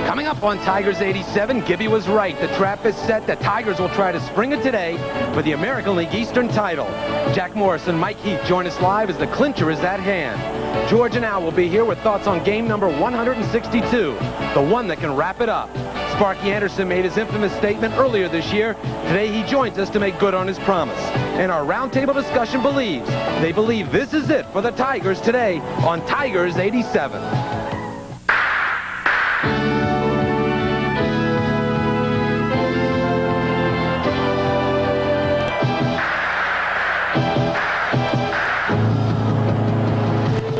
Coming up on Tigers 87, Gibby was right. The trap is set. The Tigers will try to spring it today for the American League Eastern title. Jack Morris and Mike Heath join us live as the clincher is at hand. George and Al will be here with thoughts on game number 162, the one that can wrap it up. Sparky Anderson made his infamous statement earlier this year. Today he joins us to make good on his promise. And our roundtable discussion they believe this is it for the Tigers today on Tigers 87.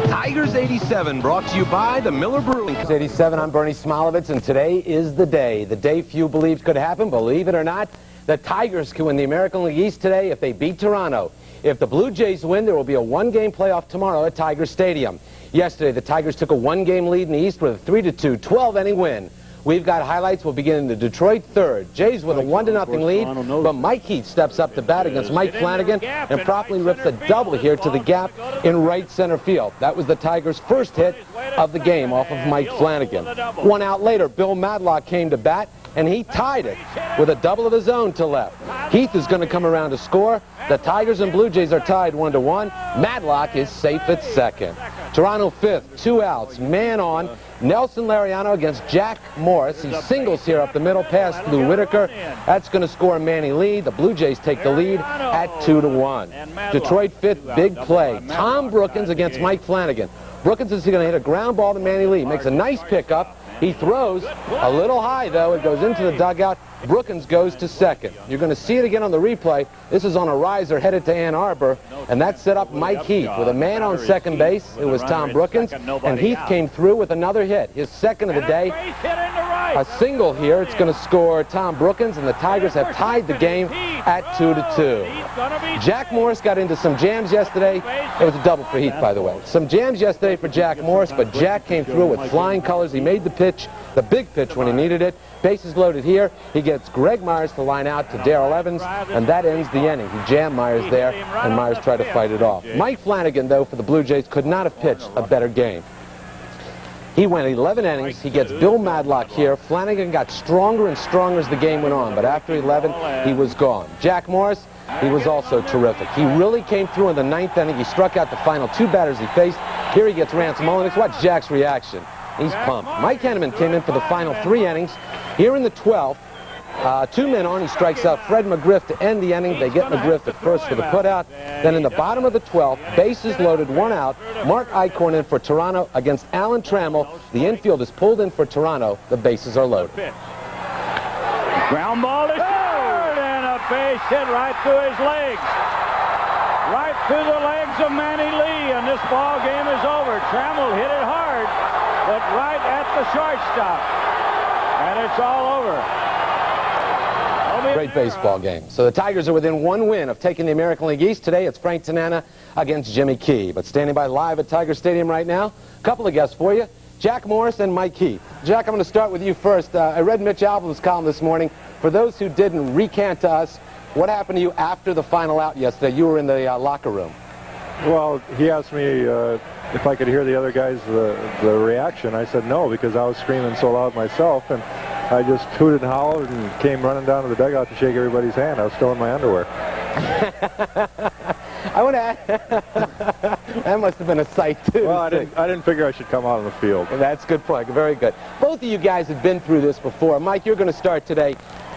Tigers 87 brought to you by the Miller Brewing Company. 87, I'm Bernie Smolovitz, and today is the day few believed could happen. Believe it or not, the Tigers can win the American League East today if they beat Toronto. If the Blue Jays win, there will be a one-game playoff tomorrow at Tiger Stadium. Yesterday, the Tigers took a one-game lead in the East with a 3-2, 12-inning win. We've got highlights. We'll begin in the Detroit third. Jays with a 1-0 lead, but Mike Heath steps up to bat against Mike Flanagan and promptly rips a double here to the gap in right center field. That was the Tigers' first hit of the game off of Mike Flanagan. 1 out later, Bill Madlock came to bat, and he tied it with a double of his own to left. Heath is going to come around to score. The Tigers and Blue Jays are tied 1-1. Madlock is safe at second. Toronto fifth, 2 outs, man on. Nelson Lariano against Jack Morris. He singles here up the middle past Lou Whitaker. That's going to score Manny Lee. The Blue Jays take the lead at 2-1. Detroit fifth, big play. Tom Brookins against Mike Flanagan. Brookins is going to hit a ground ball to Manny Lee. Makes a nice pickup. He throws a little high, though. It goes into the dugout. Brookins goes to second. You're going to see it again on the replay. This is on a riser headed to Ann Arbor, and that set up Mike Heath with a man on second base. It was Tom Brookins, and Heath came through with another hit, his second of the day. A single here. It's going to score Tom Brookins, and the Tigers have tied the game at 2-2. Jack Morris got into some jams yesterday. It was a double for Heath, by the way. Some jams yesterday for Jack Morris, but Jack came through with flying colors. He made the pitch, the big pitch when he needed it. Bases loaded here. He gets Greg Myers to line out to Darrell Evans, and that ends the inning. He jammed Myers there, and Myers tried to fight it off. Mike Flanagan, though, for the Blue Jays, could not have pitched a better game. He went 11 innings. He gets Bill Madlock here. Flanagan got stronger and stronger as the game went on, but after 11, he was gone. Jack Morris, he was also terrific. He really came through in the 9th inning. He struck out the final 2 batters he faced. Here he gets Rance Mullins. Watch Jack's reaction. He's pumped. Mike Henneman came in for the final 3 innings. Here in the 12th, 2 men on, he strikes out Fred McGriff to end the inning. They get McGriff at first for the putout. Then in the bottom of the 12th, bases loaded, 1 out. Mark Eichhorn in for Toronto against Alan Trammell. The infield is pulled in for Toronto. The bases are loaded. Ground ball is third, and a base hit right through his legs. Right through the legs of Manny Lee, and this ball game is over. Trammell hit it hard, but right at the shortstop. And it's all over. Great baseball game. So the Tigers are within 1 win of taking the American League East. Today it's Frank Tanana against Jimmy Key. But standing by live at Tiger Stadium right now, a couple of guests for you, Jack Morris and Mike Heath. Jack, I'm going to start with you first. I read Mitch Alvin's column this morning. For those who didn't, recant to us what happened to you after the final out yesterday. You were in the locker room. Well, he asked me if I could hear the other guys, the reaction. I said no, because I was screaming so loud myself, and I just hooted and hollered and came running down to the dugout to shake everybody's hand. I was still in my underwear. I want to add, that must have been a sight, too. Well, I didn't figure I should come out on the field. That's a good point. Very good. Both of you guys have been through this before. Mike, you're going to start today.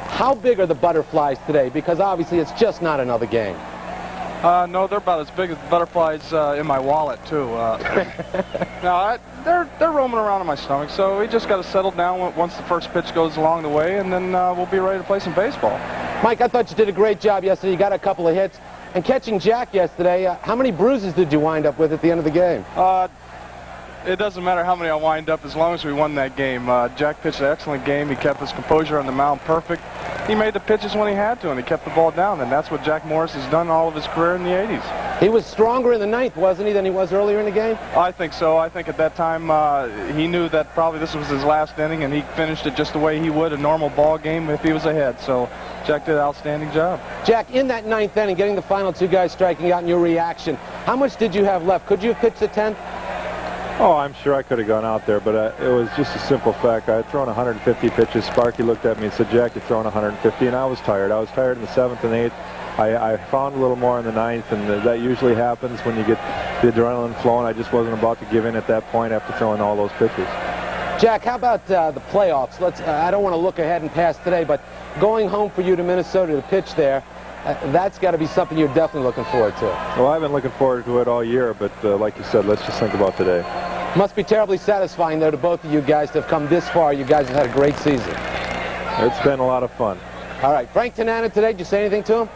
How big are the butterflies today? Because obviously it's just not another game. No, they're about as big as the butterflies in my wallet, too. No, they're roaming around in my stomach, so we just got to settle down once the first pitch goes along the way, and then we'll be ready to play some baseball. Mike, I thought you did a great job yesterday. You got a couple of hits. And catching Jack yesterday, how many bruises did you wind up with at the end of the game? It doesn't matter how many I wind up as long as we won that game. Jack pitched an excellent game. He kept his composure on the mound perfect. He made the pitches when he had to, and he kept the ball down, and that's what Jack Morris has done all of his career in the 80s. He was stronger in the 9th, wasn't he, than he was earlier in the game? I think so. I think at that time he knew that probably this was his last inning, and he finished it just the way he would a normal ball game if he was ahead. So Jack did an outstanding job. Jack, in that 9th inning, getting the final 2 guys striking out and your reaction, how much did you have left? Could you have pitched the 10th? Oh, I'm sure I could have gone out there, but it was just a simple fact. I had thrown 150 pitches. Sparky looked at me and said, Jack, you've thrown 150, and I was tired. I was tired in the 7th and 8th. I found a little more in the 9th, and that usually happens when you get the adrenaline flowing. I just wasn't about to give in at that point after throwing all those pitches. Jack, how about the playoffs? I don't want to look ahead and past today, but going home for you to Minnesota to pitch there, that's got to be something you're definitely looking forward to. Well, I've been looking forward to it all year, but like you said, let's just think about today. Must be terribly satisfying, though, to both of you guys to have come this far. You guys have had a great season. It's been a lot of fun. All right, Frank Tanana today, did you say anything to him?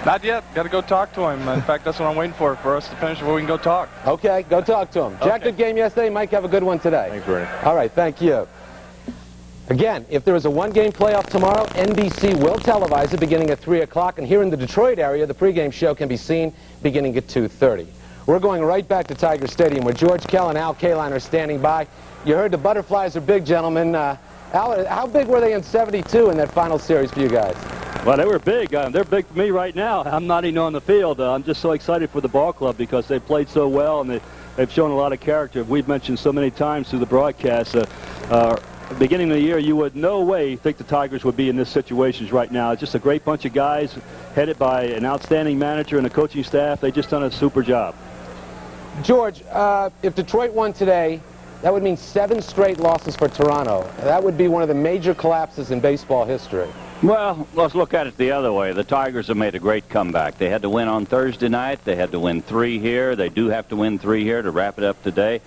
Not yet. Got to go talk to him. In fact, that's what I'm waiting for us to finish before we can go talk. Okay, go talk to him. Jack, good game yesterday. Mike, have a good one today. Thanks, Bernie. All right, thank you. Again, if there is a one-game playoff tomorrow, NBC will televise it beginning at 3 o'clock, and here in the Detroit area, the pregame show can be seen beginning at 2:30. We're going right back to Tiger Stadium, where George Kell and Al Kaline are standing by. You heard the Butterflies are big, gentlemen. Al, how big were they in '72 in that final series for you guys? Well, they were big. They're big for me right now. I'm not even on the field. I'm just so excited for the ball club because they played so well, and they've shown a lot of character. We've mentioned so many times through the broadcast, beginning of the year, you would no way think the Tigers would be in this situation right now. It's just a great bunch of guys headed by an outstanding manager and a coaching staff. They just done a super job. George, if Detroit won today, that would mean 7 straight losses for Toronto. That would be one of the major collapses in baseball history. Well, let's look at it the other way. The Tigers have made a great comeback. They had to win on Thursday night. They had to win 3 here. They do have to win 3 here to wrap it up today.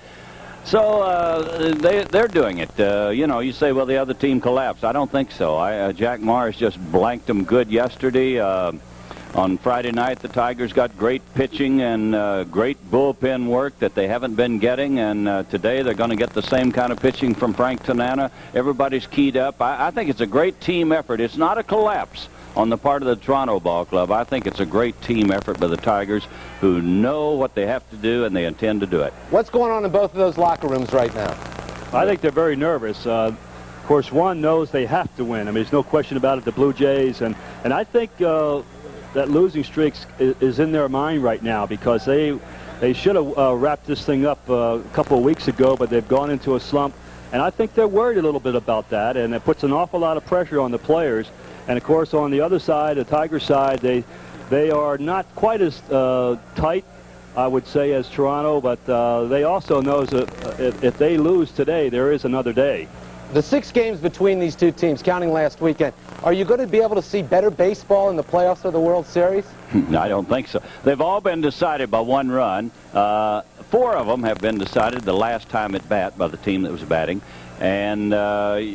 So they're doing it. You know, you say, well, the other team collapsed. I don't think so. Jack Morris just blanked them good yesterday. On Friday night, the Tigers got great pitching and great bullpen work that they haven't been getting, and today they're going to get the same kind of pitching from Frank Tanana. Everybody's keyed up. I think it's a great team effort. It's not a collapse on the part of the Toronto Ball Club. I think it's a great team effort by the Tigers, who know what they have to do, and they intend to do it. What's going on in both of those locker rooms right now? I think they're very nervous. Of course, one knows they have to win. I mean, there's no question about it, the Blue Jays. And I think that losing streak is in their mind right now, because they should have wrapped this thing up a couple of weeks ago, but they've gone into a slump. And I think they're worried a little bit about that, and it puts an awful lot of pressure on the players. And, of course, on the other side, the Tiger side, they are not quite as tight, I would say, as Toronto, but they also know that if they lose today, there is another day. The 6 games between these two teams, counting last weekend, are you going to be able to see better baseball in the playoffs of the World Series? I don't think so. They've all been decided by 1 run. 4 of them have been decided the last time at bat by the team that was batting. And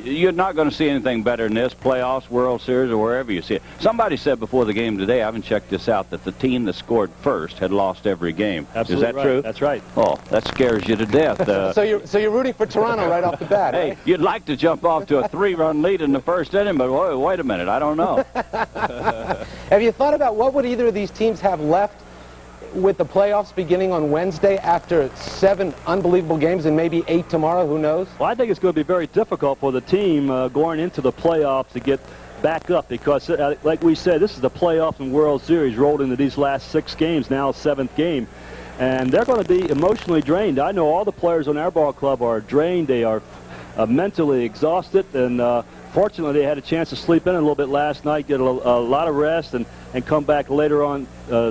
you're not going to see anything better than this, playoffs, World Series, or wherever you see it. Somebody said before the game today, I haven't checked this out, that the team that scored first had lost every game. Absolutely. Is that true? That's right. Oh, that scares you to death. So you're rooting for Toronto right off the bat, Hey, right? you'd like to jump off to a 3-run lead in the first inning, but wait a minute, I don't know. Have you thought about what would either of these teams have left with the playoffs beginning on Wednesday after 7 unbelievable games and maybe 8 tomorrow? Who knows? Well, I think it's going to be very difficult for the team going into the playoffs to get back up, because, like we said, this is the playoffs and World Series rolled into these last 6 games, now 7th game. And they're going to be emotionally drained. I know all the players on our ball club are drained. They are mentally exhausted, and fortunately they had a chance to sleep in a little bit last night, get a lot of rest, and come back later on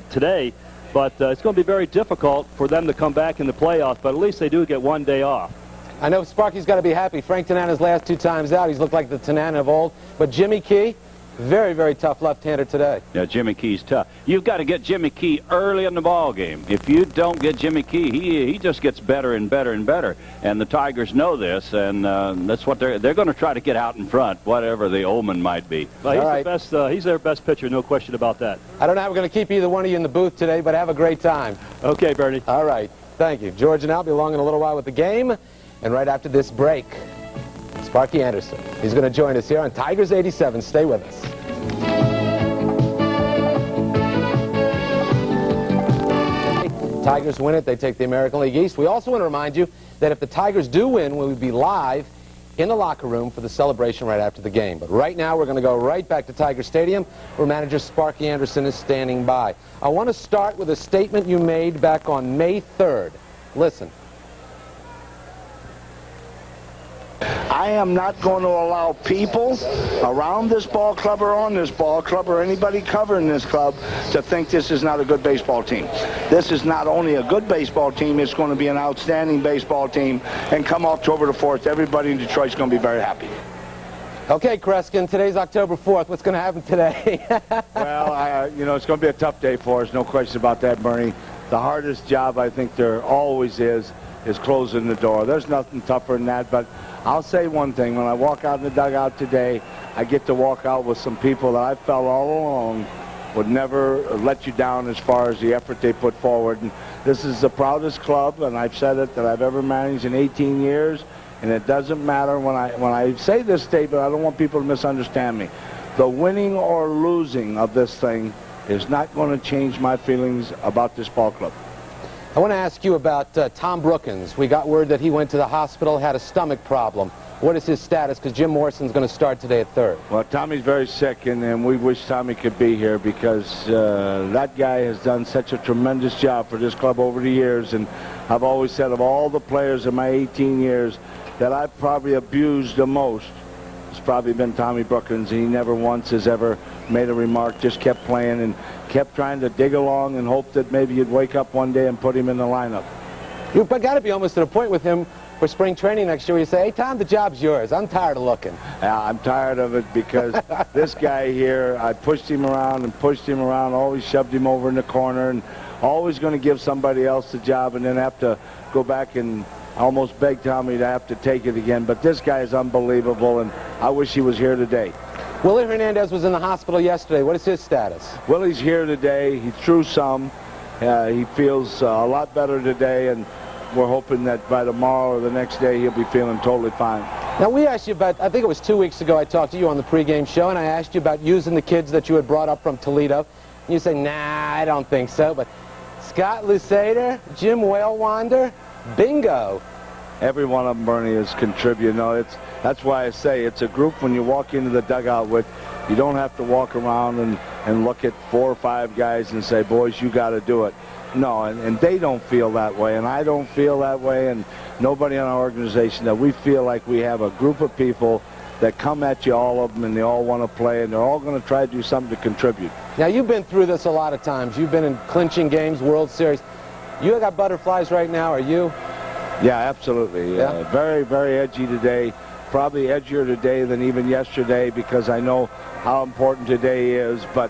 today. But it's going to be very difficult for them to come back in the playoffs, but at least they do get 1 day off. I know Sparky's got to be happy. Frank Tanana's last 2 times out, he's looked like the Tanana of old. But Jimmy Key, very, very tough left-hander today. Yeah, Jimmy Key's tough. You've got to get Jimmy Key early in the ball game. If you don't get Jimmy Key, he just gets better and better and better. And the Tigers know this, and that's what they're going to try to get out in front, whatever the omen might be. Well, he's their best pitcher, no question about that. I don't know how we're going to keep either one of you in the booth today, but have a great time. Okay, Bernie. All right. Thank you. George and I'll be along in a little while with the game. And right after this break, Sparky Anderson. He's going to join us here on Tigers 87. Stay with us. Tigers win it, they take the American League East. We also want to remind you that if the Tigers do win, we'll be live in the locker room for the celebration right after the game. But right now, we're going to go right back to Tiger Stadium, where manager Sparky Anderson is standing by. I want to start with a statement you made back on May 3rd. Listen. I am not going to allow people around this ball club or on this ball club or anybody covering this club to think this is not a good baseball team. This is not only a good baseball team, it's going to be an outstanding baseball team. And come October the 4th, everybody in Detroit's going to be very happy. Okay, Kreskin, today's October 4th. What's going to happen today? Well, you know, it's going to be a tough day for us, no question about that, Bernie. The hardest job I think there always is closing the door. There's nothing tougher than that, but I'll say one thing. When I walk out in the dugout today, I get to walk out with some people that I felt all along would never let you down as far as the effort they put forward. And this is the proudest club, and I've said it, that I've ever managed in 18 years. And it doesn't matter when I say this statement, I don't want people to misunderstand me. The winning or losing of this thing is not going to change my feelings about this ball club. I want to ask you about Tom Brookins. We got word that he went to the hospital, had a stomach problem. What is his status? Because Jim Morrison's going to start today at third. Well, Tommy's very sick, and we wish Tommy could be here because that guy has done such a tremendous job for this club over the years. And I've always said of all the players in my 18 years that I've probably abused the most, it's probably been Tommy Brookins. He never once has ever made a remark, just kept playing and kept trying to dig along and hope that maybe you'd wake up one day and put him in the lineup. You've got to be almost at a point with him for spring training next year where you say, hey, Tom, the job's yours. I'm tired of looking. I'm tired of it because this guy here, I pushed him around and pushed him around, always shoved him over in the corner, and always going to give somebody else the job and then have to go back and almost beg Tommy to have to take it again. But this guy is unbelievable, and I wish he was here today. Willie Hernandez was in the hospital yesterday. What is his status? Willie's here today. He threw some. He feels a lot better today, and we're hoping that by tomorrow or the next day he'll be feeling totally fine. Now, we asked you about, I think it was 2 weeks ago, I talked to you on the pregame show, and I asked you about using the kids that you had brought up from Toledo. And you say, nah, I don't think so. But Scott Lusader, Jim Whalewander, bingo. Every one of them, Bernie, is contributing. No, that's why I say it's a group when you walk into the dugout with. You don't have to walk around and look at 4 or 5 guys and say, boys, you got to do it. No, and they don't feel that way, and I don't feel that way, and nobody in our organization, that we feel like we have a group of people that come at you, all of them, and they all want to play, and they're all going to try to do something to contribute. Now, you've been through this a lot of times. You've been in clinching games, World Series. You got butterflies right now, are you? Yeah, absolutely. Yeah. Very, very edgy today. Probably edgier today than even yesterday because I know how important today is. But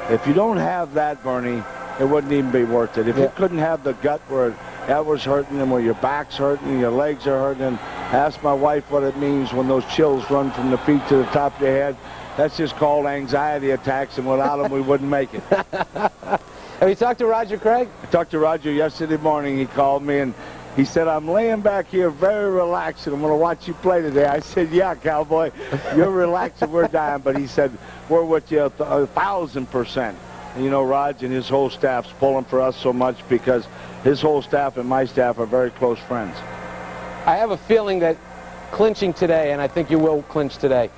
if you don't have that, Bernie, it wouldn't even be worth it. If you couldn't have the gut where that was hurting and where your back's hurting and your legs are hurting, and ask my wife what it means when those chills run from the feet to the top of your head. That's just called anxiety attacks, and without them, we wouldn't make it. Have you talked to Roger Craig? I talked to Roger yesterday morning. He called me, and he said, I'm laying back here very relaxed, and I'm going to watch you play today. I said, yeah, cowboy, you're relaxed and we're dying. But he said, we're with you 1,000%. And you know, Raj and his whole staff's pulling for us so much because his whole staff and my staff are very close friends. I have a feeling that clinching today, and I think you will clinch today,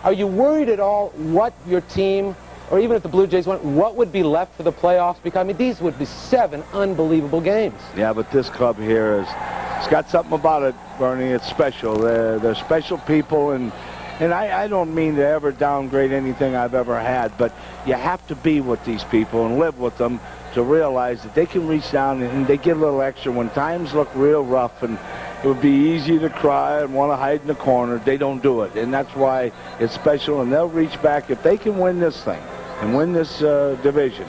are you worried at all what your team, or even if the Blue Jays went, what would be left for the playoffs? Because, I mean, these would be 7 unbelievable games. Yeah, but this club here it's got something about it, Bernie. It's special. They're special people, and I don't mean to ever downgrade anything I've ever had, but you have to be with these people and live with them to realize that they can reach down and they get a little extra when times look real rough, and it would be easy to cry and want to hide in the corner. They don't do it, and that's why it's special, and they'll reach back. If they can win this thing and win this division,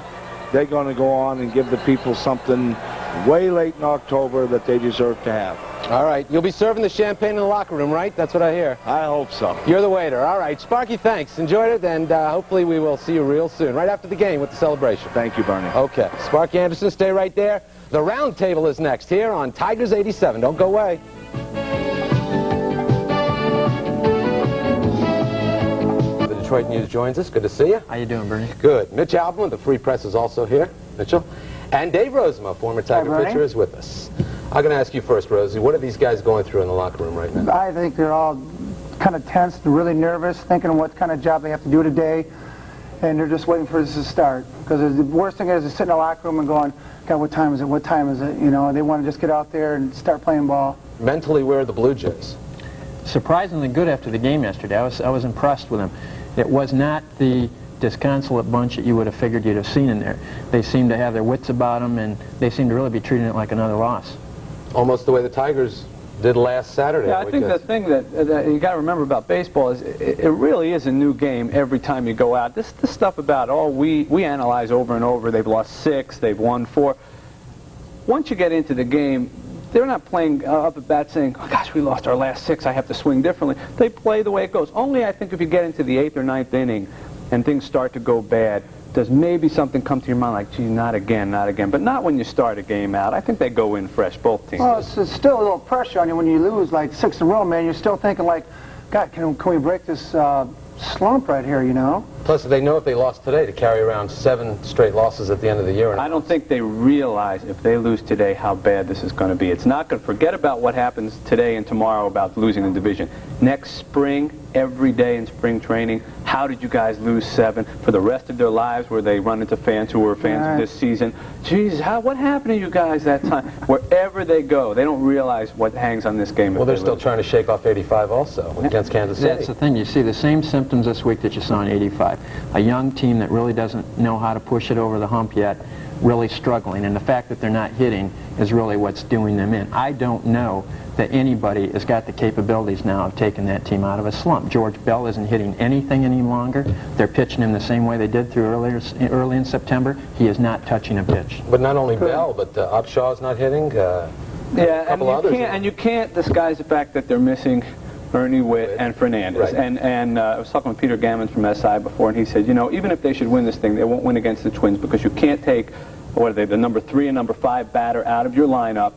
they're going to go on and give the people something way late in October that they deserve to have. All right. You'll be serving the champagne in the locker room, right? That's what I hear. I hope so. You're the waiter. All right. Sparky, thanks. Enjoyed it, and hopefully we will see you real soon, right after the game with the celebration. Thank you, Bernie. Okay. Sparky Anderson, stay right there. The round table is next here on Tigers 87. Don't go away. The Detroit News joins us. Good to see you. How you doing, Bernie? Good. Mitch Albom, the Free Press, is also here. Mitchell. And Dave Rozema, former Tiger pitcher, is with us. I'm going to ask you first, Rosie. What are these guys going through in the locker room right now? I think they're all kind of tense, really nervous, thinking what kind of job they have to do today, and they're just waiting for this to start. Because the worst thing is to sit in the locker room and going, God, what time is it? What time is it? You know, they want to just get out there and start playing ball. Mentally, where are the Blue Jays? surprisingly good after the game yesterday. I was impressed with them. It was not the disconsolate bunch that you would have figured you'd have seen in there. They seemed to have their wits about them, and they seemed to really be treating it like another loss. Almost the way the Tigers did last Saturday. Yeah, I think the thing that you got to remember about baseball is it really is a new game every time you go out. This stuff about, oh, we analyze over and over, they've lost 6, they've won 4. Once you get into the game, they're not playing up at bat saying, oh, gosh, we lost our last 6, I have to swing differently. They play the way it goes. Only, I think, if you get into the 8th or 9th inning and things start to go bad, does maybe something come to your mind like, gee, not again, not again. But not when you start a game out. I think they go in fresh, both teams. Well, it's still a little pressure on you when you lose like 6 in a row, man. You're still thinking like, God, can we break this slump right here, you know? Plus, they know if they lost today to carry around 7 straight losses at the end of the year. I don't think they realize if they lose today how bad this is going to be. It's not going to forget about what happens today and tomorrow about losing the division. Next spring, every day in spring training, how did you guys lose 7 for the rest of their lives where they run into fans who were fans of this season? Jeez, what happened to you guys that time? Wherever they go, they don't realize what hangs on this game. Well, they're still trying to shake off 85 also against Kansas City. That's the thing. You see the same symptoms this week that you saw in 85. A young team that really doesn't know how to push it over the hump yet, really struggling. And the fact that they're not hitting is really what's doing them in. I don't know that anybody has got the capabilities now of taking that team out of a slump. George Bell isn't hitting anything any longer. They're pitching him the same way they did through early in September. He is not touching a pitch. But not only Bell, but Upshaw's not hitting. Yeah, and you can't disguise the fact that they're missing Ernie Witt and Fernandez. Right. And I was talking with Peter Gammons from SI before, and he said, you know, even if they should win this thing, they won't win against the Twins because you can't take, what are they, the number 3 and number 5 batter out of your lineup.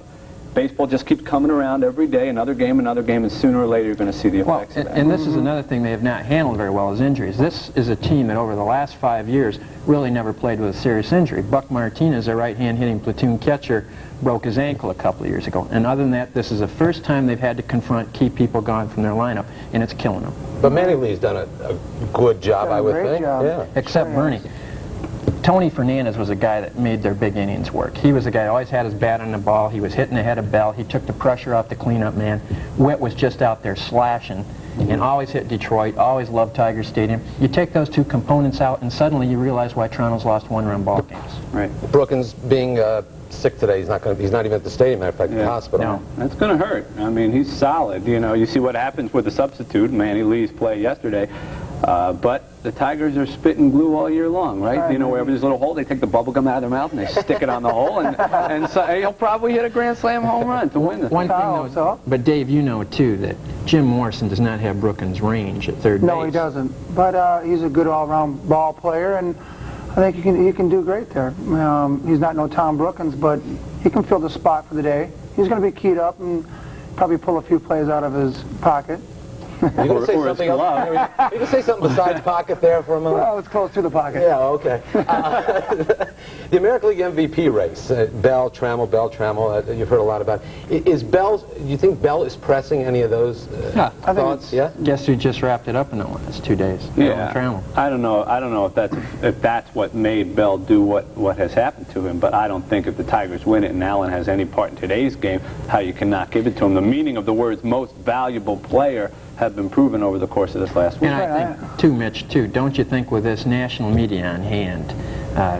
Baseball just keeps coming around every day, another game, and sooner or later you're going to see the effects of that. And this is another thing they have not handled very well, is injuries. This is a team that over the last 5 years really never played with a serious injury. Buck Martinez, their right-hand hitting platoon catcher, broke his ankle a couple of years ago. And other than that, this is the first time they've had to confront key people gone from their lineup, and it's killing them. But Manny Lee's done a good job, I would think. Yeah. Except Bernie. Tony Fernandez was a guy that made their big innings work. He was a guy who always had his bat on the ball. He was hitting ahead of Bell. He took the pressure off the cleanup man. Witt was just out there slashing and always hit Detroit, always loved Tiger Stadium. You take those 2 components out and suddenly you realize why Toronto's lost 1-run ball games. Right. Brookins being sick today. He's not even at the stadium, matter of fact, at the hospital. No, that's going to hurt. I mean, he's solid. You know, you see what happens with the substitute, Manny Lee's play yesterday. But the Tigers are spitting glue all year long, right? You know, wherever there's a little hole, they take the bubble gum out of their mouth and they stick it on the hole, and so he'll probably hit a grand slam home run to win this. One thing, though, but Dave, you know too that Jim Morrison does not have Brookins' range at third base. No, he doesn't. But he's a good all-around ball player, and I think he can do great there. He's not no Tom Brookins, but he can fill the spot for the day. He's going to be keyed up and probably pull a few plays out of his pocket. You're going to say something else? You're going to say something besides pocket there for a moment? Well, it's close to the pocket. Yeah, okay. The American League MVP race, Bell, Trammell, you've heard a lot about. Do you think Bell is pressing any of those thoughts? Yeah. Guess who just wrapped it up in the last 2 days? Yeah. Trammell. I don't know if that's what made Bell do what has happened to him, but I don't think if the Tigers win it and Allen has any part in today's game, how you cannot give it to him. The meaning of the words most valuable player have been proven over the course of this last week. And I think, too, Mitch, too, don't you think with this national media on hand,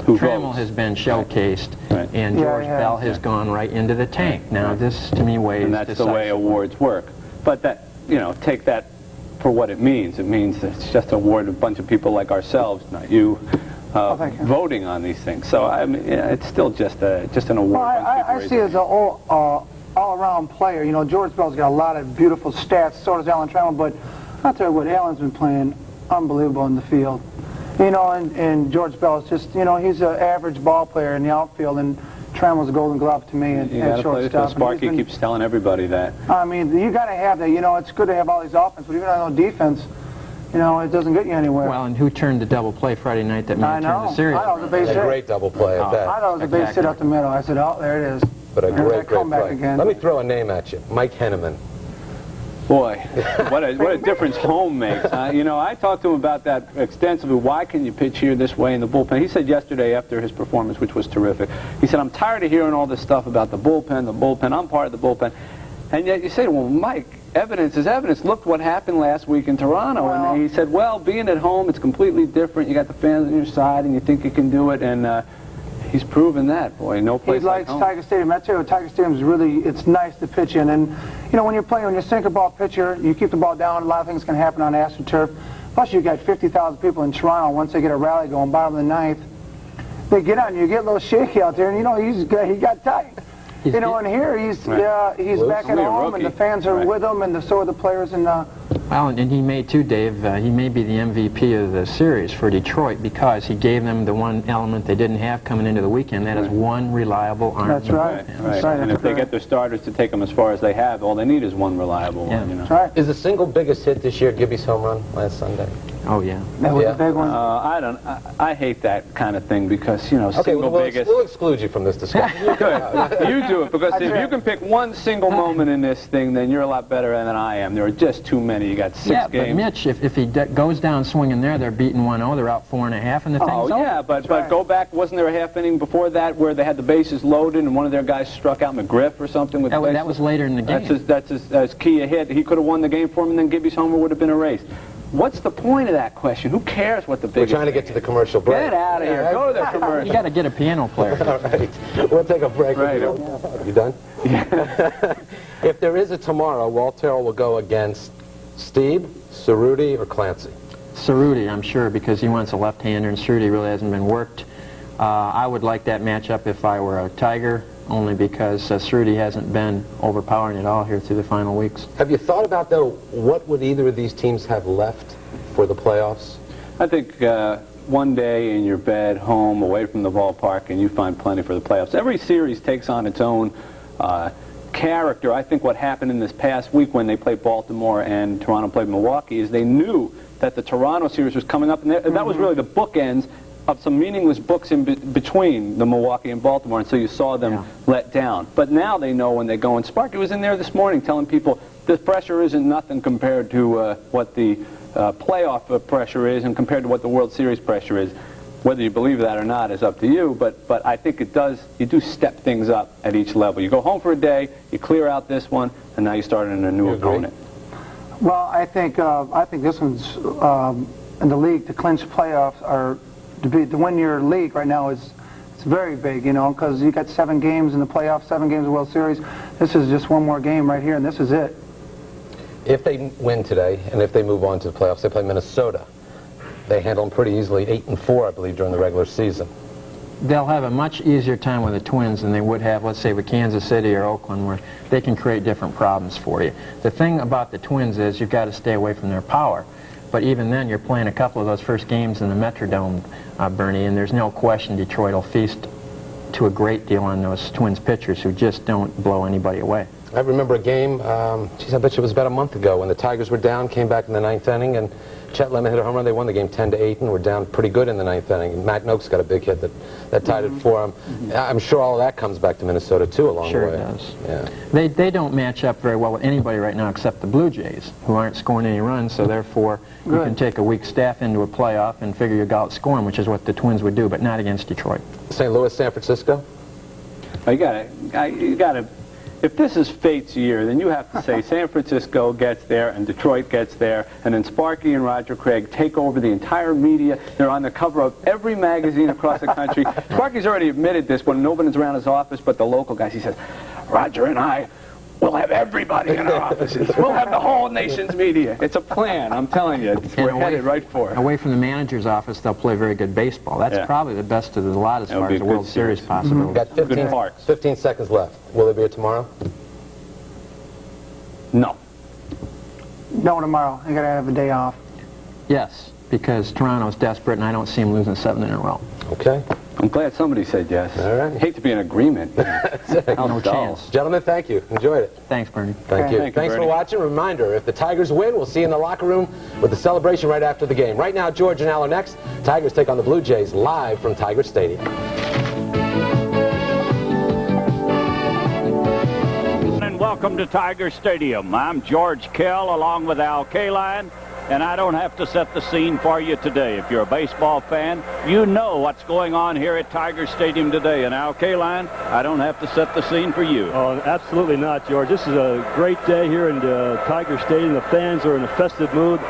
Trammell has been showcased, and George Bell has gone right into the tank. Now, this, to me, weighs and that's the way awards work. But that, you know, take that for what it means. It means that it's just an award of a bunch of people like ourselves, not you, voting on these things. So, I mean, it's still just an award. Well, I see it as an all-around player. You know, George Bell's got a lot of beautiful stats, so does Alan Trammell, but I'll tell you what, Alan's been playing unbelievable in the field. You know, and George Bell's just, you know, he's an average ball player in the outfield, and Trammell's a Golden Glove to me at shortstop. Sparky keeps telling everybody that. I mean, you got to have that. You know, it's good to have all these offense, but even on defense, you know, it doesn't get you anywhere. Well, and who turned the double play Friday night that made it turn the series? I thought it was a base hit. A great double play at that. I thought it was a base hit up the middle. I said, oh, there it is. But a great comeback play. Again. Let me throw a name at you, Mike Henneman. Boy, what a difference home makes. You know, I talked to him about that extensively. Why can you pitch here this way in the bullpen? He said yesterday after his performance, which was terrific, he said, I'm tired of hearing all this stuff about the bullpen. I'm part of the bullpen. And yet you say to him, well, Mike, evidence is evidence. Look what happened last week in Toronto. And he said, well, being at home, it's completely different. You got the fans on your side, and you think you can do it. And he's proven that, boy. No place like home. He likes Tiger Stadium. I tell you, Tiger Stadium is really, it's nice to pitch in. And, you know, when you're a sinker ball pitcher, you keep the ball down, a lot of things can happen on AstroTurf. Plus, you got 50,000 people in Toronto. Once they get a rally going, bottom of the ninth, they get on you, get a little shaky out there, and, you know, he got tight. You know, and here he's back at home, and the fans are with him, and so are the players. And well, and he may too, Dave. He may be the MVP of the series for Detroit because he gave them the one element they didn't have coming into the weekend. That is one reliable arm. That's right. That's right. And if they get their starters to take them as far as they have, all they need is one reliable one. You know? That's right. Is the single biggest hit this year Gibby's home run last Sunday? Oh yeah. That was a big one. I hate that kind of thing because, you know, single biggest. We'll exclude you from this discussion. You do it, because if you can pick one single moment in this thing, then you're a lot better than I am. There are just too many. You got 6 games. But Mitch, if he goes down swinging there, they're beating 1-0. They're out 4.5, and the thing's over. Yeah, but go back. Wasn't there a half inning before that where they had the bases loaded and one of their guys struck out McGriff or something with bases? That was later in the game. That's his key a hit. He could have won the game for him, and then Gibby's homer would have been erased. What's the point of that question? Who cares what the biggest? We're trying to get to the commercial break. Get out of here. Go to the commercial. You got to get a piano player. All right. We'll take a break. Right. You done? Yeah. If there is a tomorrow, Walt Terrell will go against Steve, Cerruti, or Clancy? Cerruti, I'm sure, because he wants a left-hander, and Cerruti really hasn't been worked. I would like that matchup if I were a Tiger, only because Cerruti hasn't been overpowering at all here through the final weeks. Have you thought about, though, what would either of these teams have left for the playoffs? I think one day in your bed, home, away from the ballpark, and you find plenty for the playoffs. Every series takes on its own character. I think what happened in this past week when they played Baltimore and Toronto played Milwaukee is they knew that the Toronto series was coming up, and that was really the bookends of some meaningless books in between the Milwaukee and Baltimore, and so you saw them let down. But now they know when they go, and Sparky was in there this morning telling people this pressure isn't nothing compared to what the playoff pressure is and compared to what the World Series pressure is. Whether you believe that or not is up to you, but I think you do step things up at each level. You go home for a day, you clear out this one, and now you start in a new opponent. Well, I think this one's in the league to clinch playoffs or to win your league right now it's very big, you know, because you got 7 games in the playoffs, 7 games in the World Series. This is just one more game right here, and this is it. If they win today, and if they move on to the playoffs, they play Minnesota. They handle them pretty easily, 8-4, I believe, during the regular season. They'll have a much easier time with the Twins than they would have, let's say, with Kansas City or Oakland, where they can create different problems for you. The thing about the Twins is you've got to stay away from their power. But even then, you're playing a couple of those first games in the Metrodome, Bernie, and there's no question Detroit will feast to a great deal on those Twins pitchers who just don't blow anybody away. I remember a game, geez, I bet you it was about a month ago, when the Tigers were down, came back in the 9th inning, and Chet Lemon hit a home run. They won the game 10-8 and were down pretty good in the 9th inning. And Matt Noakes got a big hit that tied it for him. I'm sure all of that comes back to Minnesota, too, along the way. Sure it does. Yeah. They don't match up very well with anybody right now except the Blue Jays, who aren't scoring any runs, so therefore you can take a weak staff into a playoff and figure you got scoring, which is what the Twins would do, but not against Detroit. St. Louis, San Francisco? You gotta. If this is fate's year, then you have to say San Francisco gets there and Detroit gets there, and then Sparky and Roger Craig take over the entire media. They're on the cover of every magazine across the country. Sparky's already admitted this when nobody's around his office but the local guys. He says, Roger and I will have everybody in our offices. We'll have the whole nation's media. It's a plan, I'm telling you. We're headed right for it. Away from the manager's office, they'll play very good baseball. That's probably the best of the lot as far as the World Series possibility. We've got 15 seconds left. Will there be a tomorrow? No. No tomorrow. You got to have a day off. Yes, because Toronto's desperate, and I don't see them losing 7 in a row. Okay. I'm glad somebody said yes. All right. I hate to be in agreement. No chance. Gentlemen, thank you. Enjoyed it. Thanks, Bernie. Thank you. Thanks for watching. Reminder, if the Tigers win, we'll see you in the locker room with the celebration right after the game. Right now, George and Al are next. Tigers take on the Blue Jays live from Tiger Stadium. And welcome to Tiger Stadium. I'm George Kell along with Al Kaline. and I don't have to set the scene for you today. If you're a baseball fan, you know what's going on here at Tiger Stadium today. And Al Kaline, I don't have to set the scene for you. Oh, absolutely not, George. This is a great day here in Tiger Stadium. The fans are in a festive mood.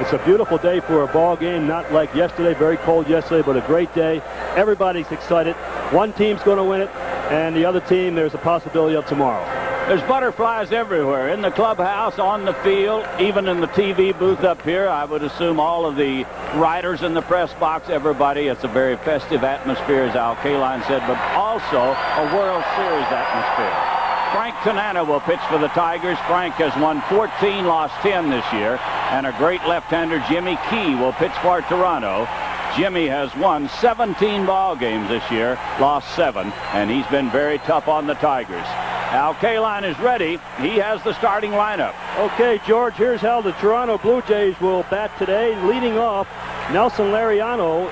It's a beautiful day for a ball game, not like yesterday, very cold yesterday, but a great day. Everybody's excited. One team's going to win it, and the other team, there's a possibility of tomorrow. There's butterflies everywhere, in the clubhouse, on the field, even in the TV booth up here. I would assume all of the writers in the press box, everybody. It's a very festive atmosphere, as Al Kaline said, but also a World Series atmosphere. Frank Tanana will pitch for the Tigers. Frank has won 14, lost 10 this year, and a great left-hander, Jimmy Key, will pitch for Toronto. Jimmy has won 17 ball games this year, lost 7, and he's been very tough on the Tigers. Al Kaline is ready. He has the starting lineup. Okay, George, here's how the Toronto Blue Jays will bat today. Leading off, Nelson Lariano,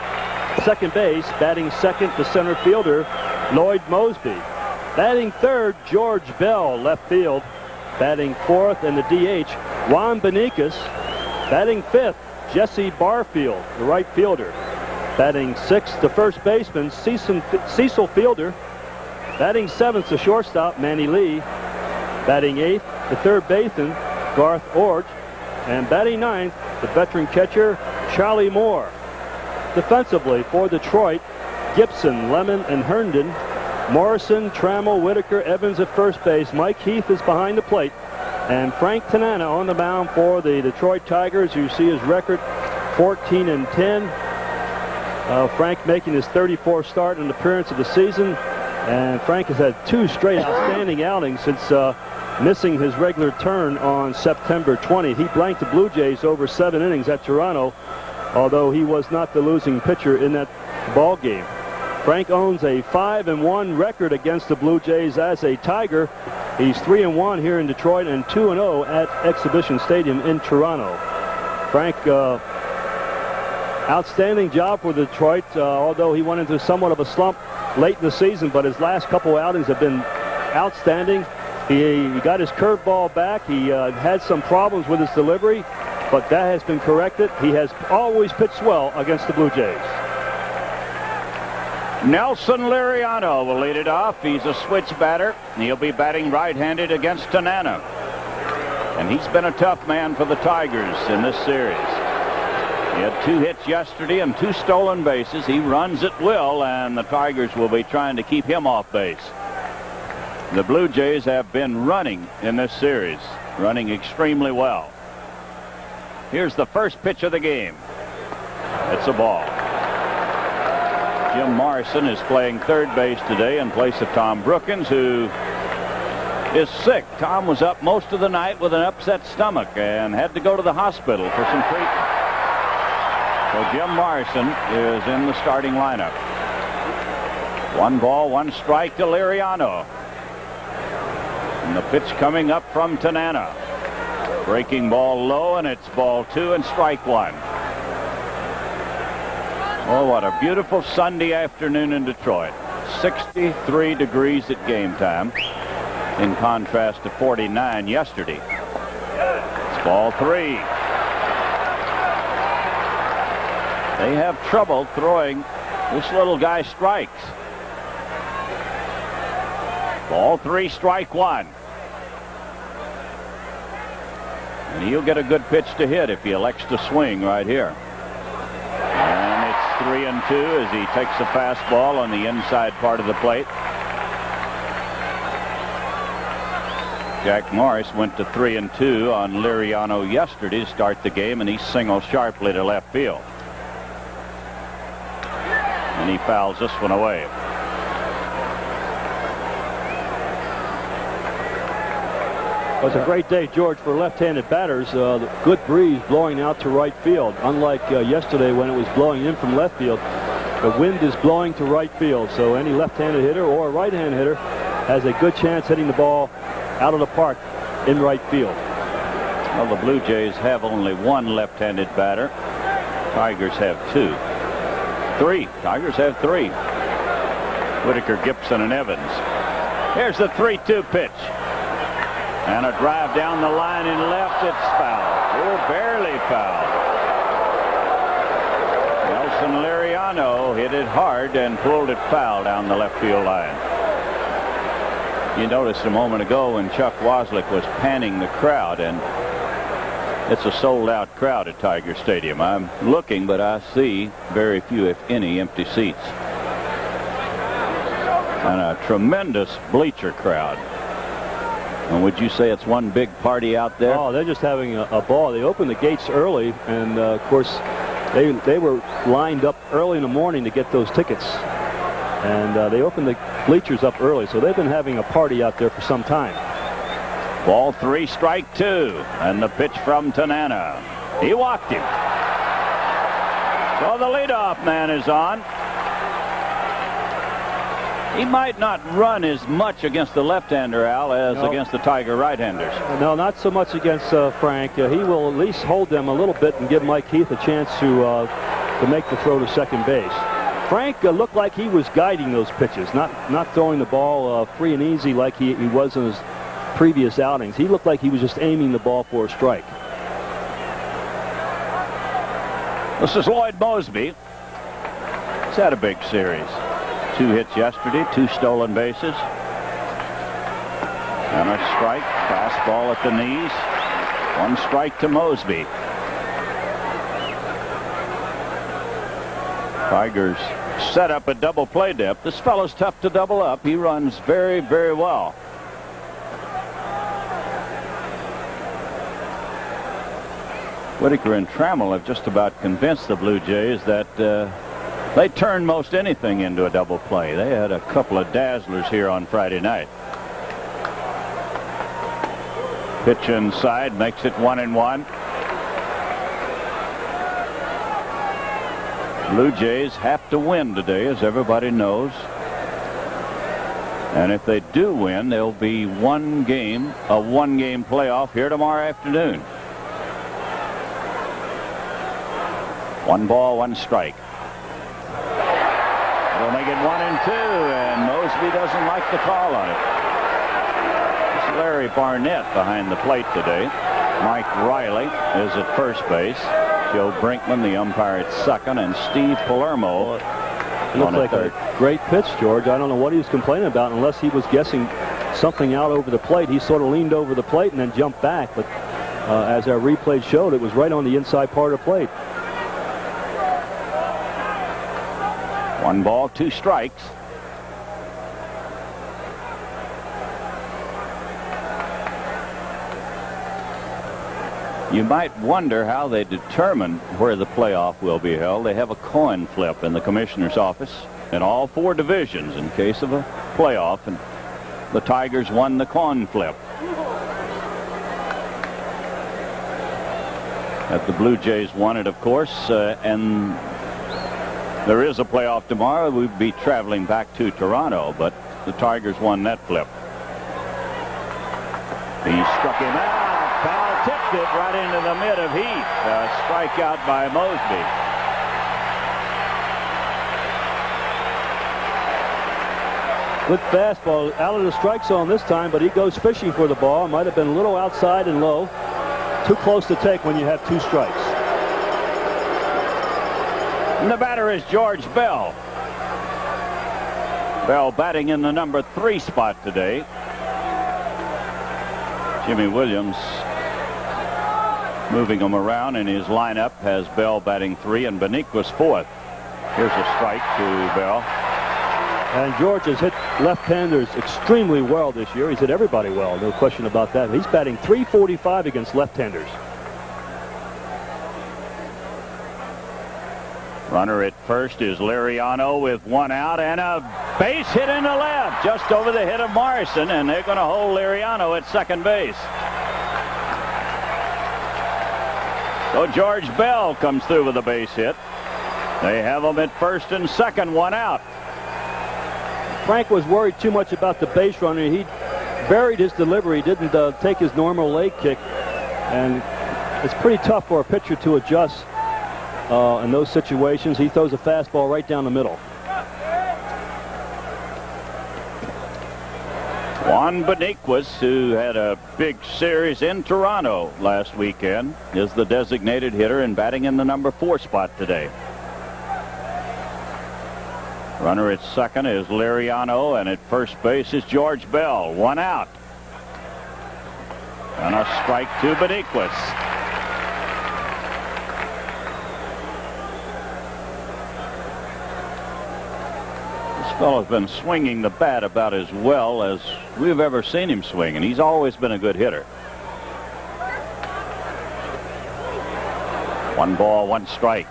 second base. Batting second, the center fielder, Lloyd Mosby. Batting third, George Bell, left field. Batting fourth, and the DH, Juan Beniquez. Batting fifth, Jesse Barfield, the right fielder. Batting sixth, the first baseman, Cecil Fielder. Batting seventh, the shortstop, Manny Lee. Batting eighth, the third baseman, Garth Orge. And batting ninth, the veteran catcher, Charlie Moore. Defensively for Detroit, Gibson, Lemon, and Herndon. Morrison, Trammell, Whitaker, Evans at first base. Mike Heath is behind the plate. And Frank Tanana on the mound for the Detroit Tigers. You see his record, 14-10. Frank making his 34th start and appearance of the season. And Frank has had 2 straight outstanding outings since missing his regular turn on September 20. He blanked the Blue Jays over 7 innings at Toronto, although he was not the losing pitcher in that ball game. Frank owns a 5-1 record against the Blue Jays as a Tiger. He's 3-1 here in Detroit and 2-0 at Exhibition Stadium in Toronto. Frank, outstanding job for Detroit, although he went into somewhat of a slump late in the season, but his last couple outings have been outstanding. He got his curveball back. He had some problems with his delivery, but that has been corrected. He has always pitched well against the Blue Jays. Nelson Lariano will lead it off. He's a switch batter. He'll be batting right-handed against Tanana. And he's been a tough man for the Tigers in this series. He had 2 hits yesterday and 2 stolen bases. He runs at will, and the Tigers will be trying to keep him off base. The Blue Jays have been running in this series, running extremely well. Here's the first pitch of the game. It's a ball. Jim Morrison is playing third base today in place of Tom Brookins, who is sick. Tom was up most of the night with an upset stomach and had to go to the hospital for some treatment. So Jim Morrison is in the starting lineup. 1 ball, 1 strike to Lariano. And the pitch coming up from Tanana. Breaking ball low, and it's ball 2 and strike 1. Oh, what a beautiful Sunday afternoon in Detroit. 63 degrees at game time, in contrast to 49 yesterday. It's ball 3. They have trouble throwing this little guy strikes. Ball 3, strike 1. And he'll get a good pitch to hit if he elects to swing right here. 3-2 as he takes a fastball on the inside part of the plate. Jack Morris went to 3-2 on Lariano yesterday to start the game, and he singled sharply to left field. And he fouls this one away. It was a great day, George, for left-handed batters. The good breeze blowing out to right field. Unlike yesterday when it was blowing in from left field, the wind is blowing to right field. So any left-handed hitter or right-handed hitter has a good chance hitting the ball out of the park in right field. Well, the Blue Jays have only 1 left-handed batter. Tigers have 2. 3. Tigers have 3. Whitaker, Gibson, and Evans. Here's the 3-2 pitch. And a drive down the line and left. It's foul. Oh, barely foul. Nelson Liriano hit it hard and pulled it foul down the left field line. You noticed a moment ago when Chuck Waslick was panning the crowd, and it's a sold-out crowd at Tiger Stadium. I'm looking, but I see very few, if any, empty seats. And a tremendous bleacher crowd. And would you say it's one big party out there? Oh, they're just having a ball. They opened the gates early, and of course, they were lined up early in the morning to get those tickets. And they opened the bleachers up early, so they've been having a party out there for some time. Ball 3, strike 2, and the pitch from Tanana. He walked him. So the leadoff man is on. He might not run as much against the left-hander, Al, as against the Tiger right-handers. No, not so much against Frank. He will at least hold them a little bit and give Mike Heath a chance to make the throw to second base. Frank looked like he was guiding those pitches, not throwing the ball free and easy like he was in his previous outings. He looked like he was just aiming the ball for a strike. This is Lloyd Mosby. He's had a big series. 2 hits yesterday, 2 stolen bases. And a strike, fastball at the knees. 1 strike to Mosby. Tigers set up a double play depth. This fellow's tough to double up. He runs very, very well. Whitaker and Trammell have just about convinced the Blue Jays that they turn most anything into a double play. They had a couple of dazzlers here on Friday night. Pitch inside, makes it 1-1. Blue Jays have to win today, as everybody knows. And if they do win, there'll be a one-game playoff here tomorrow afternoon. 1 ball, 1 strike. It'll make it 1-2, and Mosby doesn't like the call on it. It's Larry Barnett behind the plate today. Mike Riley is at first base. Joe Brinkman, the umpire, at second, and Steve Palermo. It looked like a great pitch, George. I don't know what he was complaining about, unless he was guessing something out over the plate. He sort of leaned over the plate and then jumped back, but as our replay showed, it was right on the inside part of the plate. 1 ball, 2 strikes. You might wonder how they determine where the playoff will be held. They have a coin flip in the commissioner's office in all 4 divisions in case of a playoff, and the Tigers won the coin flip. That the Blue Jays won it, of course, and there is a playoff tomorrow. We'd be traveling back to Toronto, but the Tigers won that flip. He struck him out. Foul tipped it right into the mid of Heath. A strikeout by Mosby. Good fastball. Out of the strike zone this time, but he goes fishing for the ball. Might have been a little outside and low. Too close to take when you have 2 strikes. And the batter is George Bell. Bell batting in the number 3 spot today. Jimmy Williams moving him around in his lineup has Bell batting 3 and Beniquez 4th. Here's a strike to Bell. And George has hit left-handers extremely well this year. He's hit everybody well, no question about that. He's batting .345 against left-handers. Runner at first is Liriano with 1 out and a base hit in the left just over the head of Morrison, and they're going to hold Liriano at second base. So George Bell comes through with a base hit. They have him at first and second, 1 out. Frank was worried too much about the base runner. He buried his delivery, didn't take his normal leg kick, and it's pretty tough for a pitcher to adjust in those situations. He throws a fastball right down the middle. Juan Beniquez, who had a big series in Toronto last weekend, is the designated hitter and batting in the number 4 spot today. Runner at second is Liriano, and at first base is George Bell. 1 out. And a strike to Beniquez. This fellow's been swinging the bat about as well as we've ever seen him swing, and he's always been a good hitter. 1 ball, 1 strike.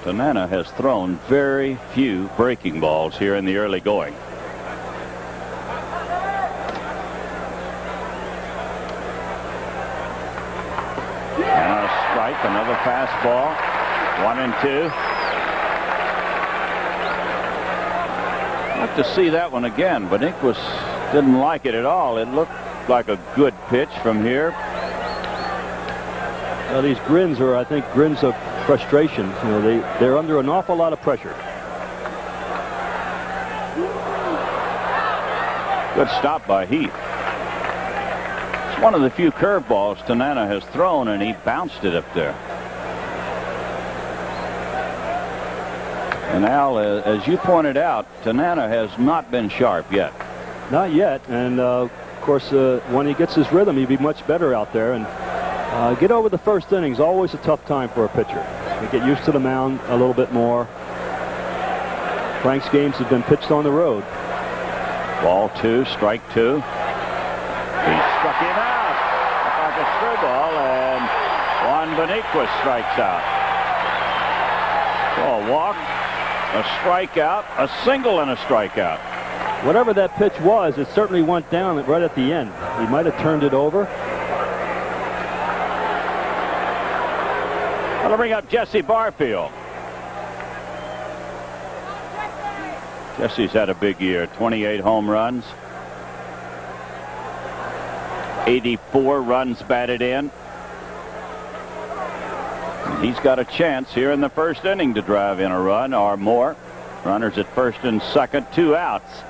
Tanana has thrown very few breaking balls here in the early going. And a strike, another fastball. 1 and 2. I'd like to see that one again. Beniquez didn't like it at all. It looked like a good pitch from here. Well, these grins are, I think, grins of frustration. You know, they're under an awful lot of pressure. Good stop by Heath. It's one of the few curveballs Tanana has thrown, and he bounced it up there. And Al, as you pointed out, Tanana has not been sharp yet. Not yet, and of course, when he gets his rhythm, he'd be much better out there. And get over the first inning is always a tough time for a pitcher. You get used to the mound a little bit more. Frank's games have been pitched on the road. Ball 2, strike 2. He struck him out like a screwball, and Juan Beniquez strikes out. So a walk, a strikeout, a single, and a strikeout. Whatever that pitch was, it certainly went down right at the end. He might have turned it over. I'll bring up Jesse Barfield. Jesse's had a big year. 28 home runs. 84 runs batted in. He's got a chance here in the first inning to drive in a run or more. Runners at first and second, 2 outs.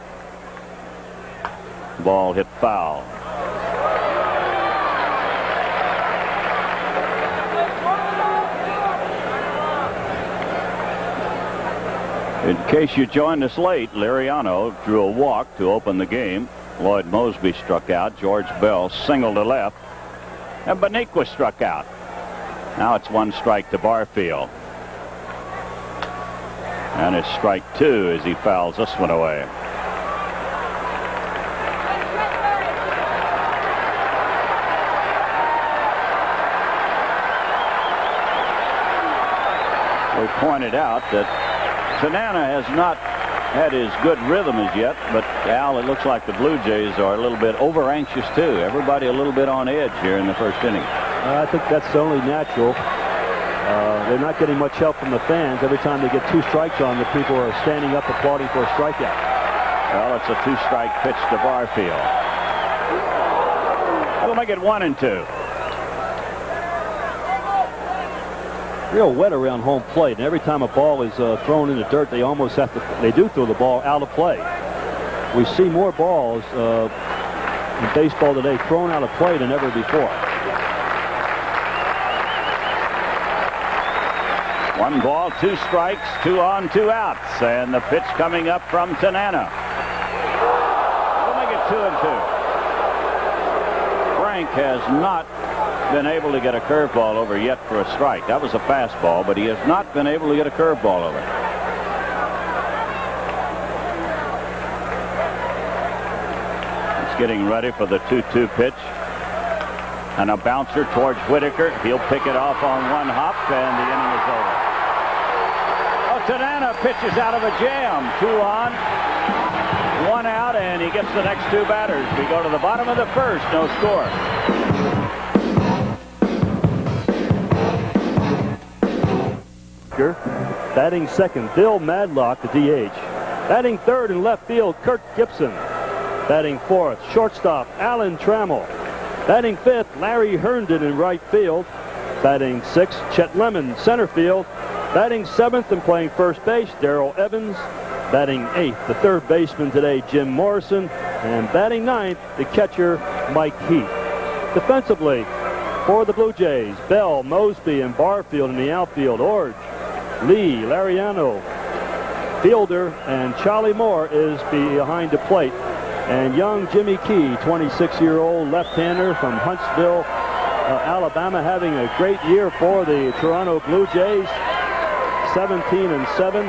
Ball hit foul. In case you joined us late, Liriano drew a walk to open the game. Lloyd Mosby struck out. George Bell singled to left. And Beniquez struck out. Now it's 1 strike to Barfield. And it's strike 2 as he fouls this one away. We pointed out that Tanana has not had his good rhythm as yet, but Al, it looks like the Blue Jays are a little bit over anxious too. Everybody a little bit on edge here in the first inning. I think that's only natural. They're not getting much help from the fans. Every time they get 2 strikes on, the people are standing up applauding for a strikeout. Well, it's a 2-strike pitch to Barfield. That'll make it 1 and 2. Real wet around home plate, and every time a ball is thrown in the dirt, they almost have to, they do throw the ball out of play. We see more balls in baseball today thrown out of play than ever before. 1 ball, 2 strikes, 2 on, 2 outs, and the pitch coming up from Tanana. We'll make it 2 and 2. Frank has not been able to get a curveball over yet for a strike. That was a fastball, but he has not been able to get a curveball over. He's getting ready for the 2-2 pitch. And a bouncer towards Whitaker. He'll pick it off on 1 hop, and the inning is over. Oh, Tanana pitches out of a jam. 2 on, 1 out, and he gets the next 2 batters. We go to the bottom of the first, no score. Batting second, Bill Madlock, the DH. Batting third in left field, Kirk Gibson. Batting fourth, shortstop, Alan Trammell. Batting fifth, Larry Herndon in right field. Batting sixth, Chet Lemon, center field. Batting seventh and playing first base, Darrell Evans. Batting 8th, the third baseman today, Jim Morrison. And batting 9th, the catcher, Mike Heath. Defensively, for the Blue Jays, Bell, Mosby, and Barfield in the outfield. Orge, Lee, Lariano, Fielder, and Charlie Moore is behind the plate. And young Jimmy Key, 26-year-old left-hander from Huntsville, Alabama, having a great year for the Toronto Blue Jays. 17-7.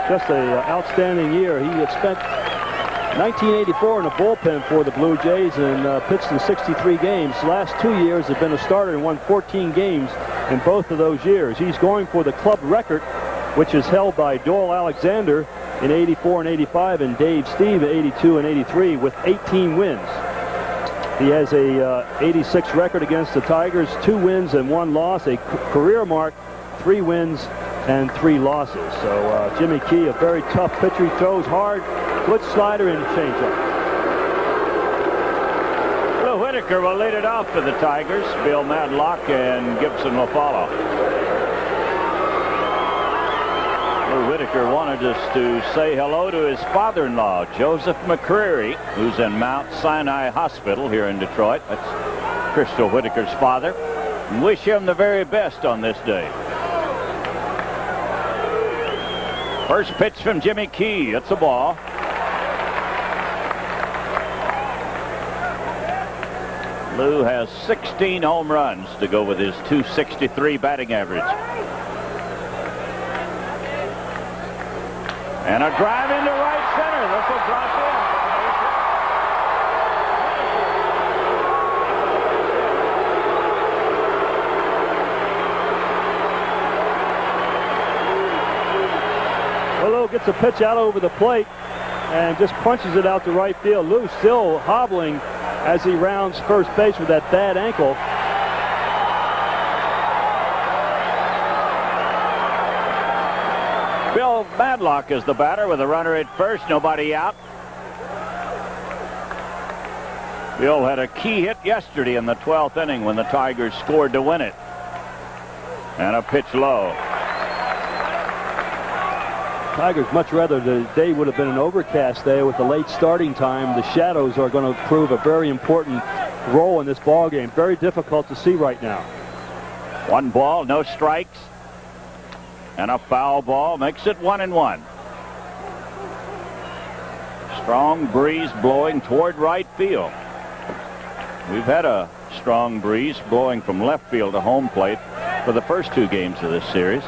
Just an outstanding year. He had spent 1984 in the bullpen for the Blue Jays and pitched in 63 games. Last 2 years have been a starter and won 14 games in both of those years. He's going for the club record, which is held by Doyle Alexander in 84 and 85 and Dave Steve in 82 and 83 with 18 wins. He has a 86 record against the Tigers, 2 wins and 1 loss, a career mark, 3 wins and 3 losses. So Jimmy Key, a very tough pitcher. He throws hard, good slider and changeup. Lou Whitaker will lead it off for the Tigers. Bill Madlock and Gibson will follow. Lou Whitaker wanted us to say hello to his father-in-law, Joseph McCreary, who's in Mount Sinai Hospital here in Detroit. That's Crystal Whitaker's father. And wish him the very best on this day. First pitch from Jimmy Key. It's a ball. Lou has 16 home runs to go with his .263 batting average. And a drive into right center. This will drop in. Well, Lou gets a pitch out over the plate and just punches it out to right field. Lou still hobbling as he rounds first base with that bad ankle. Bill Madlock is the batter with a runner at first, nobody out. Bill had a key hit yesterday in the 12th inning when the Tigers scored to win it. And a pitch low. Tigers much rather the day would have been an overcast day with the late starting time. The shadows are going to prove a very important role in this ball game. Very difficult to see right now. 1 ball, no strikes. And a foul ball makes it 1-1. Strong breeze blowing toward right field. We've had a strong breeze blowing from left field to home plate for the first 2 games of this series.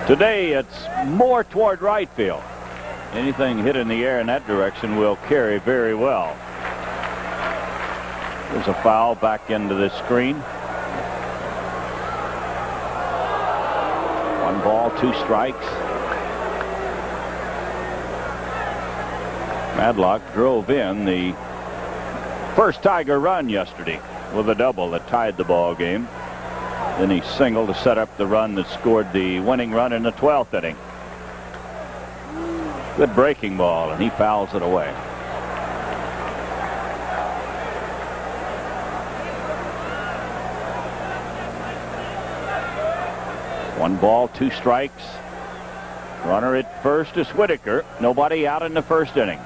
Today it's more toward right field. Anything hit in the air in that direction will carry very well. There's a foul back into the screen. 1 ball, 2 strikes. Madlock drove in the first Tiger run yesterday with a double that tied the ball game. Then he singled to set up the run that scored the winning run in the 12th inning. Good breaking ball, and he fouls it away. One ball, 2 strikes. Runner at first is Whitaker. Nobody out in the first inning.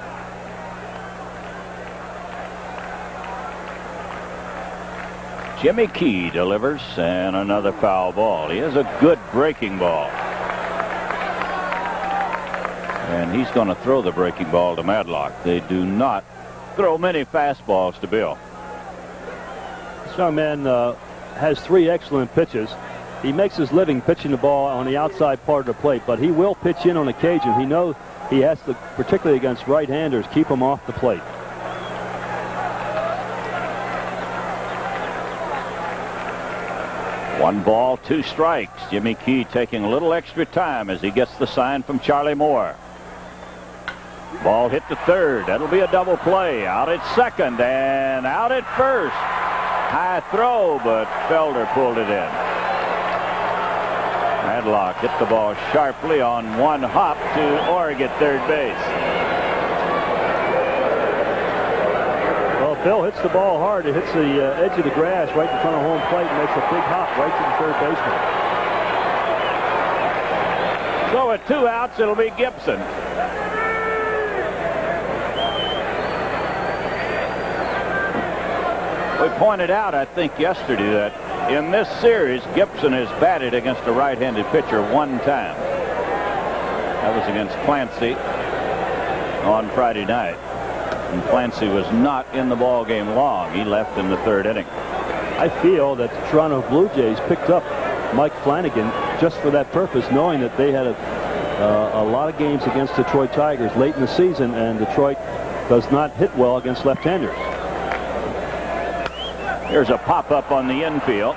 Jimmy Key delivers, and another foul ball. He has a good breaking ball. And he's going to throw the breaking ball to Madlock. They do not throw many fastballs to Bill. This young man has 3 excellent pitches. He makes his living pitching the ball on the outside part of the plate, but he will pitch in on occasion. He knows he has to, particularly against right-handers, keep them off the plate. One ball, 2 strikes. Jimmy Key taking a little extra time as he gets the sign from Charlie Moore. Ball hit to third. That'll be a double play. Out at second and out at first. High throw, but Felder pulled it in. Madlock hit the ball sharply on 1 hop to Org at third base. Well, Bill hits the ball hard. It hits the edge of the grass right in front of home plate and makes a big hop right to the third baseman. So with 2 outs, it'll be Gibson. We pointed out, I think, yesterday that in this series, Gibson has batted against a right-handed pitcher 1 time. That was against Clancy on Friday night. And Clancy was not in the ball game long. He left in the 3rd inning. I feel that the Toronto Blue Jays picked up Mike Flanagan just for that purpose, knowing that they had a lot of games against Detroit Tigers late in the season, and Detroit does not hit well against left-handers. Here's a pop-up on the infield.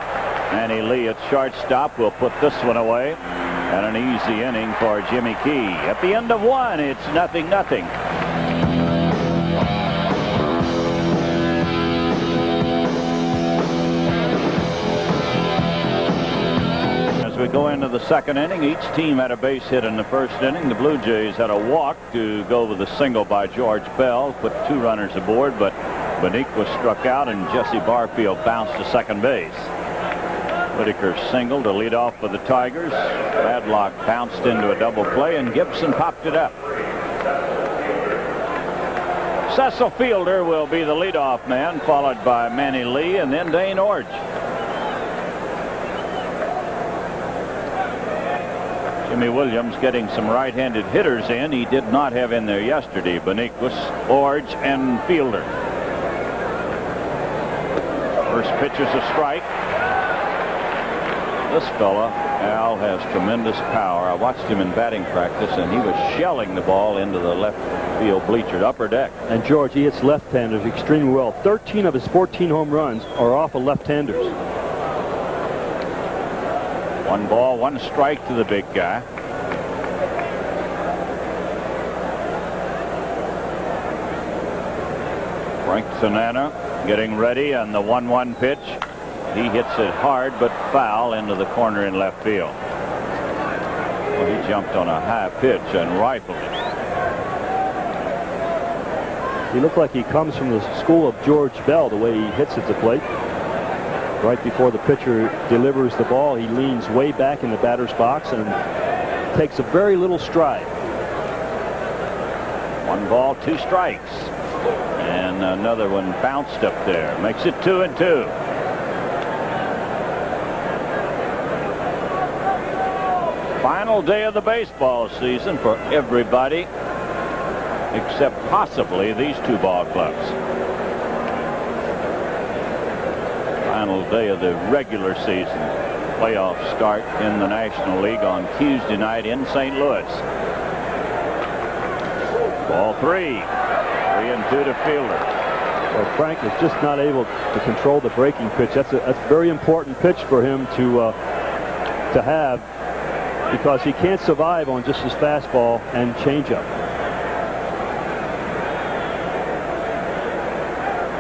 Manny Lee at shortstop will put this one away. And an easy inning for Jimmy Key. At the end of 1, it's 0-0. As we go into the 2nd inning, each team had a base hit in the 1st inning. The Blue Jays had a walk to go with a single by George Bell, put 2 runners aboard, but Bonique was struck out and Jesse Barfield bounced to second base. Whitaker singled to lead off for the Tigers. Badlock bounced into a double play, and Gibson popped it up. Cecil Fielder will be the leadoff man, followed by Manny Lee and then Dane Orge. Jimmy Williams getting some right-handed hitters in. He did not have in there yesterday. Boniquist, Orge, and Fielder. First pitch is a strike. This fella, Al, has tremendous power. I watched him in batting practice, and he was shelling the ball into the left field bleacher, upper deck. And George, he hits left-handers extremely well. 13 of his 14 home runs are off of left-handers. 1 ball, 1 strike to the big guy. Frank Tanana getting ready on the 1-1 pitch. He hits it hard but foul into the corner in left field. Well, he jumped on a high pitch and rifled it. He looked like he comes from the school of George Bell, the way he hits at the plate. Right before the pitcher delivers the ball, he leans way back in the batter's box and takes a very little stride. 1 ball, 2 strikes. And another one bounced up there. Makes it 2-2. Final day of the baseball season for everybody except possibly these 2 ball clubs. Final day of the regular season. Playoffs start in the National League on Tuesday night in St. Louis. Ball 3. 3-2 to Fielder. Well, Frank is just not able to control the breaking pitch. That's a very important pitch for him to have, because he can't survive on just his fastball and changeup.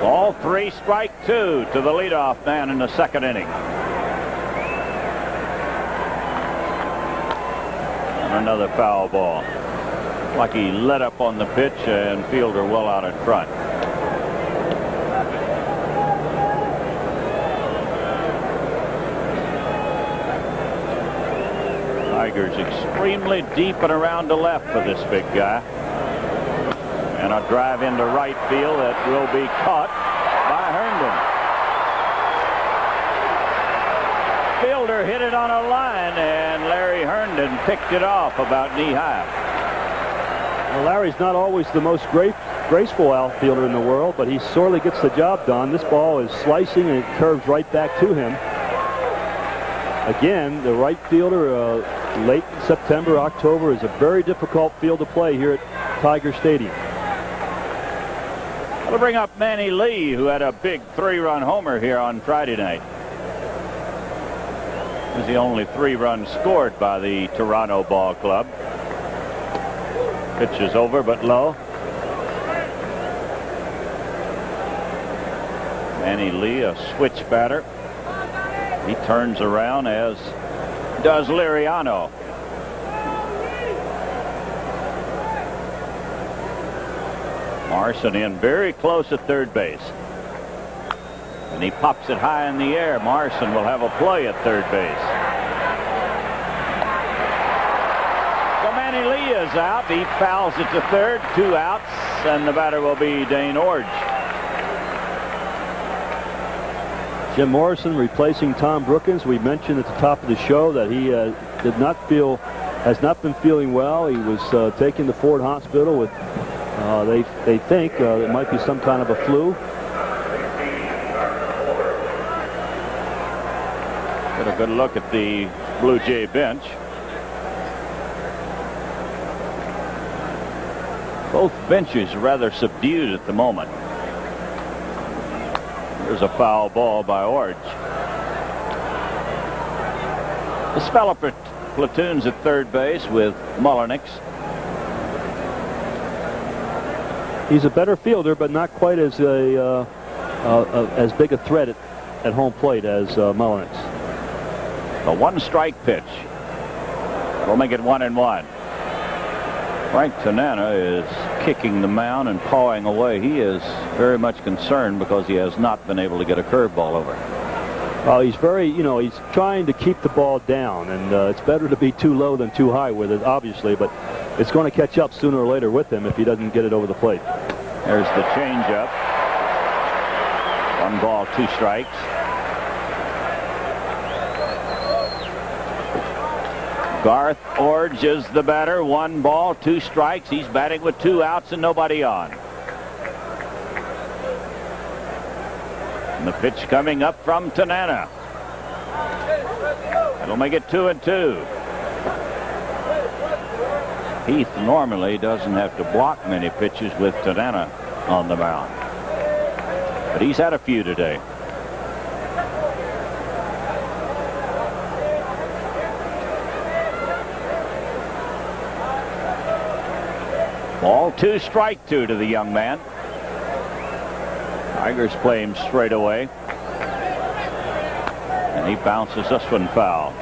Ball 3, strike 2 to the leadoff man in the 2nd inning. And another foul ball. Like he let up on the pitch, and Fielder well out in front. Tigers extremely deep and around the left for this big guy. And a drive into right field that will be caught by Herndon. Fielder hit it on a line, and Larry Herndon picked it off about knee high. Well, Larry's not always the most graceful outfielder in the world, but he sorely gets the job done. This ball is slicing, and it curves right back to him. Again, the right fielder, late September, October, is a very difficult field to play here at Tiger Stadium. We'll bring up Manny Lee, who had a big 3-run homer here on Friday night. It was the only 3 runs scored by the Toronto Ball Club. Pitch is over but low. Manny Lee, a switch batter. He turns around, as does Liriano. Morrison in very close at third base. And he pops it high in the air. Morrison will have a play at third base. Manny Lee is out. He fouls it to third. 2 outs, and the batter will be Dane Orge. Jim Morrison replacing Tom Brookins. We mentioned at the top of the show that he has not been feeling well. He was taken to Ford Hospital with, they think it might be some kind of a flu. Get a good look at the Blue Jay bench. Both benches rather subdued at the moment. There's a foul ball by Orge. The Speller platoons at third base with Mullenix. He's a better fielder, but not quite as as big a threat at home plate as Mullenix. A 1-strike pitch. We'll make it 1-1. Frank Tanana is kicking the mound and pawing away. He is very much concerned because he has not been able to get a curveball over. Well, he's very, he's trying to keep the ball down, and it's better to be too low than too high with it, obviously, but it's going to catch up sooner or later with him if he doesn't get it over the plate. There's the changeup. 1 ball, 2 strikes. Garth Orge is the batter. 1 ball, 2 strikes. He's batting with 2 outs and nobody on. And the pitch coming up from Tanana. That'll make it 2-2. Heath normally doesn't have to block many pitches with Tanana on the mound, but he's had a few today. Ball 2, strike 2 to the young man. Tigers play him straight away, and he bounces this one foul.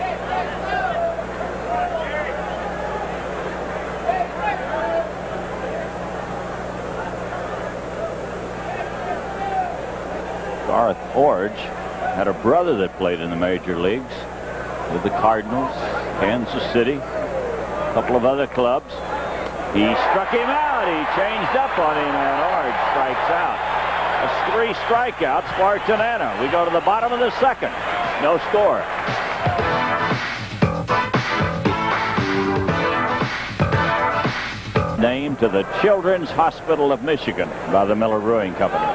Garth Orge had a brother that played in the major leagues with the Cardinals, Kansas City, a couple of other clubs. He struck him out. He changed up on him, and Orge strikes out. That's 3 strikeouts for Tanana. We go to the bottom of the second. No score. Named to the Children's Hospital of Michigan by the Miller Brewing Company.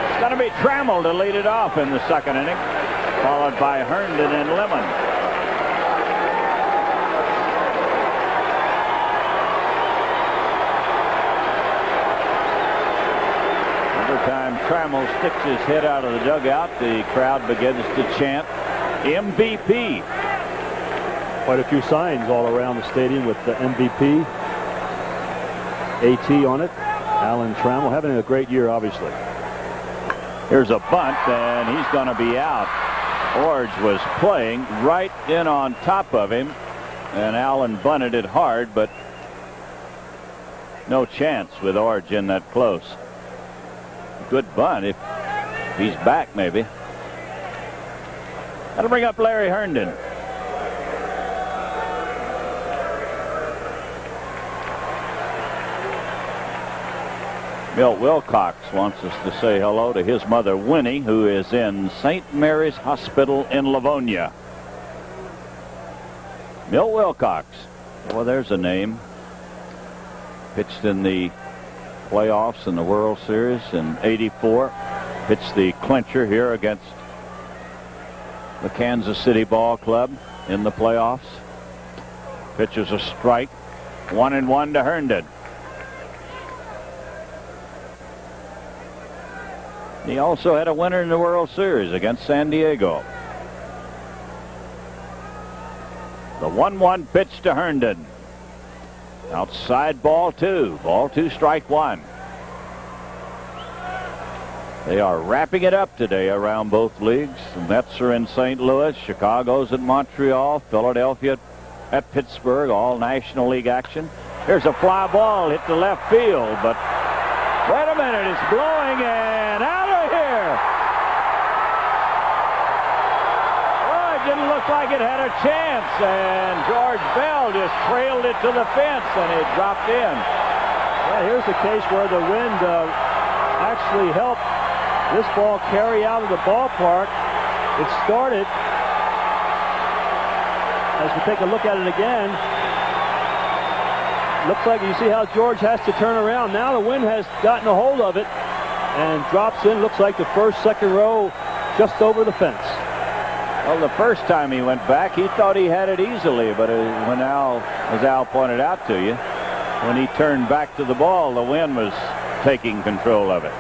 It's going to be Trammell to lead it off in the second inning, followed by Herndon and Lemon. Time Trammell sticks his head out of the dugout, the crowd begins to chant MVP. Quite a few signs all around the stadium with the MVP, AT on it. Alan Trammell having a great year, obviously. Here's a bunt, and he's going to be out. Orge was playing right in on top of him, and Alan bunted it hard, but no chance with Orge in that close. Good bunt if he's back, maybe. That'll bring up Larry Herndon. Milt Wilcox wants us to say hello to his mother, Winnie, who is in St. Mary's Hospital in Livonia. Milt Wilcox. Well, there's a name. Pitched in the playoffs in the World Series in '84. Pitched the clincher here against the Kansas City Ball Club in the playoffs. Pitches a strike. 1-1 to Herndon. He also had a winner in the World Series against San Diego. The 1-1 pitch to Herndon. Outside ball 2. Ball 2, strike 1. They are wrapping it up today around both leagues. The Mets are in St. Louis. Chicago's at Montreal. Philadelphia at Pittsburgh. All National League action. Here's a fly ball hit to left field, but wait a minute, it's blowing and out of here. Boy, it didn't look like it had a chance, and George Bell just trailed it to the fence, and it dropped in. Yeah, here's the case where the wind actually helped this ball carry out of the ballpark. It started, as we take a look at it again, looks like you see how George has to turn around. Now the wind has gotten a hold of it and drops in. Looks like the first, second row just over the fence. Well, the first time he went back, he thought he had it easily, but when as Al pointed out to you, when he turned back to the ball, the wind was taking control of it.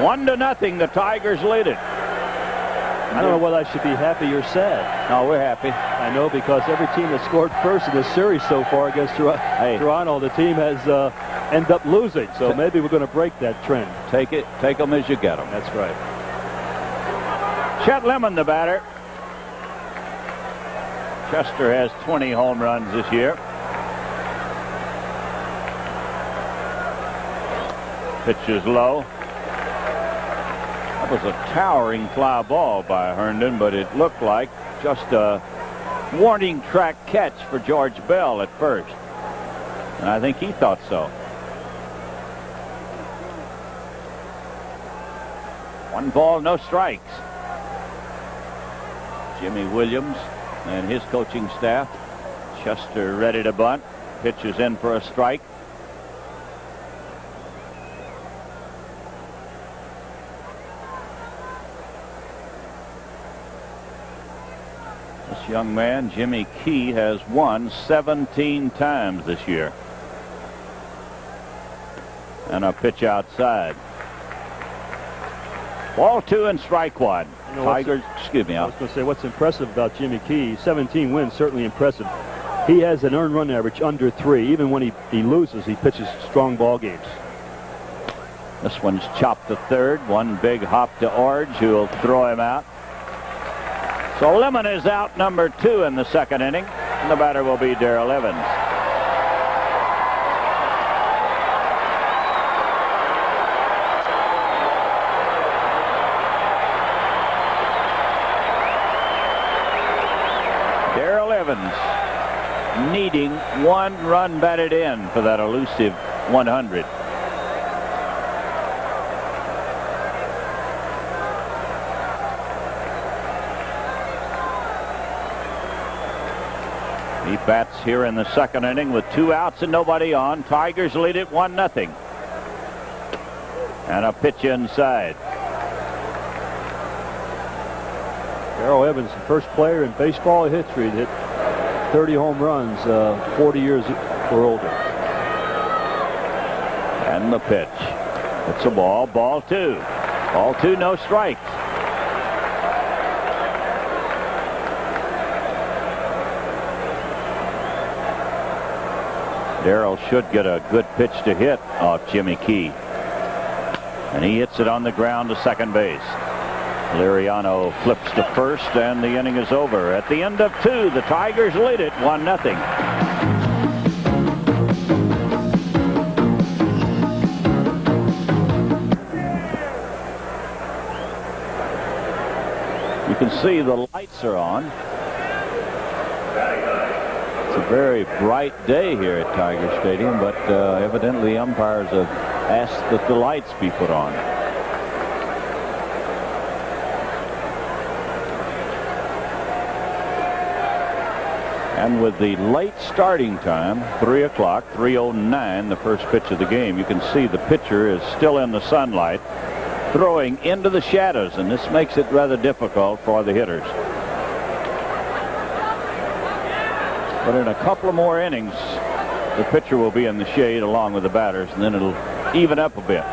1-0, the Tigers lead it. I don't know whether I should be happy or sad. No, we're happy. I know, because every team that scored first in this series so far against Toronto, the team has ended up losing. So maybe we're going to break that trend. Take them as you get them. That's right. Chet Lemon, the batter. Chester has 20 home runs this year. Pitch is low. That was a towering fly ball by Herndon, but it looked like just a warning track catch for George Bell at first. And I think he thought so. 1 ball, no strikes. Jimmy Williams and his coaching staff. Chester ready to bunt. Pitch is in for a strike. This young man, Jimmy Key, has won 17 times this year. And a pitch outside. Ball 2 and strike 1. You know, Tigers, excuse me. I was going to say, what's impressive about Jimmy Key, 17 wins, certainly impressive. He has an earned run average under 3. Even when he loses, he pitches strong ball games. This one's chopped to third. One big hop to Orge, who will throw him out. So Lemon is out, number 2 in the second inning. And the batter will be Darrell Evans. Darrell Evans needing 1 run batted in for that elusive 100. He bats here in the second inning with 2 outs and nobody on. Tigers lead it 1-0. And a pitch inside. Darrell Evans, the first player in baseball history that hit 30 home runs, 40 years or older. And the pitch. It's a ball. Ball 2. Ball 2, no strikes. Darrell should get a good pitch to hit off Jimmy Key. And he hits it on the ground to second base. Liriano flips to first, and the inning is over. At the end of 2, the Tigers lead it 1-0. You can see the lights are on. It's a very bright day here at Tiger Stadium, but evidently the umpires have asked that the lights be put on. And with the late starting time, 3 o'clock, 3:09, the first pitch of the game, you can see the pitcher is still in the sunlight, throwing into the shadows, and this makes it rather difficult for the hitters. But in a couple of more innings, the pitcher will be in the shade along with the batters, and then it'll even up a bit.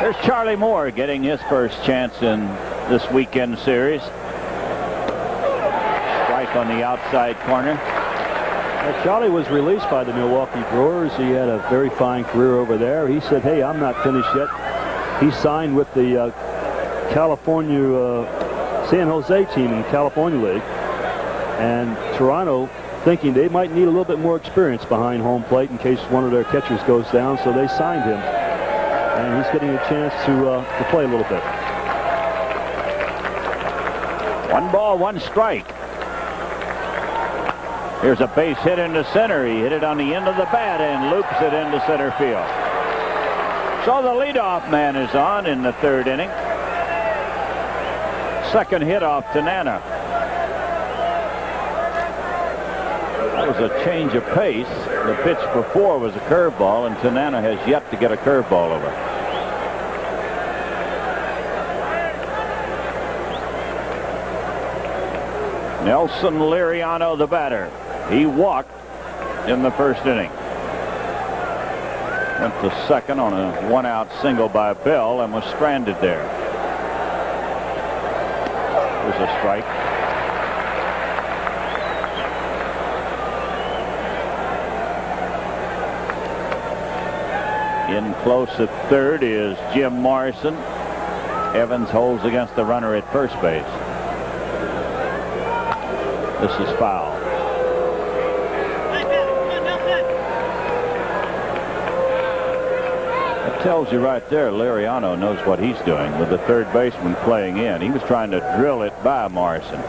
There's Charlie Moore getting his first chance in this weekend series. Strike on the outside corner. Charlie was released by the Milwaukee Brewers. He had a very fine career over there. He said, hey, I'm not finished yet. He signed with the California San Jose team in the California League, and Toronto thinking they might need a little bit more experience behind home plate in case one of their catchers goes down, so they signed him, and he's getting a chance to play a little bit. 1 ball, 1 strike. Here's a base hit into center. He hit it on the end of the bat and loops it into center field. So the leadoff man is on in the 3rd inning. Second hit off Tanana. That was a change of pace. The pitch before was a curveball, and Tanana has yet to get a curveball over. Nelson Liriano, the batter. He walked in the 1st inning. Went to second on a 1-out single by Bell and was stranded there. There's a strike. In close at 3rd is Jim Morrison. Evans holds against the runner at first base. This is foul. That tells you right there, Liriano knows what he's doing with the 3rd baseman playing in. He was trying to drill it by Morrison.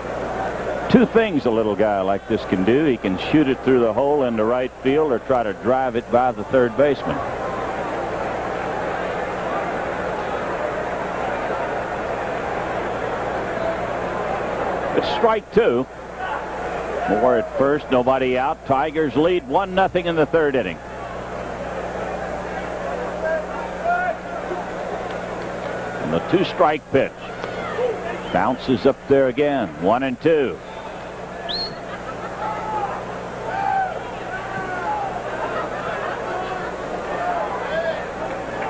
2 things a little guy like this can do. He can shoot it through the hole into right field or try to drive it by the 3rd baseman. It's strike 2. Moore at first, nobody out. Tigers lead 1-0 in the 3rd inning. And the 2-strike pitch. Bounces up there again. 1-2.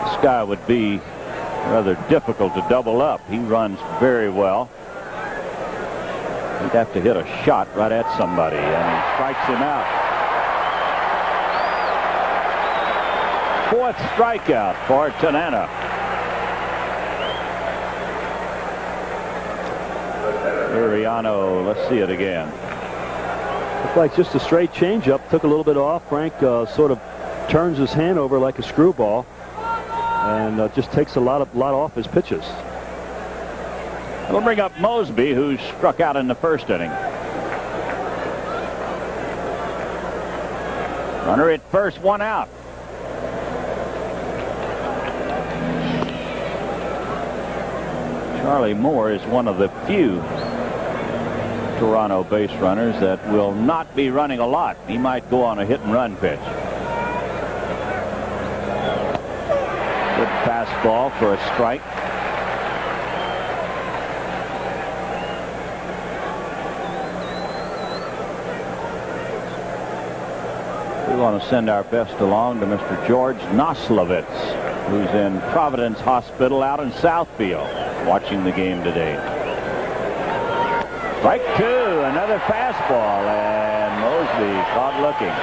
This guy would be rather difficult to double up. He runs very well. He'd have to hit a shot right at somebody, and he strikes him out. 4th strikeout for Tanana. Liriano, let's see it again. Looked like just a straight changeup. Took a little bit off. Frank sort of turns his hand over like a screwball, and just takes a lot off his pitches. We'll bring up Mosby, who struck out in the 1st inning. Runner at first, 1 out. Charlie Moore is one of the few Toronto base runners that will not be running a lot. He might go on a hit-and-run pitch. Good fastball for a strike. We want to send our best along to Mr. George Noslovitz, who's in Providence Hospital out in Southfield, watching the game today. Strike 2, another fastball, and Mosby caught looking.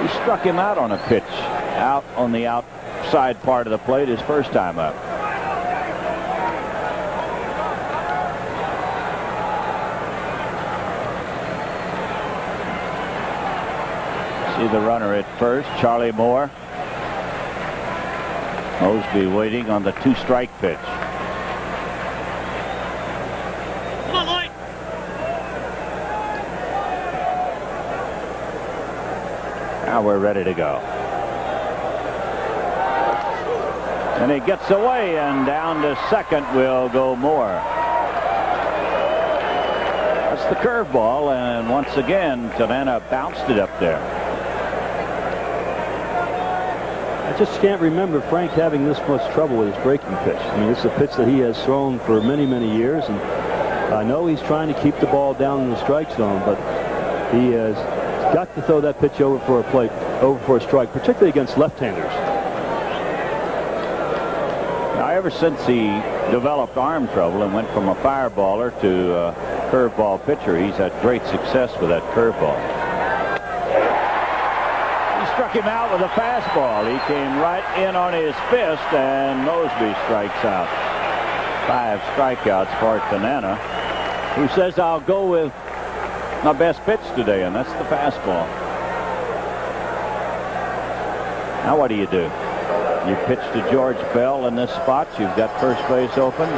He struck him out on a pitch out on the outside part of the plate his first time up. See the runner at first, Charlie Moore. Mosby waiting on the 2-strike pitch. Come on, Lloyd. Now we're ready to go. And he gets away, and down to second will go Moore. That's the curveball, and once again, Tanana bounced it up there. I just can't remember Frank having this much trouble with his breaking pitch. I mean, it's a pitch that he has thrown for many, many years, and I know he's trying to keep the ball down in the strike zone, but he has got to throw that pitch over for a strike, particularly against left-handers. Now, ever since he developed arm trouble and went from a fireballer to a curveball pitcher, he's had great success with that curveball. Struck him out with a fastball. He came right in on his fist, and Mosby strikes out. 5 strikeouts for Tanana, who says, I'll go with my best pitch today, and that's the fastball. Now what do? You pitch to George Bell in this spot. You've got first base open.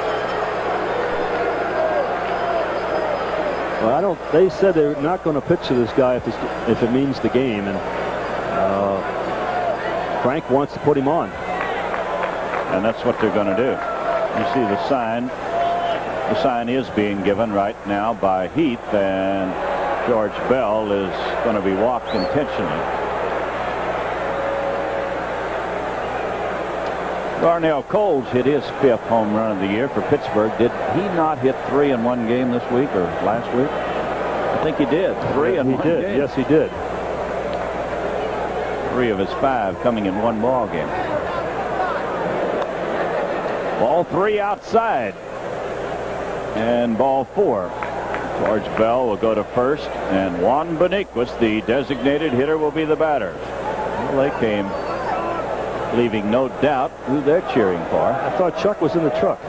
Well, they said they're not going to pitch to this guy if it means the game, and Frank wants to put him on. And that's what they're going to do. You see the sign. The sign is being given right now by Heath, and George Bell is going to be walked intentionally. Darnell Coles hit his 5th home run of the year for Pittsburgh. Did he not hit 3 in one game this week or last week? I think he did. 3 in one game. Yes, he did. 3 of his 5 coming in one ball game. Ball 3 outside. And ball 4. George Bell will go to first, and Juan Beniquez, the designated hitter, will be the batter. Well, they came leaving no doubt who they're cheering for. I thought Chuck was in the truck.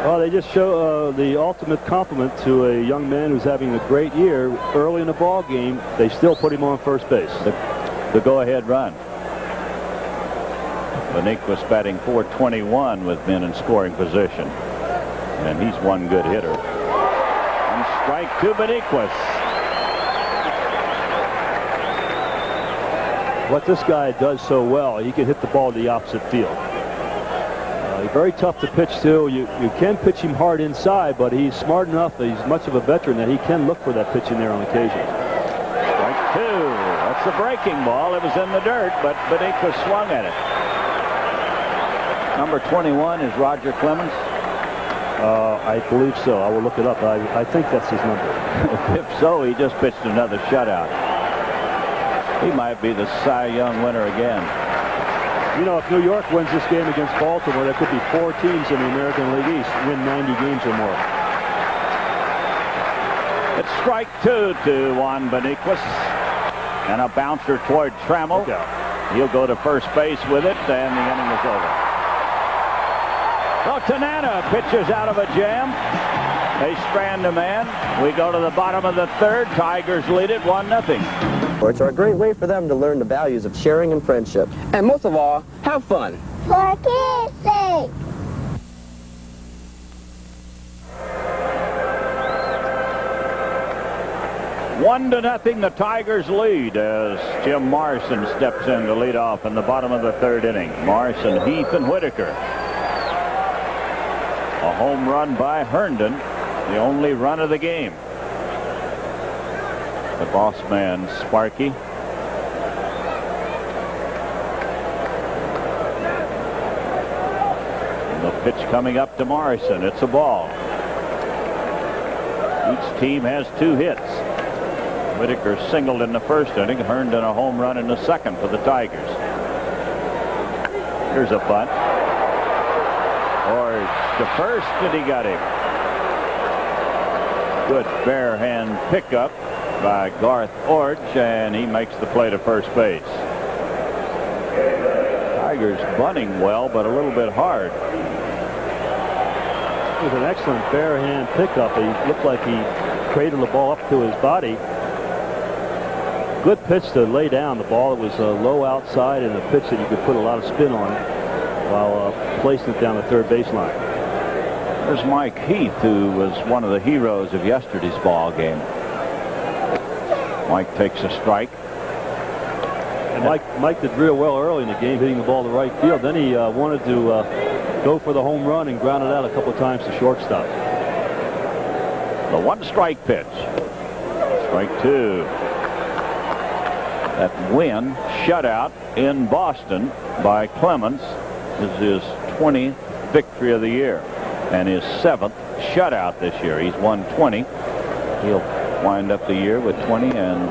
Well, they just show the ultimate compliment to a young man who's having a great year. Early in the ball game, they still put him on first base. The go-ahead run. Beniquez batting .421 with men in scoring position. And he's one good hitter. And strike to Beniquez. What this guy does so well, he can hit the ball to the opposite field. He's very tough to pitch to. You can pitch him hard inside, but he's smart enough, he's much of a veteran, that he can look for that pitch in there on occasion. Strike 2. That's a breaking ball. It was in the dirt, but Beniquez swung at it. Number 21 is Roger Clemens. I believe so. I will look it up. I think that's his number. If so, he just pitched another shutout. He might be the Cy Young winner again. You know, if New York wins this game against Baltimore, there could be 4 teams in the American League East win 90 games or more. It's strike 2 to Juan Beniquez. And a bouncer toward Trammell. He'll go to first base with it, and the inning is over. Well, Tanana pitches out of a jam. They strand a man. We go to the bottom of the 3rd. Tigers lead it 1-0. Sports are a great way for them to learn the values of sharing and friendship. And most of all, have fun. For kids' sake. One to nothing, the Tigers lead as Jim Morrison steps in to lead off in the bottom of the 3rd inning. Morrison, Heath, and Whitaker. A home run by Herndon, the only run of the game. The boss man, Sparky. And the pitch coming up to Morrison. It's a ball. Each team has 2 hits. Whitaker singled in the 1st inning. Herndon a home run in the 2nd for the Tigers. Here's a bunt. Or to first, and he got him. Good bare hand pickup by Garth Orge, and he makes the play to first base. Tigers bunting well, but a little bit hard. It was an excellent bare hand pickup. He looked like he cradled the ball up to his body. Good pitch to lay down the ball. It was low outside and a pitch that you could put a lot of spin on while placing it down the 3rd baseline. There's Mike Heath, who was one of the heroes of yesterday's ball game. Mike takes a strike. And Mike did real well early in the game, hitting the ball to right field. Then he wanted to go for the home run and ground it out a couple of times to shortstop. The 1-strike pitch. Strike 2. That win shutout in Boston by Clemens is his 20th victory of the year and his 7th shutout this year. He's won 20. He'll wind up the year with 20 and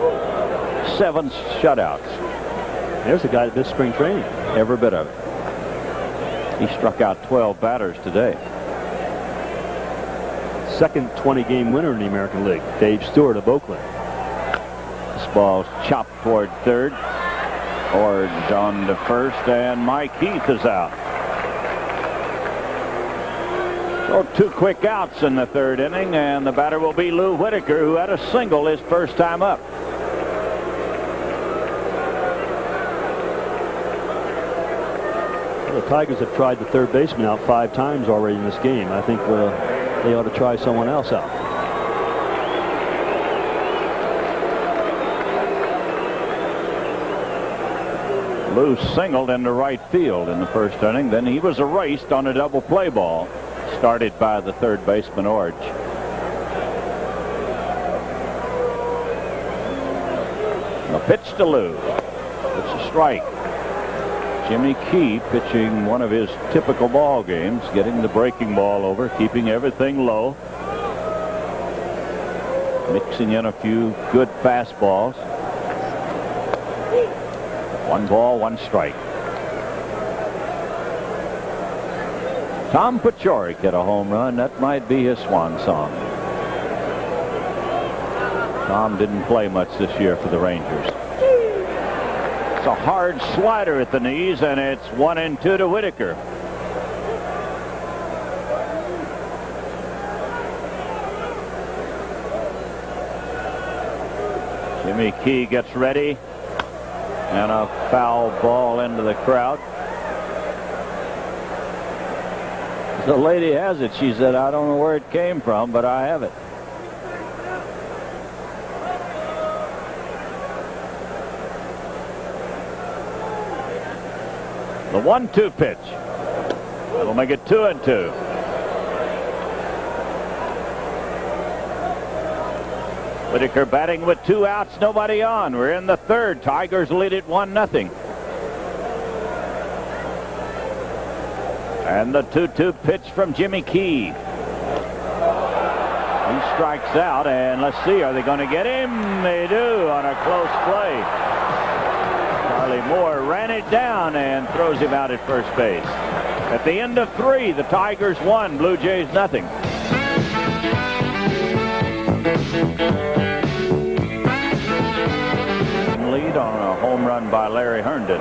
7 shutouts. There's a guy that missed spring training. Every bit of it. He struck out 12 batters today. 2nd 20-game winner in the American League, Dave Stewart of Oakland. This ball's chopped toward 3rd. Orge on to 1st, and Mike Heath is out. So 2 quick outs in the 3rd inning, and the batter will be Lou Whitaker, who had a single his first time up. The Tigers have tried the third baseman out 5 times already in this game. I think they ought to try someone else out. Lou singled into right field in the first inning. Then he was erased on a double play ball started by the third baseman, Orge. A pitch to Lou. It's a strike. Jimmy Key pitching one of his typical ball games, getting the breaking ball over, keeping everything low, mixing in a few good fastballs. 1 ball, 1 strike. Tom Paciorek hit a home run. That might be his swan song. Tom didn't play much this year for the Rangers. It's a hard slider at the knees, and it's 1-2 to Whitaker. Jimmy Key gets ready, and a foul ball into the crowd. The lady has it. She said, I don't know where it came from, but I have it. The 1-2 pitch. That'll make it 2-2. Whitaker batting with 2 outs, nobody on. We're in the third. Tigers lead it 1-0. And the 2-2 pitch from Jimmy Key. He strikes out, and let's see, are they going to get him? They do on a close play. Charlie Moore ran it down and throws him out at first base. At the end of 3, the Tigers 1, Blue Jays 0. Lead on a home run by Larry Herndon.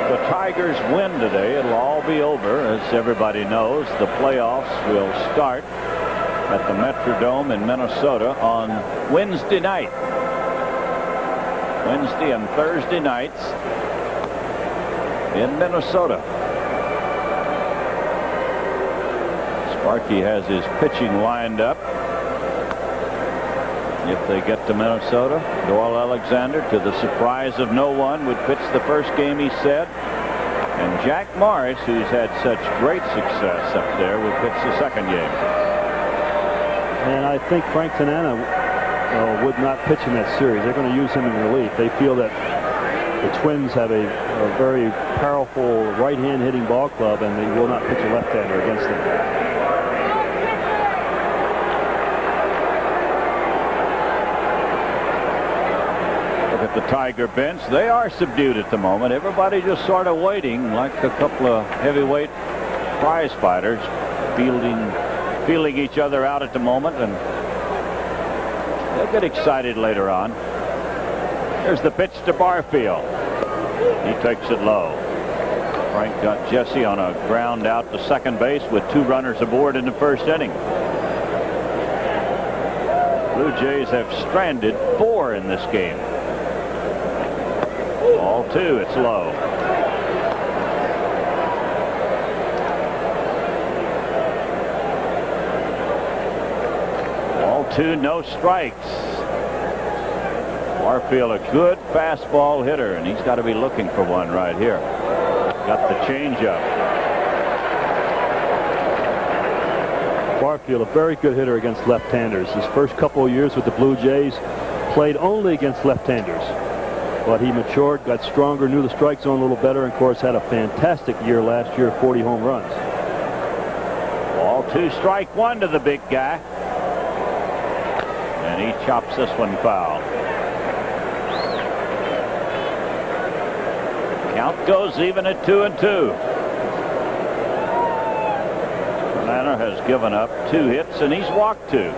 The Tigers win today, it'll all be over. As everybody knows, the playoffs will start at the Metrodome in Minnesota on Wednesday night. Wednesday and Thursday nights in Minnesota. Sparky has his pitching lined up. If they get to Minnesota, Doyle Alexander, to the surprise of no one, would pitch the first game, he said. And Jack Morris, who's had such great success up there, will pitch the second game. And I think Frank Tanana would not pitch in that series. They're going to use him in relief. They feel that the Twins have a very powerful right-hand hitting ball club, and they will not pitch a left-hander against them. The Tiger bench, they are subdued at the moment. Everybody just sort of waiting, like a couple of heavyweight prize fighters, feeling each other out at the moment, and they'll get excited later on. There's the pitch to Barfield. He takes it low. Frank got Jesse on a ground out to second base with 2 runners aboard in the first inning. Blue Jays have stranded 4 in this game. Ball 2, it's low. Ball 2, no strikes. Barfield, a good fastball hitter, and he's got to be looking for one right here. Got the changeup. Barfield, a very good hitter against left-handers. His first couple of years with the Blue Jays, played only against left-handers. But he matured, got stronger, knew the strike zone a little better, and of course had a fantastic year last year, 40 home runs. Ball 2, strike 1 to the big guy. And he chops this one foul. Count goes even at 2-2. Tanana has given up 2 hits, and he's walked 2.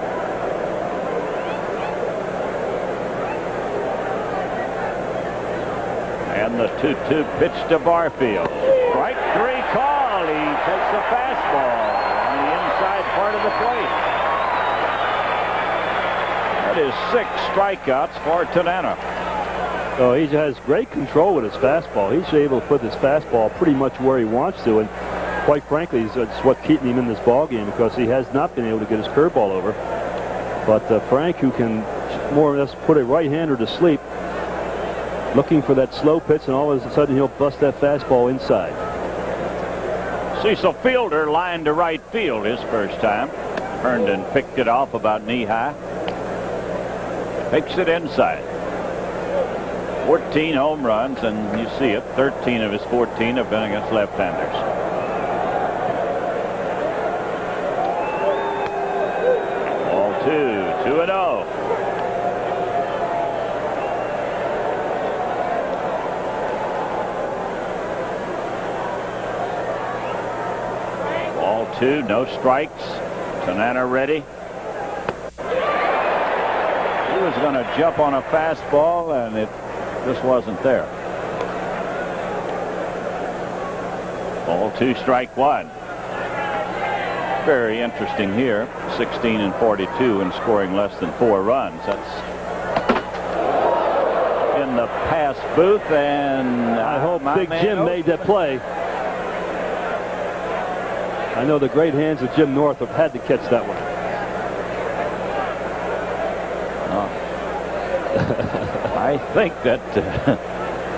And the 2-2 pitch to Barfield. Strike 3 call. He takes a fastball on the inside part of the plate. That is 6 strikeouts for Tanana. Oh, he has great control with his fastball. He's able to put his fastball pretty much where he wants to, and quite frankly, it's what's keeping him in this ball game because he has not been able to get his curveball over. But Frank, who can more or less put a right-hander to sleep, looking for that slow pitch, and all of a sudden he'll bust that fastball inside. Cecil Fielder lined to right field his first time. Herndon picked it off about knee-high. Takes it inside. 14 home runs, and you see it, 13 of his 14 have been against left-handers. Ball 2-0. Ball 2, no strikes. Tanana ready. He was going to jump on a fastball, and it just wasn't there. Ball 2, strike 1. Very interesting here. 16 and 42 and scoring less than 4 runs. That's in the pass booth, and I hope Big Jim made that play. I know the great hands of Jim Northrup had to catch that one. I think that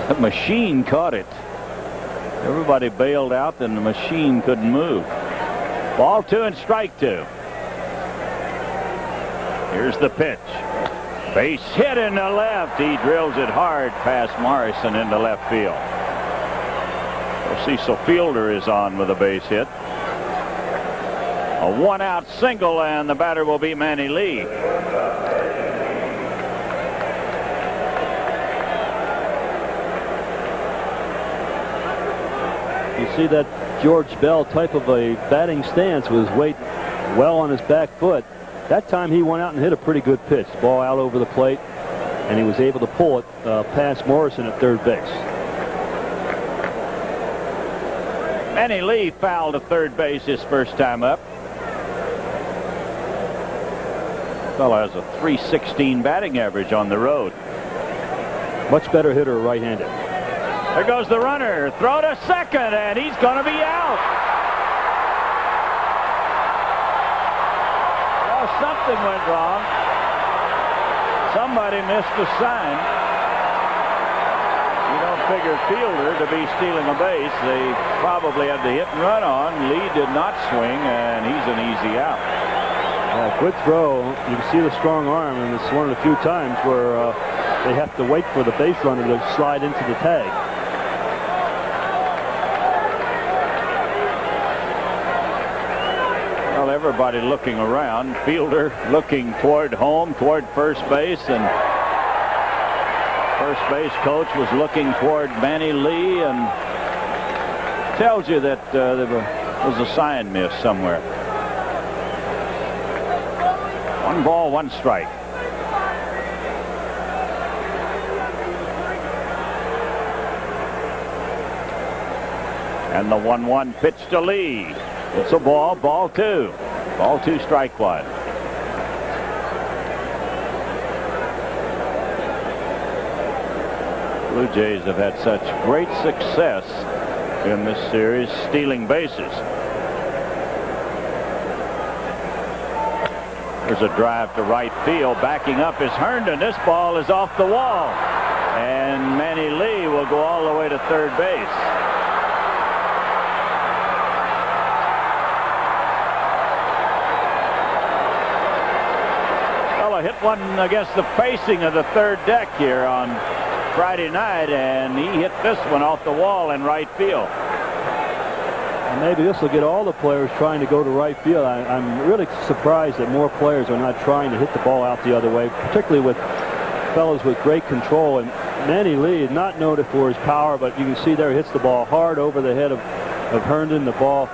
the machine caught it. Everybody bailed out, and the machine couldn't move. Ball 2 and strike 2. Here's the pitch. Base hit in the left. He drills it hard past Morrison into left field. Well, Cecil Fielder is on with a base hit. A 1-out single, and the batter will be Manny Lee. You see that George Bell type of a batting stance with his weight well on his back foot. That time he went out and hit a pretty good pitch. Ball out over the plate, and he was able to pull it past Morrison at third base. Manny Lee fouled to third base his first time up. Fellow has a .316 batting average on the road. Much better hitter right-handed. There goes the runner. Throw to second, and he's going to be out. Well, something went wrong. Somebody missed the sign. You don't figure Fielder to be stealing a base. They probably had the hit and run on. Lee did not swing, and he's an easy out. Good throw. You can see the strong arm, and it's one of the few times where they have to wait for the base runner to slide into the tag. Well, everybody looking around. Fielder looking toward home, toward first base, and first base coach was looking toward Manny Lee, and tells you that there was a sign miss somewhere. 1 ball, 1 strike. And the 1-1 pitch to Lee. It's a ball, ball 2. Ball 2, strike 1. Blue Jays have had such great success in this series, stealing bases. There's a drive to right field. Backing up is Herndon. This ball is off the wall. And Manny Lee will go all the way to third base. Well, I hit one against the facing of the third deck here on Friday night, and he hit this one off the wall in right field. Maybe this will get all the players trying to go to right field. I'm really surprised that more players are not trying to hit the ball out the other way, particularly with fellows with great control. And Manny Lee is not noted for his power, but you can see there he hits the ball hard over the head of Herndon. The ball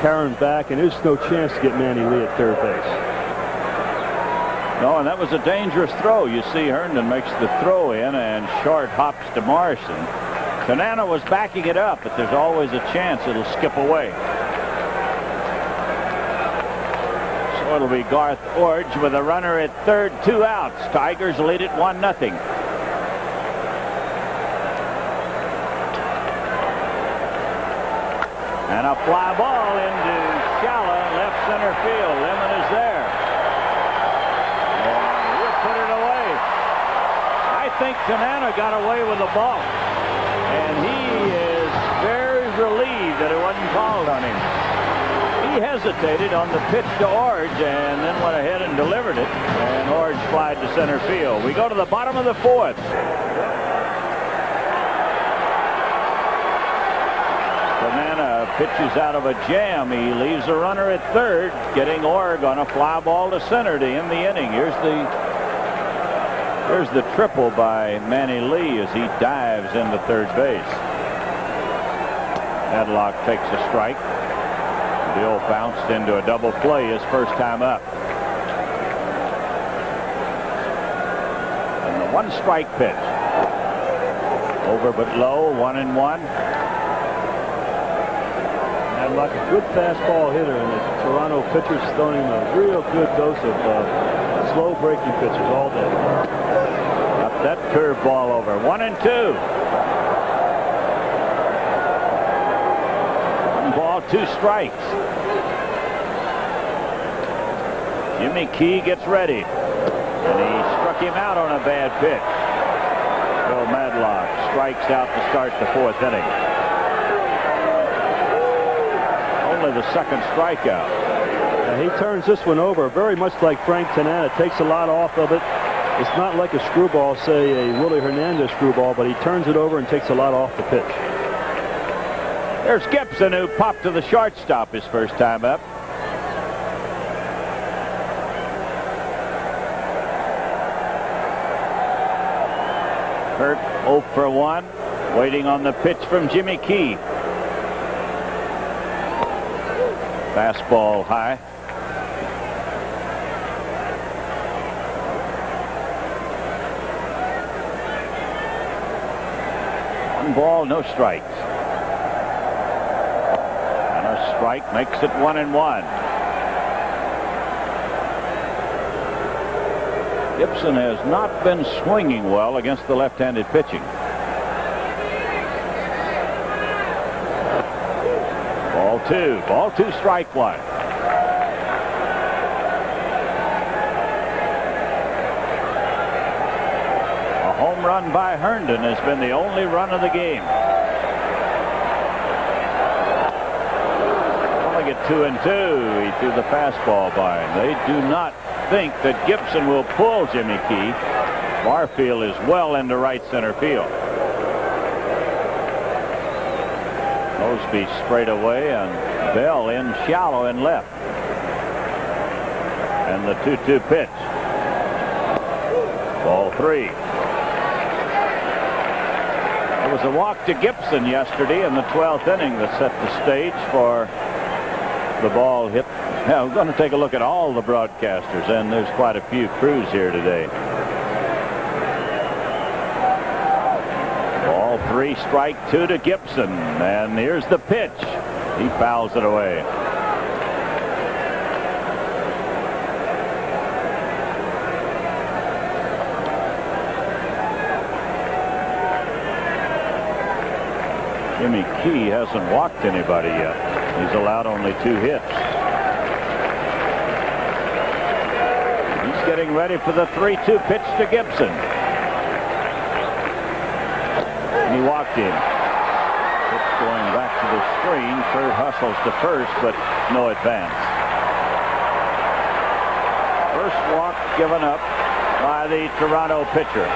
carrying back, and there's no chance to get Manny Lee at third base. No, and that was a dangerous throw. You see Herndon makes the throw in, and short hops to Morrison. Tanana was backing it up, but there's always a chance it'll skip away. So it'll be Garth Orge with a runner at third, 2 outs. Tigers lead it 1-0. And a fly ball into shallow left center field. Lemon is there. And he'll put it away. I think Tanana got away with the ball. And he is very relieved that it wasn't called on him. He hesitated on the pitch to Orge and then went ahead and delivered it. And Orge flied to center field. We go to the bottom of the fourth. Tanana pitches out of a jam. He leaves a runner at third, getting Orge on a fly ball to center to end the inning. Here's the triple by Manny Lee as he dives into third base. Medlock takes a strike. Bill bounced into a double play his first time up. And the one strike pitch. Over but low, 1-1. Like a good fastball hitter, and the Toronto pitchers throwing him a real good dose of slow breaking pitches all day. Got that curveball over. 1-2. 1 ball, 2 strikes. Jimmy Key gets ready, and he struck him out on a bad pitch. Bill Medlock strikes out to start the fourth inning. The second strikeout. He turns this one over very much like Frank Tanana. Takes a lot off of it. It's not like a screwball, say a Willie Hernandez screwball, but he turns it over and takes a lot off the pitch. There's Gibson, who popped to the shortstop his first time up. Hurt 0 for 1, waiting on the pitch from Jimmy Key. Fastball high. One ball, no strikes. And a strike makes it 1-1. Gibson has not been swinging well against the left-handed pitching. Ball two, strike one. A home run by Herndon has been the only run of the game. Only get 2-2. He threw the fastball by him. They do not think that Gibson will pull Jimmy Key. Barfield is well into right center field. Mosby straight away and Bell in shallow and left. And the 2-2 pitch. Ball 3. There was a walk to Gibson yesterday in the 12th inning that set the stage for the ball hit. Now we're going to take a look at all the broadcasters, and there's quite a few crews here today. Ball 3, strike 2 to Gibson, and here's the pitch. He fouls it away. Jimmy Key hasn't walked anybody yet. He's allowed only 2 hits. He's getting ready for the 3-2 pitch to Gibson. He walked in. Pitch going back to the screen. Kurt hustles to first, but no advance. First walk given up by the Toronto pitcher.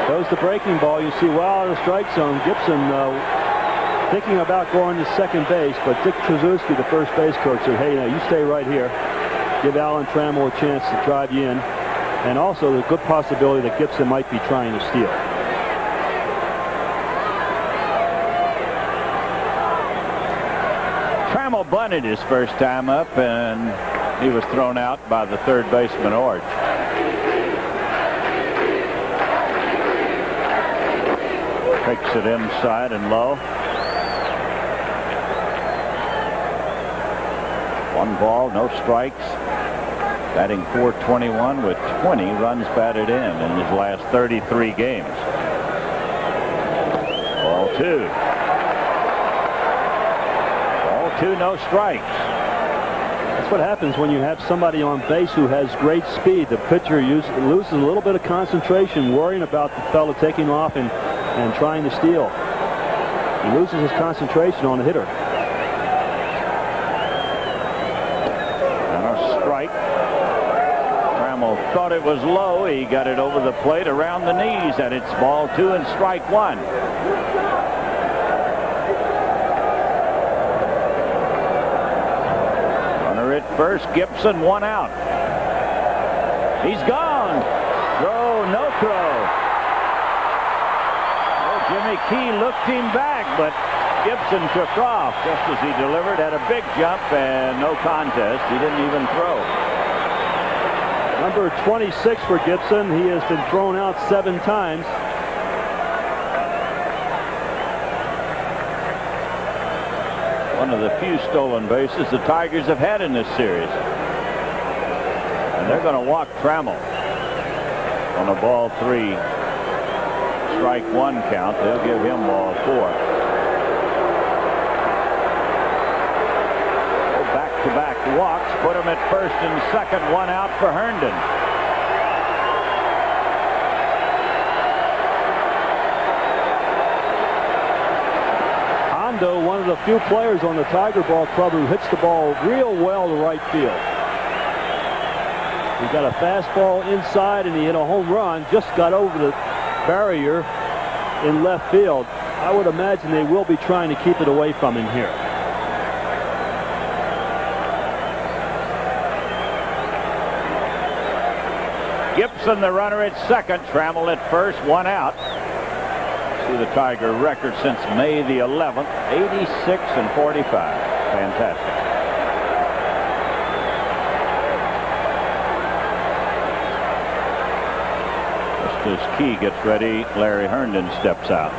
Goes the breaking ball. You see well out of the strike zone. Gibson thinking about going to second base, but Dick Trzaskowski, the first base coach, said, hey, now you stay right here. Give Alan Trammell a chance to drive you in. And also the good possibility that Gibson might be trying to steal. Trammell bunted his first time up, and he was thrown out by the third baseman, Orge. Takes it inside and low. 1 ball, no strikes. batting .421 with 20 runs batted in his last 33 games. Ball 2. Ball 2, no strikes. That's what happens when you have somebody on base who has great speed. The pitcher loses a little bit of concentration, worrying about the fellow taking off and trying to steal. He loses his concentration on the hitter. And a strike. Trammell thought it was low. He got it over the plate around the knees, and it's ball 2 and strike 1. Runner at first, Gibson, 1 out. He's gone. Throw, no throw. Oh, Jimmy Key looked him back, but Gibson took off just as he delivered, had a big jump, and no contest. He didn't even throw. Number 26 for Gibson. He has been thrown out 7 times. One of the few stolen bases the Tigers have had in this series. And they're going to walk Trammell on a ball 3, strike 1 count. They'll give him ball 4. Back-to-back walks, put him at first and second, 1 out for Herndon. Hondo, one of the few players on the Tiger Ball Club who hits the ball real well to right field. He got a fastball inside and he hit a home run, just got over the barrier in left field. I would imagine they will be trying to keep it away from him here. Gibson, the runner at second. Trammell at first, 1 out. See the Tiger record since May the 11th, 86 and 45. Fantastic. Just as Key gets ready, Larry Herndon steps out.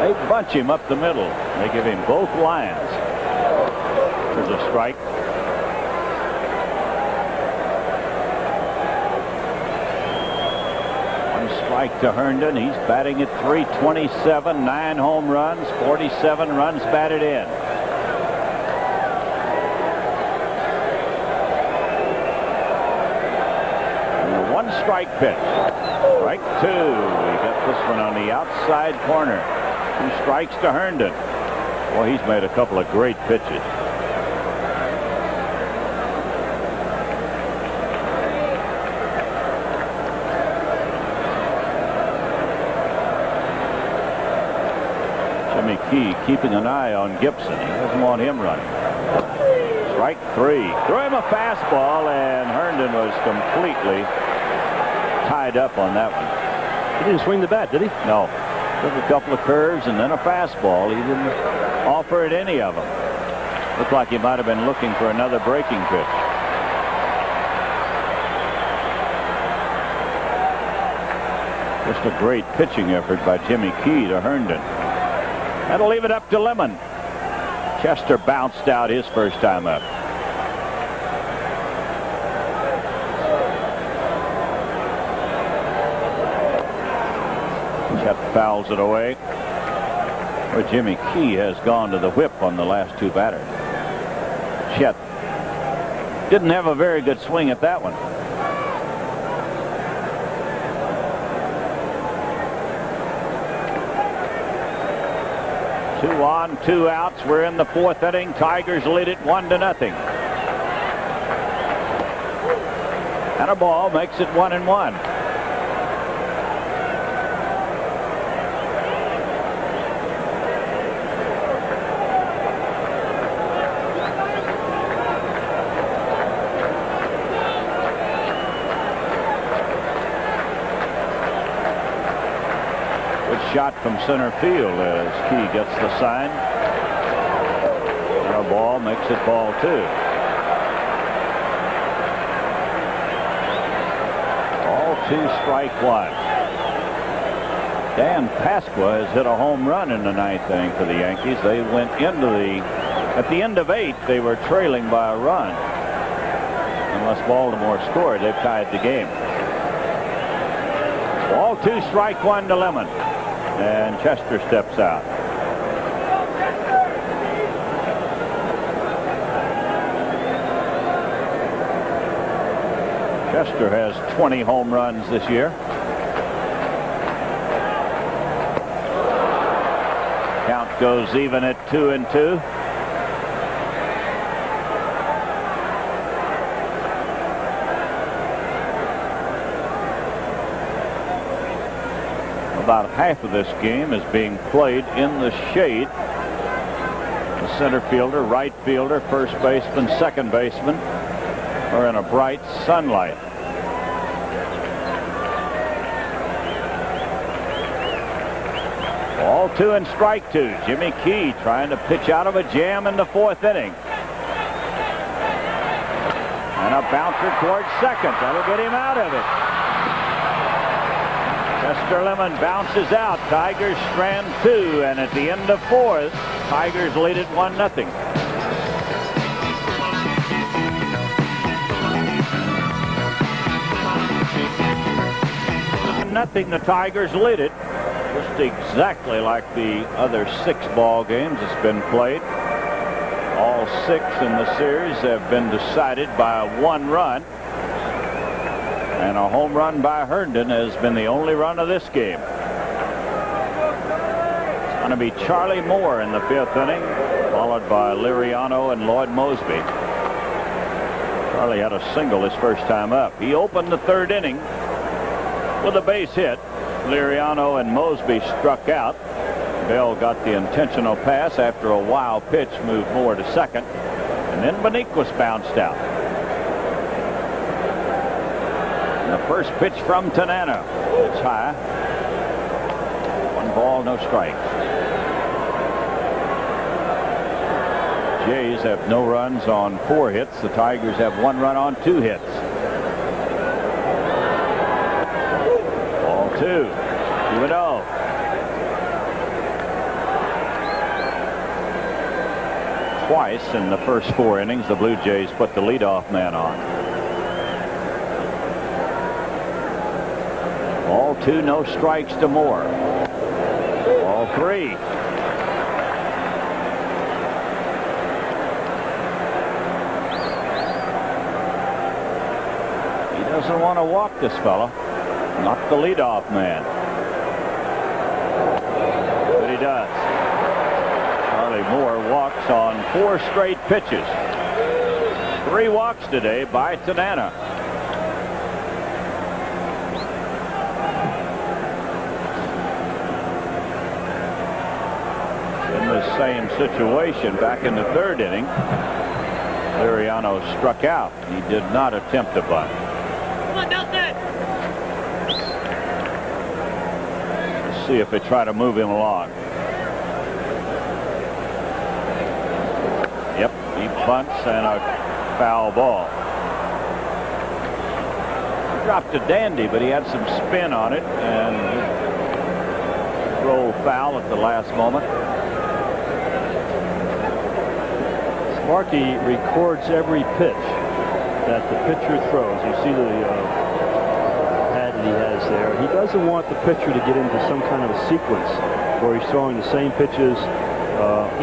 They bunch him up the middle. They give him both lines. There's a strike. One strike to Herndon. He's batting at .327, 9 home runs, 47 runs batted in. And the 1 strike pitch. Strike 2. We got this one on the outside corner. 2 strikes to Herndon. Well, he's made a couple of great pitches. Jimmy Key keeping an eye on Gibson. He doesn't want him running. Strike 3. Threw him a fastball, and Herndon was completely tied up on that one. He didn't swing the bat, did he? No. Took a couple of curves and then a fastball. He didn't offer at any of them. Looked like he might have been looking for another breaking pitch. Just a great pitching effort by Jimmy Key to Herndon. That'll leave it up to Lemon. Chester bounced out his first time up. Chet fouls it away. Where Jimmy Key has gone to the whip on the last 2 batters. Chet didn't have a very good swing at that one. Two on, 2 outs. We're in the 4th inning. Tigers lead it 1-0. And a ball makes it 1-1. Shot from center field as Key gets the sign. And a ball makes it ball 2. Ball 2, strike 1. Dan Pasqua has hit a home run in the ninth inning for the Yankees. They went into at the end of 8, they were trailing by a run. Unless Baltimore scored, they've tied the game. Ball 2, strike 1 to Lemon. And Chester steps out. Chester has 20 home runs this year. Count goes even at 2-2. About half of this game is being played in the shade. The center fielder, right fielder, first baseman, second baseman are in a bright sunlight. Ball 2 and strike 2. Jimmy Key trying to pitch out of a jam in the 4th inning. And a bouncer towards second. That'll get him out of it. Chester Lemon bounces out. Tigers strand 2, and at the end of 4th, Tigers lead it 1-0. Nothing. The Tigers lead it, just exactly like the other 6 ball games that's been played. All 6 in the series have been decided by a 1 run. And a home run by Herndon has been the only run of this game. It's going to be Charlie Moore in the 5th inning, followed by Liriano and Lloyd Mosby. Charlie had a single his first time up. He opened the 3rd inning with a base hit. Liriano and Mosby struck out. Bell got the intentional pass after a wild pitch, moved Moore to second. And then Beniquist bounced out. The first pitch from Tanana. It's high. 1 ball, no strikes. Jays have no runs on 4 hits. The Tigers have 1 run on 2 hits. Ball 2. 2-0. Twice in the first 4 innings, the Blue Jays put the leadoff man on. Ball 2, no strikes to Moore. Ball 3. He doesn't want to walk this fella. Not the leadoff man. But he does. Charlie Moore walks on 4 straight pitches. 3 walks today by Tanana. Same situation back in the 3rd inning. Liriano struck out. He did not attempt a bunt. Come on, Nelson. Let's see if they try to move him along. Yep, he bunts and a foul ball. He dropped a dandy, but he had some spin on it and rolled foul at the last moment. Markey records every pitch that the pitcher throws. You see the pad that he has there. He doesn't want the pitcher to get into some kind of a sequence where he's throwing the same pitches,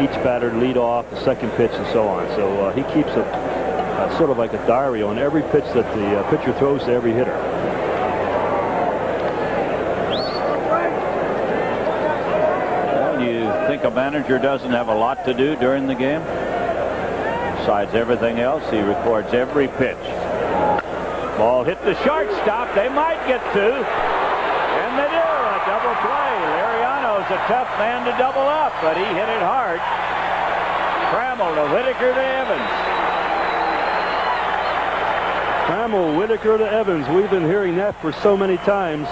each batter lead off, the second pitch, and so on. So he keeps a sort of like a diary on every pitch that the pitcher throws to every hitter. Well, do you think a manager doesn't have a lot to do during the game? Besides everything else, he records every pitch. Ball hit the shortstop. They might get 2. And they do. A double play. Liriano's a tough man to double up, but he hit it hard. Trammell to Whitaker to Evans. Trammell, Whitaker to Evans. We've been hearing that for so many times.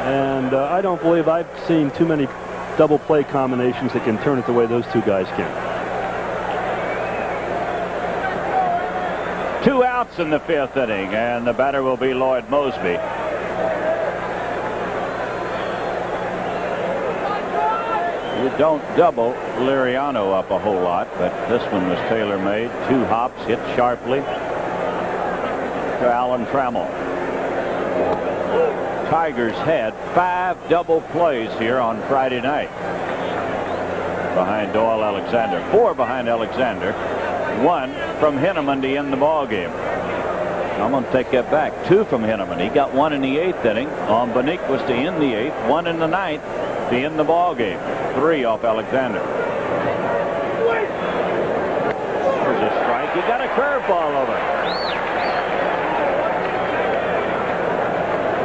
And I don't believe I've seen too many double play combinations that can turn it the way those 2 guys can. 2 outs in the 5th inning, and the batter will be Lloyd Mosby. You don't double Liriano up a whole lot, but this one was tailor-made. 2 hops, hit sharply to Alan Trammell. Tigers had 5 double plays here on Friday night behind Doyle Alexander. 4 behind Alexander. 1 from Henneman to end the ball game. I'm going to take that back. 2 from Henneman. He got 1 in the 8th inning. On Bonique was to end the 8th. 1 in the 9th to end the ball game. 3 off Alexander. There's a strike. He got a curveball over.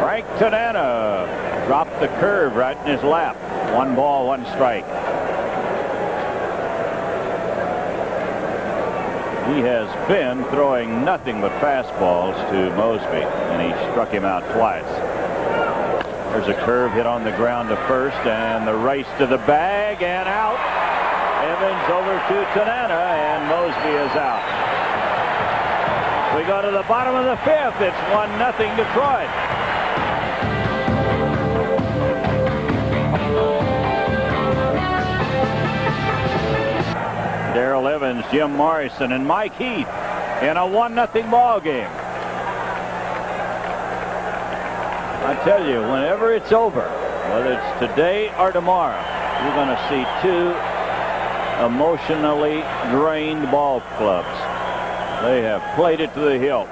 Frank Tanana dropped the curve right in his lap. 1 ball, 1 strike. He has been throwing nothing but fastballs to Mosby, and he struck him out twice. There's a curve hit on the ground to first, and the race to the bag, and out. Evans over to Tanana, and Mosby is out. We go to the bottom of the 5th. It's 1-0 Detroit. Darrell Evans, Jim Morrison, and Mike Heath in a 1-0 ball game. I tell you, whenever it's over, whether it's today or tomorrow, you're going to see 2 emotionally drained ball clubs. They have played it to the hilt.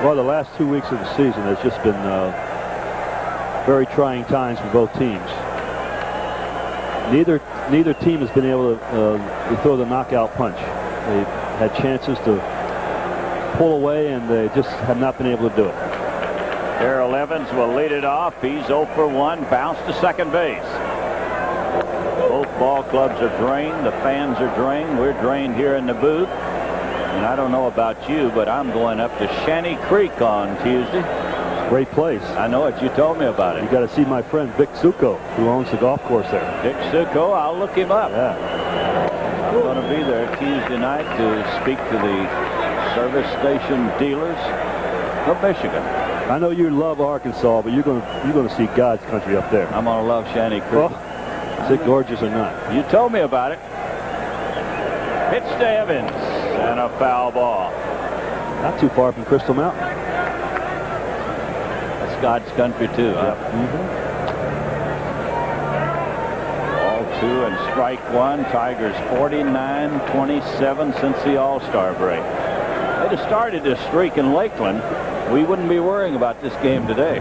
Well, the last 2 weeks of the season has just been very trying times for both teams. Neither team has been able to throw the knockout punch. They've had chances to pull away, and they just have not been able to do it. Darrell Evans will lead it off. He's 0 for 1, bounced to second base. Both ball clubs are drained. The fans are drained. We're drained here in the booth. And I don't know about you, but I'm going up to Shanty Creek on Tuesday. Great place. I know it. You told me about it. You got to see my friend Vic Succo, who owns the golf course there. Vic Succo, I'll look him up. Yeah. I'm going to be there Tuesday night to speak to the service station dealers of Michigan. I know you love Arkansas, but you're going to see God's country up there. I'm going to love Shanty Creek. Well, is it gorgeous or not? You told me about it. Pitch to Evans and a foul ball. Not too far from Crystal Mountain. That's God's country too. Huh? Ball 2 and strike 1. Tigers 49-27 since the All-Star break. They'd have started this streak in Lakeland. We wouldn't be worrying about this game today.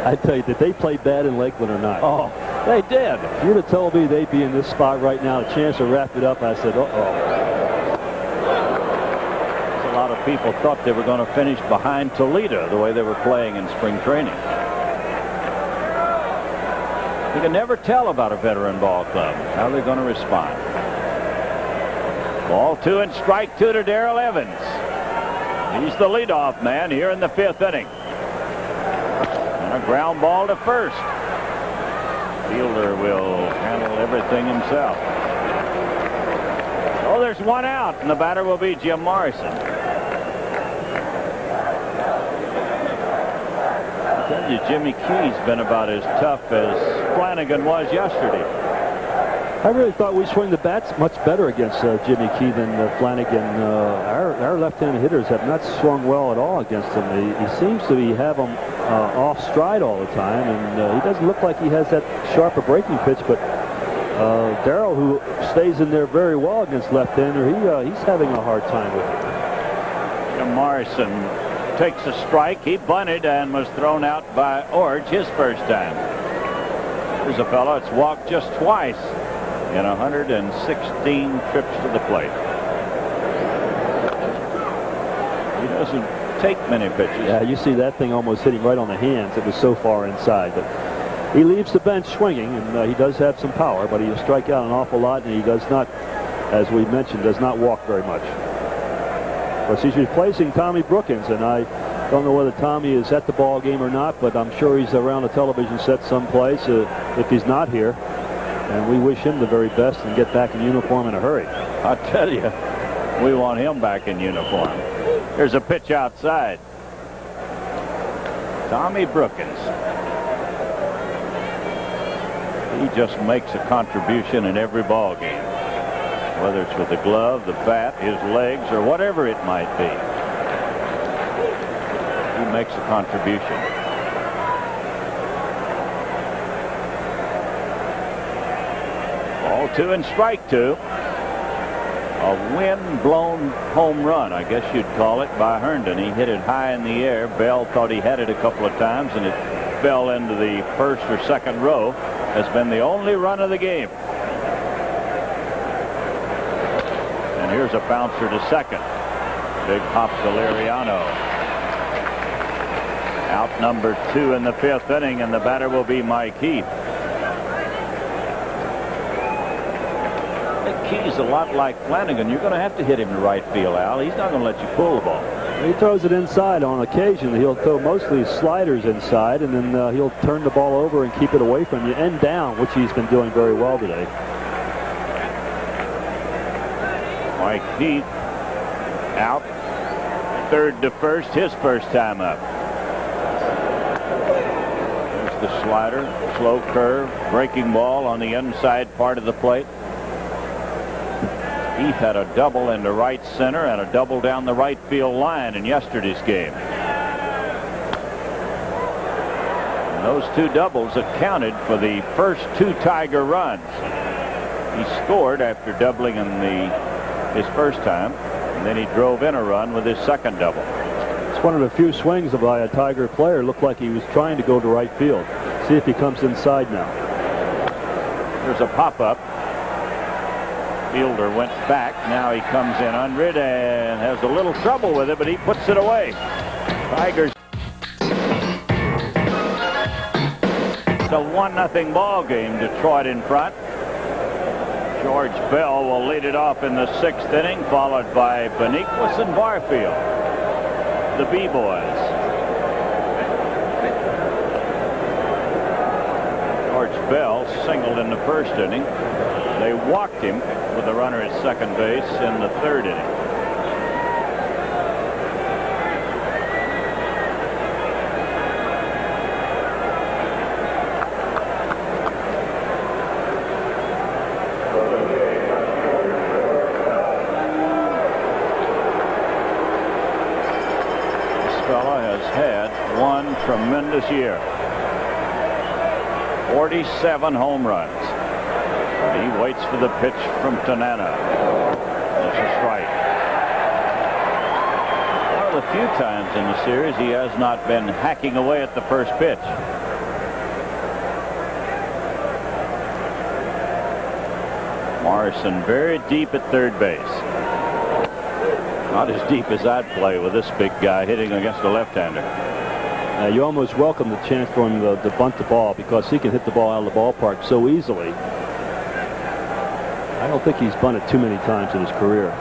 I tell you, did they play bad in Lakeland or not? Oh, they did. If you'd have told me they'd be in this spot right now, a chance to wrap it up, I said, uh-oh. A lot of people thought they were going to finish behind Toledo the way they were playing in spring training. You can never tell about a veteran ball club, how they're going to respond. Ball 2 and strike 2 to Darrell Evans. He's the leadoff man here in the 5th inning. And a ground ball to first. Fielder will handle everything himself. Oh, there's 1 out, and the batter will be Jim Morrison. I tell you, Jimmy Key's been about as tough as Flanagan was yesterday. I really thought we swing the bats much better against Jimmy Key than Flanagan. Our left-handed hitters have not swung well at all against him. He seems to have them off stride all the time, and he doesn't look like he has that sharper breaking pitch. But Darrell, who stays in there very well against left-hander, he's having a hard time with it. Jim Morrison takes a strike. He bunted and was thrown out by Orge his first time. There's a fellow that's walked just twice in 116 trips to the plate. He doesn't take many pitches. Yeah, you see that thing almost hitting right on the hands. It was so far inside. But he leaves the bench swinging, and he does have some power, but he'll strike out an awful lot, and he does not, as we mentioned, does not walk very much. Of course, he's replacing Tommy Brookins, and I don't know whether Tommy is at the ball game or not, but I'm sure he's around a television set someplace if he's not here. And we wish him the very best and get back in uniform in a hurry. I tell you, we want him back in uniform. Here's a pitch outside. Tommy Brookins. He just makes a contribution in every ball game, whether it's with the glove, the bat, his legs, or whatever it might be. He makes a contribution. Ball 2 and strike 2. A wind-blown home run, I guess you'd call it, by Herndon. He hit it high in the air. Bell thought he had it a couple of times, and it fell into the first or second row. Has been the only run of the game. And here's a bouncer to second. Big hop to Liriano. Out number 2 in the 5th inning, and the batter will be Mike Heath. He's a lot like Flanagan. You're going to have to hit him to right field, Al. He's not going to let you pull the ball. He throws it inside on occasion. He'll throw mostly sliders inside, and then he'll turn the ball over and keep it away from you and down, which he's been doing very well today. Mike Heath out. 3rd to 1st, his first time up. There's the slider, slow curve, breaking ball on the inside part of the plate. Heath had a double into right center and a double down the right field line in yesterday's game. And those 2 doubles accounted for the first 2 Tiger runs. He scored after doubling in his first time, and then he drove in a run with his second double. It's one of the few swings by a Tiger player. Looked like he was trying to go to right field. See if he comes inside now. There's a pop-up. Fielder went back. Now he comes in under it and has a little trouble with it, but he puts it away. Tigers. It's a 1-0 ball game. Detroit in front. George Bell will lead it off in the 6th inning, followed by Beniquis and Barfield, the B-boys. George Bell singled in the 1st inning. They walked him with a runner at second base in the 3rd inning. This fella has had one tremendous year. 47 home runs. He waits for the pitch from Tanana. That's a strike. One of the few times in the series he has not been hacking away at the first pitch. Morrison very deep at 3rd base. Not as deep as I'd play with this big guy hitting against a left-hander. You almost welcome the chance for him to bunt the ball, because he can hit the ball out of the ballpark so easily. I don't think he's bunted too many times in his career.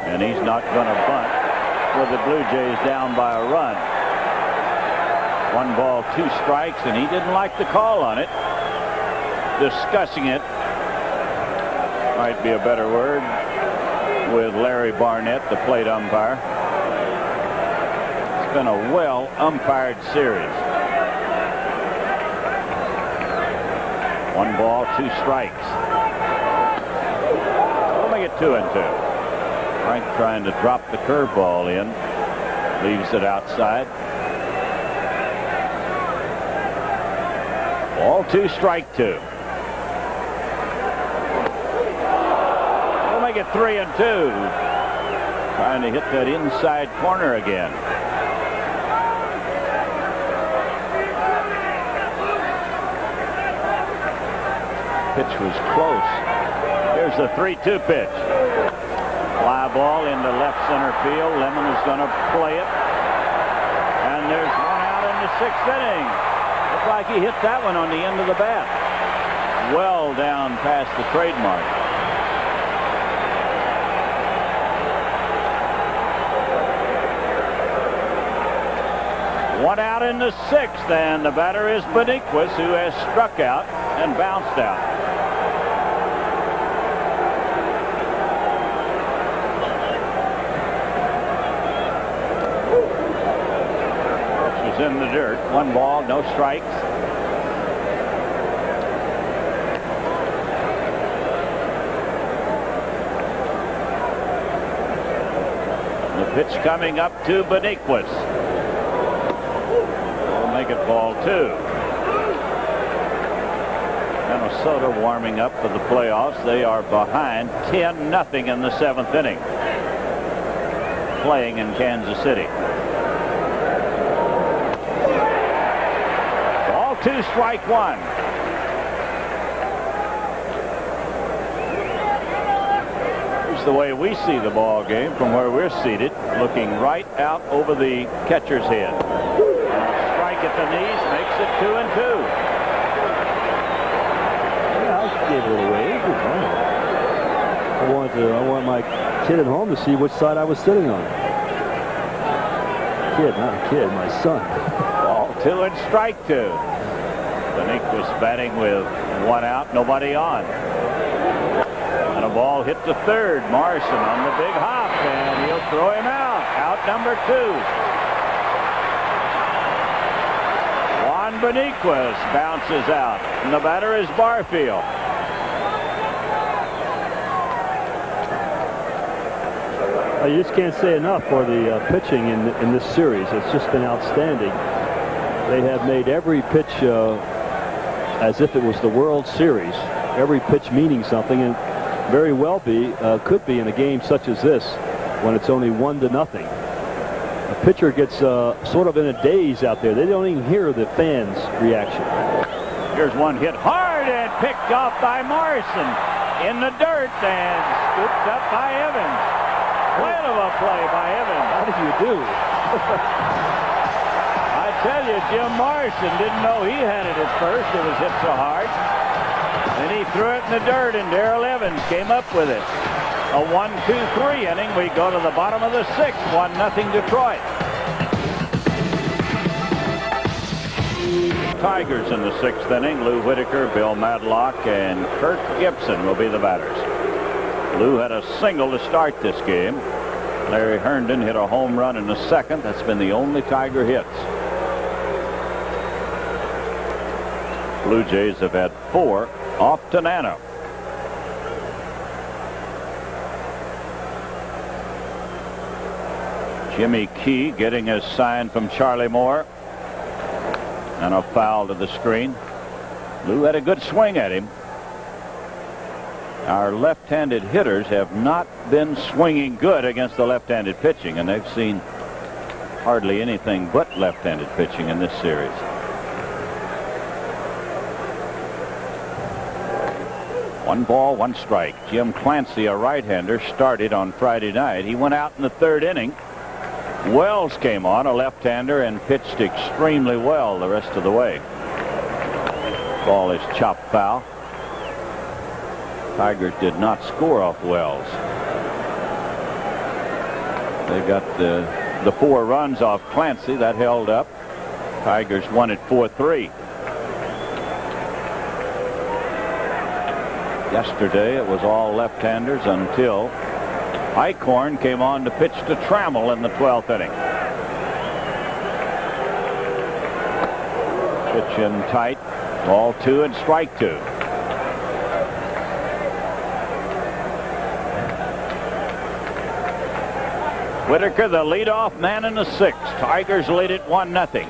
And he's not going to bunt with the Blue Jays down by a run. 1 ball, 2 strikes, and he didn't like the call on it. Discussing it might be a better word with Larry Barnett, the plate umpire. It's been a well umpired series. 1 ball, 2 strikes. We'll make it 2-2. Frank trying to drop the curveball in. Leaves it outside. Ball 2, strike 2. We'll make it 3-2. Trying to hit that inside corner again. Pitch was close. Here's the 3-2 pitch. Fly ball into left center field. Lemon is going to play it. And there's 1 out in the 6th inning. Looks like he hit that one on the end of the bat. Well down past the trademark. One out in the 6th, and the batter is Beniquis, who has struck out and bounced out. In the dirt. 1 ball, no strikes. The pitch coming up to Beniquist. Will make it ball 2. Minnesota warming up for the playoffs. They are behind 10-0 in the 7th inning. Playing in Kansas City. Ball 2, strike 1. Here's the way we see the ball game from where we're seated, looking right out over the catcher's head. Strike at the knees makes it 2-2. Yeah, I gave it away. I want my kid at home to see which side I was sitting on. Kid, not a kid, my son. Ball 2 and strike 2. Beniquist batting with 1 out, nobody on. And a ball hit to third. Morrison on the big hop, and he'll throw him out. Out number 2. Juan Beniquist bounces out, and the batter is Barfield. You just can't say enough for the pitching in this series. It's just been outstanding. They have made every pitch as if it was the World Series. Every pitch meaning something, and very well could be in a game such as this when it's only 1-0. A pitcher gets sort of in a daze out there. They don't even hear the fans' reaction. Here's one hit hard and picked off by Morrison in the dirt and scooped up by Evans. Whale of a play by Evans. How did you do? I tell you, Jim Morrison didn't know he had it at first. It was hit so hard. And he threw it in the dirt, and Darrell Evans came up with it. A 1-2-3 inning. We go to the bottom of the 6th. 1-0 Detroit. Tigers in the 6th inning. Lou Whitaker, Bill Madlock, and Kirk Gibson will be the batters. Lou had a single to start this game. Larry Herndon hit a home run in the 2nd. That's been the only Tiger hits. Blue Jays have had 4 off Tanana. Jimmy Key getting his sign from Charlie Moore. And a foul to the screen. Lou had a good swing at him. Our left-handed hitters have not been swinging good against the left-handed pitching, and they've seen hardly anything but left-handed pitching in this series. One ball, one strike. Jim Clancy, a right-hander, started on Friday night. He went out in the 3rd inning. Wells came on, a left-hander, and pitched extremely well the rest of the way. Ball is chopped foul. Tigers did not score off Wells. They got the 4 runs off Clancy. That held up. Tigers won it 4-3. Yesterday it was all left-handers until Eichhorn came on to pitch to Trammell in the 12th inning. Pitch in tight. Ball 2 and strike 2. Whitaker, the leadoff man in the 6th. Tigers lead it 1-0.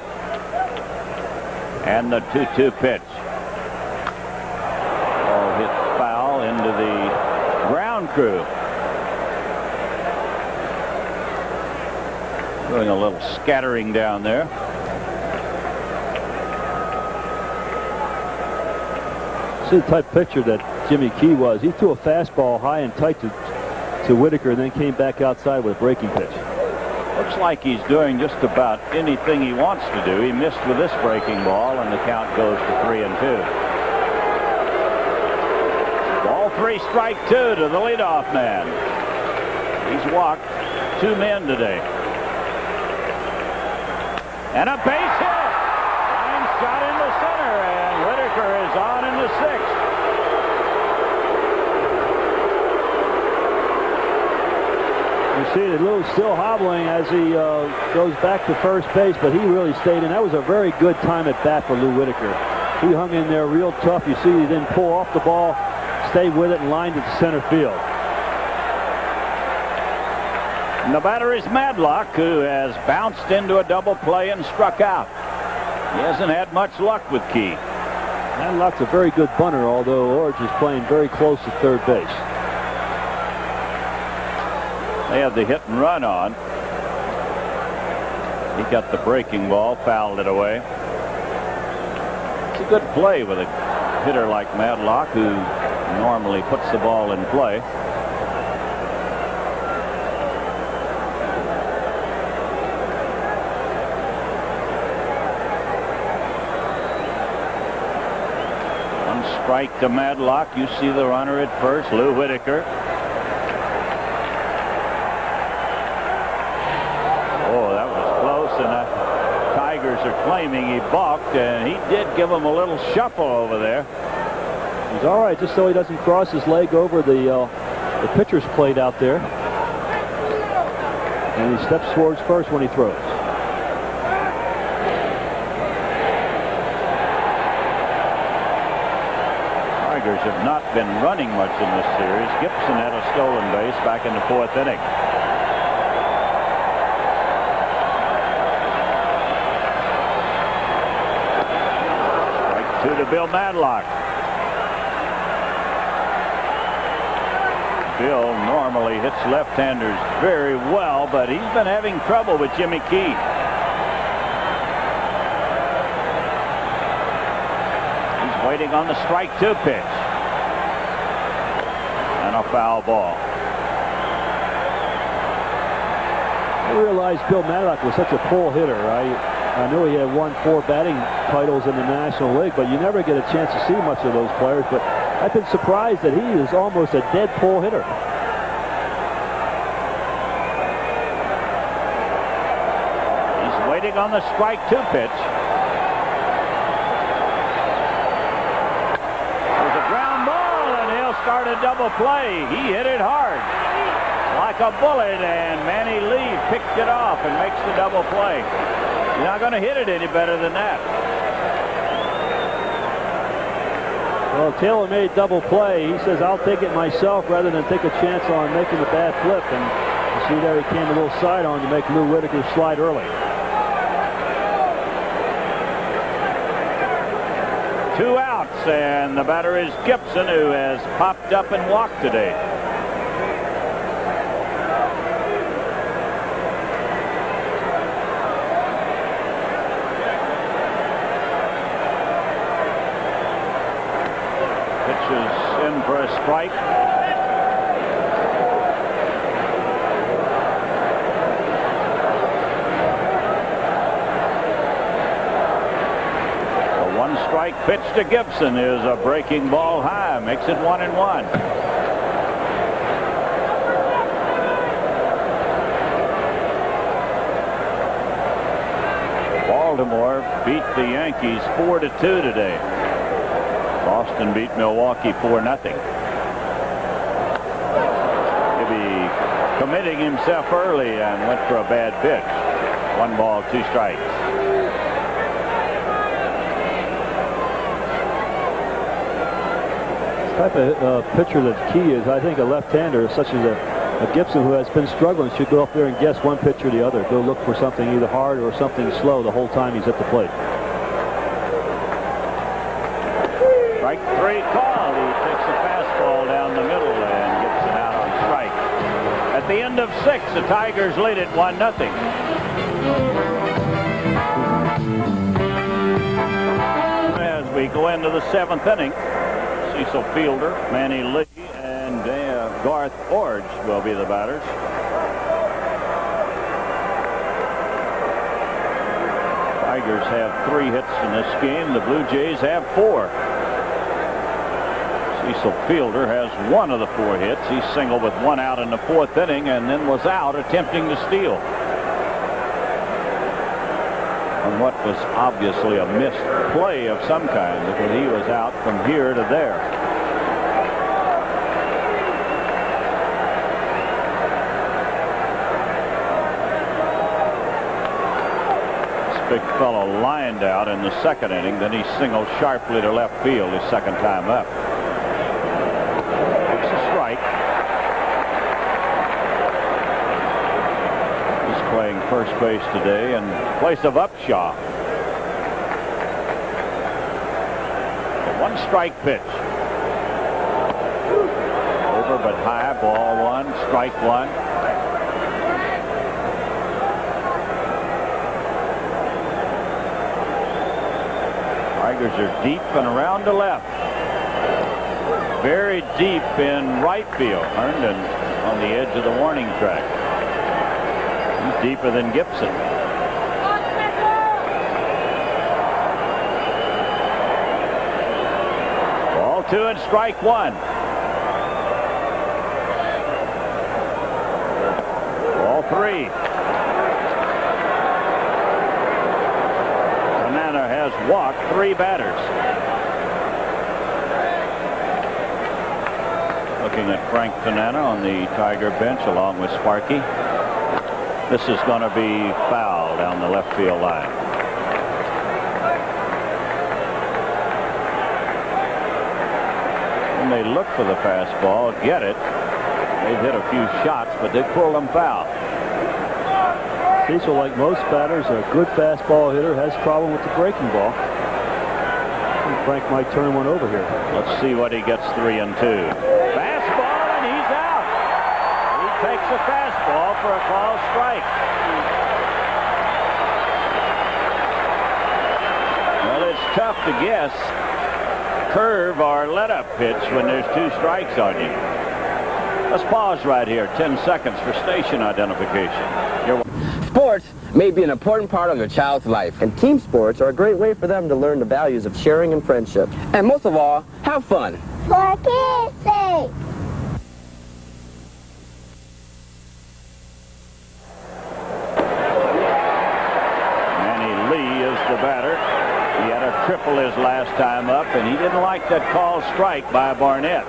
And the 2-2 pitch. Ball hit foul into the ground crew. Doing a little scattering down there. See the type pitcher that Jimmy Key was. He threw a fastball high and tight to Whitaker and then came back outside with a breaking pitch. Looks like he's doing just about anything he wants to do. He missed with this breaking ball, and the count goes to 3-2. Ball 3, strike 2 to the leadoff man. He's walked 2 men today. And a base hit. Line shot into center, and Whitaker is on in the 6th. You see that Lou's still hobbling as he goes back to first base, but he really stayed in. That was a very good time at bat for Lou Whitaker. He hung in there real tough. You see he didn't pull off the ball, stayed with it, and lined it to center field. And the batter is Madlock, who has bounced into a double play and struck out. He hasn't had much luck with Key. Madlock's a very good bunter, although Orge is playing very close to third base. They have the hit and run on. He got the breaking ball, fouled it away. It's a good play with a hitter like Madlock, who normally puts the ball in play. One strike to Madlock. You see the runner at first, Lou Whitaker. And the Tigers are claiming he balked, and he did give him a little shuffle over there. He's all right, just so he doesn't cross his leg over the pitcher's plate out there. And he steps towards first when he throws. Tigers have not been running much in this series. Gibson had a stolen base back in the 4th inning. To Bill Madlock. Bill normally hits left-handers very well, but he's been having trouble with Jimmy Key. He's waiting on the strike 2 pitch. And a foul ball. I realized Bill Madlock was such a pull hitter. I knew he had won 4 batting titles in the National League, but you never get a chance to see much of those players. But I've been surprised that he is almost a dead pull hitter. He's waiting on the strike 2 pitch. There's a ground ball, and he'll start a double play. He hit it hard like a bullet, and Manny Lee picked it off and makes the double play. You're not going to hit it any better than that. Well, Taylor made double play. He says, I'll take it myself rather than take a chance on making a bad flip. And you see there he came a little side on to make Lou Whitaker slide early. 2 outs, and the batter is Gibson, who has popped up and walked today. In for a strike. A 1-strike pitch to Gibson is a breaking ball high, makes it 1-1. Baltimore beat the Yankees 4-2 today. Boston beat Milwaukee 4-0. Gibby committing himself early and went for a bad pitch. 1 ball, 2 strikes. This type of pitcher that Key is, I think a left-hander such as a Gibson, who has been struggling, should go up there and guess one pitch or the other. Go look for something either hard or something slow the whole time he's at the plate. Strike 3 called. He takes a fastball down the middle and gets it out on strike. At the end of 6, the Tigers lead it 1-0. As we go into the 7th inning, Cecil Fielder, Manny Lee, and Garth Orge will be the batters. Tigers have 3 hits in this game. The Blue Jays have 4. Cecil Fielder has 1 of the 4 hits. He singled with 1 out in the 4th inning and then was out attempting to steal. On what was obviously a missed play of some kind, because he was out from here to there. This big fellow lined out in the 2nd inning. Then he singled sharply to left field his 2nd time up. playing first base today in place of Upshaw. A one-strike pitch. Over but high, ball one, strike one. Tigers are deep and around the left. Very deep in right field. Herndon on the edge of the warning track. He's deeper than Gibson. Ball two and strike one. Ball three. Tanana has walked 3 batters. Looking at Frank Tanana on the Tiger bench along with Sparky. This is going to be foul down the left field line. When they look for the fastball, get it. They've hit a few shots, but they pull them foul. Cecil, like most batters, a good fastball hitter, has problem with the breaking ball. I think Frank might turn one over here. Let's see what he gets. 3-2. Fastball, and he's out. He takes a fastball for a called strike. Well, it's tough to guess curve or let-up pitch when there's 2 strikes on you. Let's pause right here. 10 seconds for station identification. Sports may be an important part of your child's life, and team sports are a great way for them to learn the values of sharing and friendship. And most of all, have fun. For kids' sake. Manny Lee is the batter. He had a triple his last time up, and he didn't like that called strike by Barnett.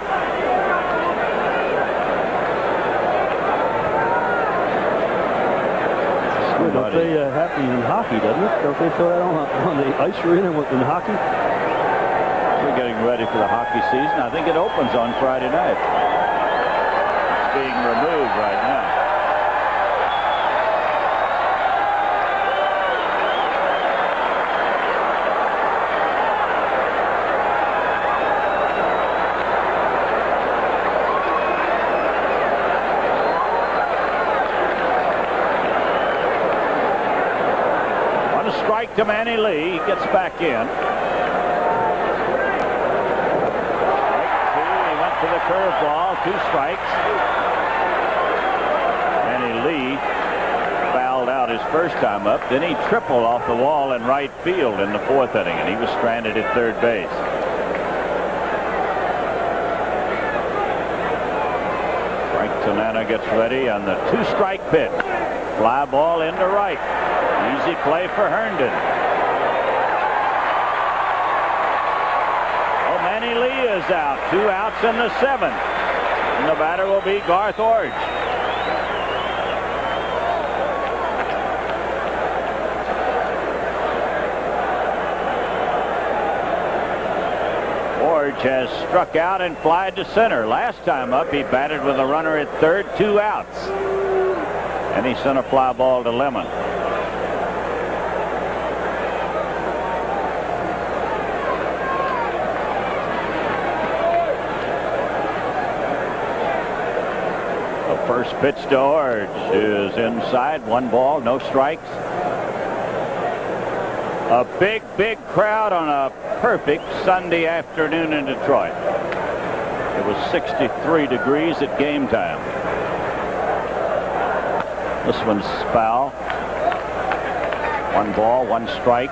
Don't they happen in hockey, doesn't it? Don't they throw that on the ice arena in hockey? We're getting ready for the hockey season. I think it opens on Friday night. It's being removed right now. To Manny Lee. He gets back in. Strike 2. He went to the curveball. 2 strikes. Manny Lee fouled out his first time up. Then he tripled off the wall in right field in the 4th inning, and he was stranded at 3rd base. Frank Tanana gets ready on the 2-strike pitch. Fly ball into right. Easy play for Herndon. Oh, Manny Lee is out. 2 outs in the 7th. And the batter will be Garth Orge. Orge has struck out and flied to center. Last time up, he batted with a runner at 3rd, 2 outs. And he sent a fly ball to Lemon. First pitch to Orge is inside. 1 ball, no strikes. A big crowd on a perfect Sunday afternoon in Detroit. It was 63 degrees at game time. This one's foul. 1 ball, 1 strike.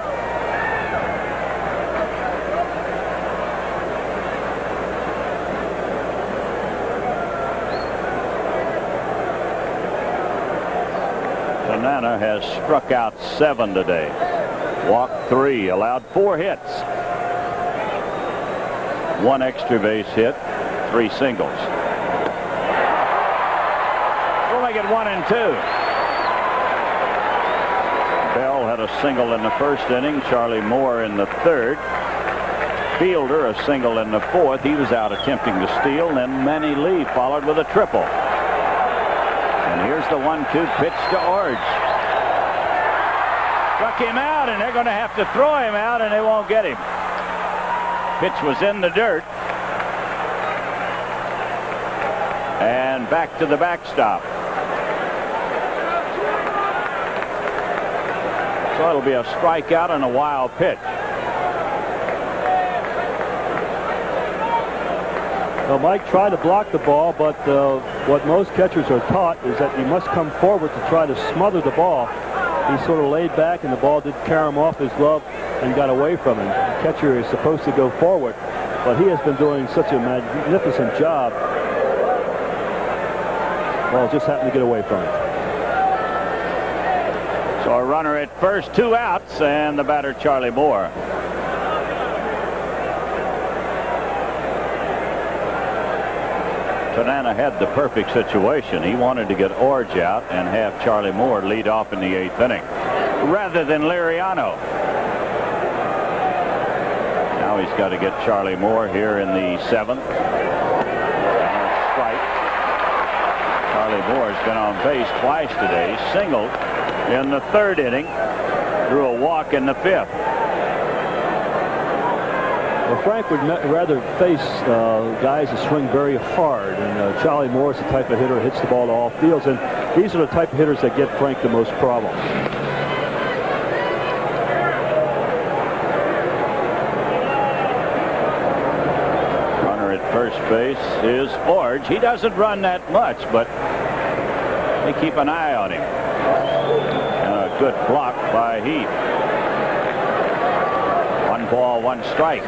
Tanana has struck out 7 today. Walked 3, allowed 4 hits. 1 extra base hit, 3 singles. We'll make it 1-2. Bell had a single in the 1st inning. Charlie Moore in the 3rd. Fielder a single in the 4th. He was out attempting to steal. And then Manny Lee followed with a triple. And here's the 1-2 pitch to Orge. Struck him out, and they're going to have to throw him out, and they won't get him. Pitch was in the dirt. And back to the backstop. So it'll be a strikeout and a wild pitch. Well, Mike tried to block the ball, but what most catchers are taught is that you must come forward to try to smother the ball. He sort of laid back, and the ball did carry him off his glove and got away from him. The catcher is supposed to go forward, but he has been doing such a magnificent job. Well, just happened to get away from him. So a runner at first, 2 outs, and the batter, Charlie Moore. Tanana had the perfect situation. He wanted to get Orge out and have Charlie Moore lead off in the 8th inning rather than Liriano. Now he's got to get Charlie Moore here in the 7th. Strike. Charlie Moore's been on base twice today. Singled in the 3rd inning. Drew a walk in the 5th. Well, Frank would rather face guys that swing very hard, and Charlie Moore is the type of hitter that hits the ball to all fields, and these are the type of hitters that get Frank the most problems. Runner at first base is Orge. He doesn't run that much, but they keep an eye on him. And a good block by Heath. 1 ball, 1 strike.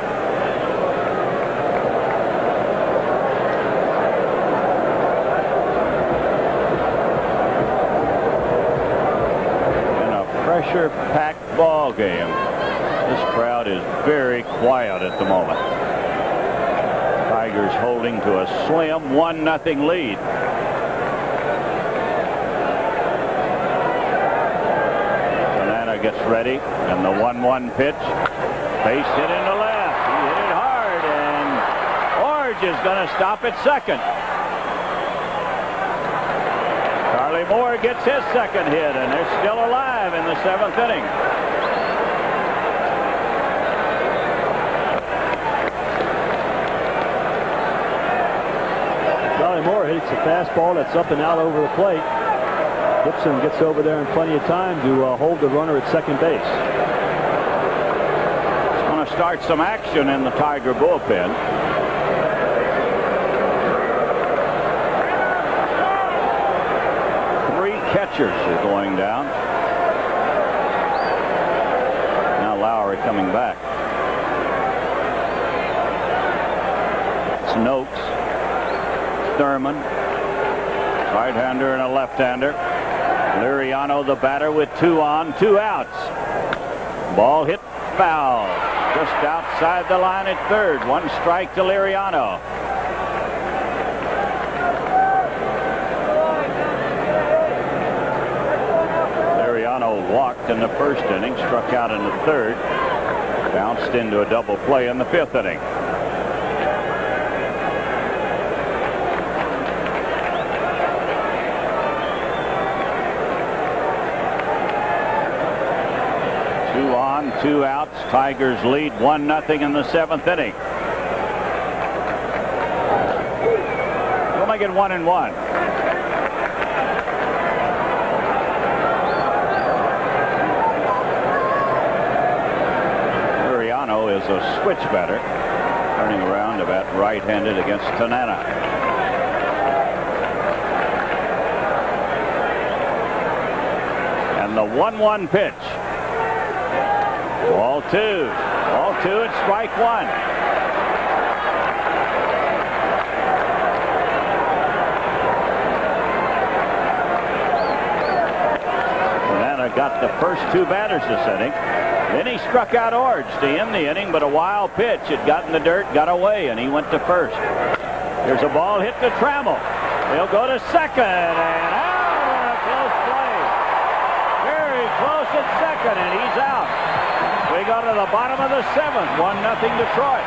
Pressure-packed ball game. This crowd is very quiet at the moment. Tigers holding to a slim 1-0 lead. Tanana gets ready, and the 1-1 pitch. Base hit into left. He hit it hard, and Orge is going to stop at second. Charlie Moore gets his 2nd hit, and they're still alive in the 7th inning. Charlie Moore hits a fastball that's up and out over the plate. Gibson gets over there in plenty of time to hold the runner at second base. It's going to start some action in the Tiger bullpen. Catchers are going down. Now Lowry coming back. It's Noakes, Thurman, right-hander and a left-hander. Liriano, the batter, with 2 on, 2 outs. Ball hit foul, just outside the line at 3rd. 1 strike to Liriano. Walked in the 1st inning, struck out in the 3rd, bounced into a double play in the 5th inning. Two on, 2 outs. Tigers lead 1-0 in the 7th inning. We'll make it 1-1. Is a switch batter, turning around to bat right-handed against Tanana. And the 1-1 pitch. Ball 2. Ball 2 at strike 1. Tanana got the first 2 batters this inning. Then he struck out Orge to end the inning, but a wild pitch. It got in the dirt, got away, and he went to first. Here's a ball hit to Trammell. He'll go to second, and out on a close play. Very close at second, and he's out. We go to the bottom of the 7th, 1-0 Detroit.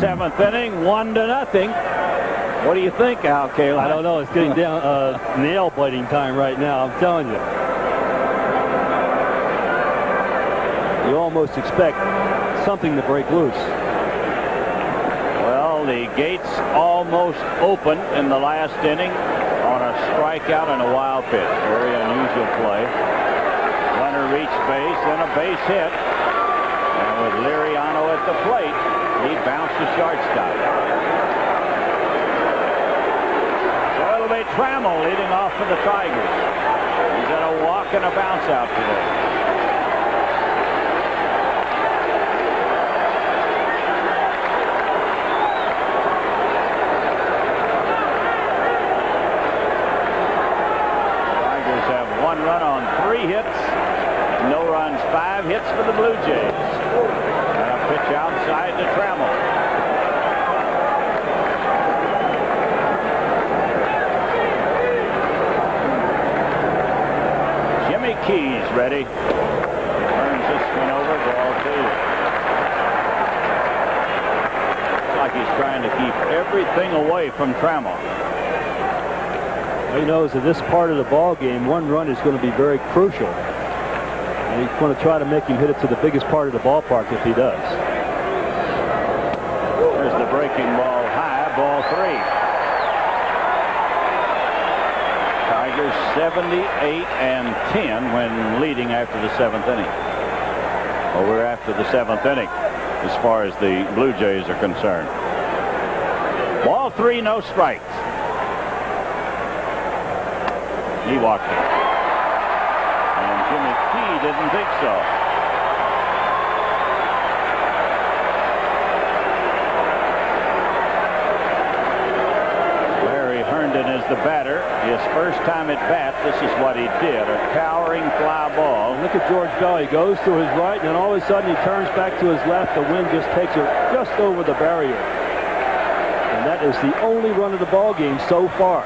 7th inning, 1-0. What do you think, Al Kaline? I don't know. It's getting down nail biting time right now. I'm telling you. You almost expect something to break loose. Well, the gates almost open in the last inning on a strikeout and a wild pitch. Very unusual play. Runner reached base, then a base hit. And with Liriano at the plate, he bounced to shortstop. So it'll be Trammell leading off for the Tigers. He's got a walk and a bounce out today. One run on 3 hits, no runs, 5 hits for the Blue Jays. And a pitch outside to Trammell. Jimmy Key's ready. Turns this one over, ball 2. Looks like he's trying to keep everything away from Trammell. He knows that this part of the ball game, 1 run is going to be very crucial. And he's going to try to make him hit it to the biggest part of the ballpark if he does. There's the breaking ball high, ball 3. Tigers 78-10 when leading after the 7th inning. Well, we're after the 7th inning as far as the Blue Jays are concerned. Ball 3, no strikes. He walked it. And Jimmy Key didn't think so. Larry Herndon is the batter. His first time at bat, this is what he did. A towering fly ball. Look at George Bell. He goes to his right, and then all of a sudden he turns back to his left. The wind just takes it just over the barrier. And that is the only run of the ball game so far.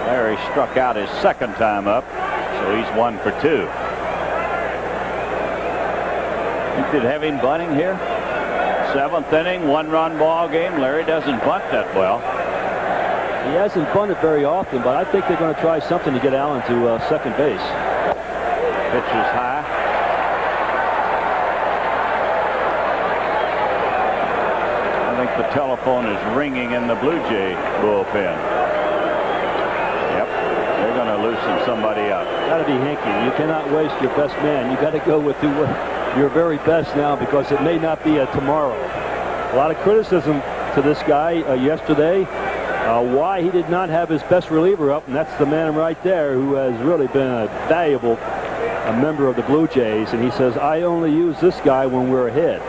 Larry struck out his second time up, so he's 1 for 2. You could have him bunting here. 7th inning, 1-run ball game. Larry doesn't bunt that well. He hasn't bunted very often, but I think they're going to try something to get Allen to second base. Pitch is high. I think the telephone is ringing in the Blue Jay bullpen. They're going to loosen somebody up. Got to be Hinkie. You cannot waste your best man. You got to go with your very best now because it may not be a tomorrow. A lot of criticism to this guy yesterday. Why he did not have his best reliever up, and that's the man right there who has really been a valuable member of the Blue Jays. And he says, I only use this guy when we're ahead.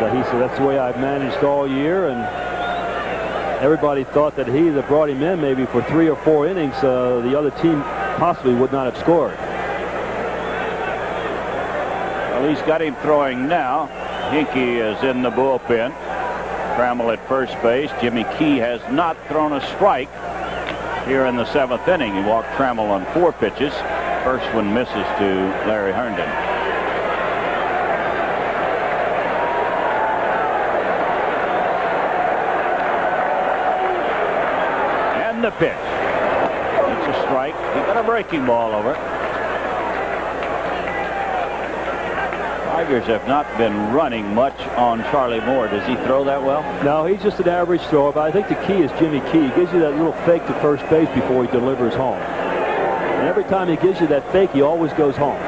And he said, that's the way I've managed all year. And everybody thought that he that brought him in maybe for 3 or 4 innings, the other team possibly would not have scored. Well, he's got him throwing now. Hinkie is in the bullpen. Trammell at first base. Jimmy Key has not thrown a strike here in the 7th inning. He walked Trammell on 4 pitches. First one misses to Larry Herndon. The pitch. It's a strike. He got a breaking ball over. Tigers have not been running much on Charlie Moore. Does he throw that well? No, he's just an average thrower, but I think the key is Jimmy Key. He gives you that little fake to first base before he delivers home. And every time he gives you that fake, he always goes home.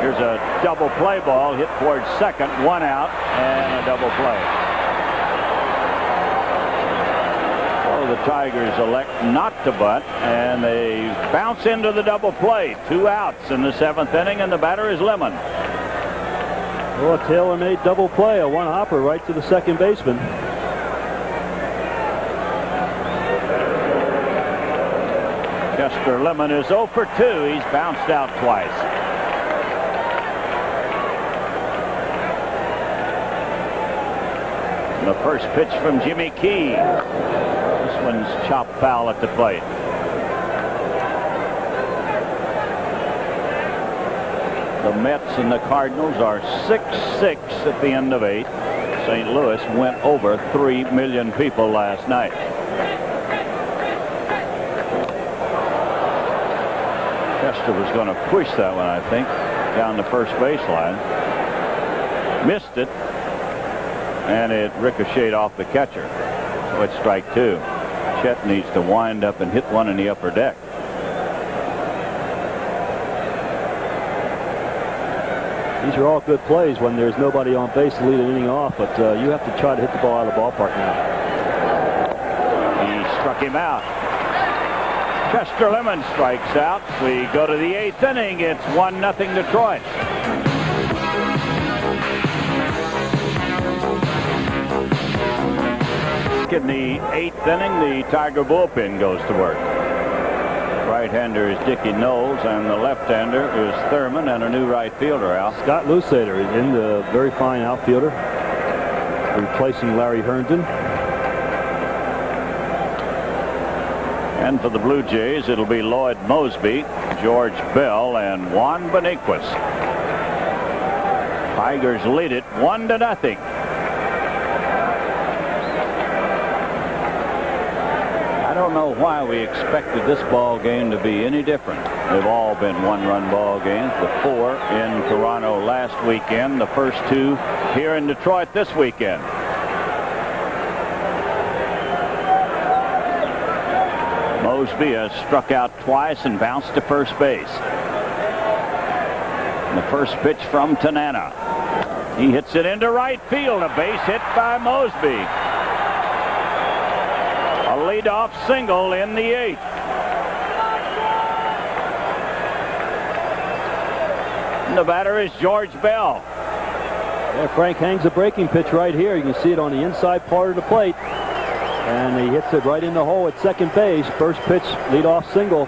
Here's a double play ball hit towards second. 1 out and a double play. The Tigers elect not to bunt, and they bounce into the double play. 2 outs in the 7th inning, and the batter is Lemon. Well, a tailor-made double play, a one-hopper right to the second baseman. Chester Lemon is 0 for 2. He's bounced out twice. And the first pitch from Jimmy Key. This one's chopped foul at the plate. The Mets and the Cardinals are 6-6 at the end of 8. St. Louis went over 3 million people last night. Chester was going to push that one, I think, down the first baseline. Missed it, and it ricocheted off the catcher. So it's strike 2. Chet needs to wind up and hit one in the upper deck. These are all good plays when there's nobody on base to lead an inning off, but you have to try to hit the ball out of the ballpark now. He struck him out. Chester Lemon strikes out. We go to the 8th inning. It's 1-0 Detroit. In the 8th inning, the Tiger bullpen goes to work. Right-hander is Dickie Knowles, and the left-hander is Thurman, and a new right fielder, Al. Scott Lusader is in, the very fine outfielder, replacing Larry Herndon. And for the Blue Jays, it'll be Lloyd Mosby, George Bell, and Juan Beninquez. Tigers lead it 1-0. I don't know why we expected this ball game to be any different. They've all been one-run ball games. The 4 in Toronto last weekend, the first 2 here in Detroit this weekend. Mosby has struck out twice and bounced to first base. And the first pitch from Tanana. He hits it into right field. A base hit by Mosby. A leadoff single in the 8th. And the batter is George Bell. Yeah, Frank hangs a breaking pitch right here. You can see it on the inside part of the plate. And he hits it right in the hole at second base. First pitch, leadoff single.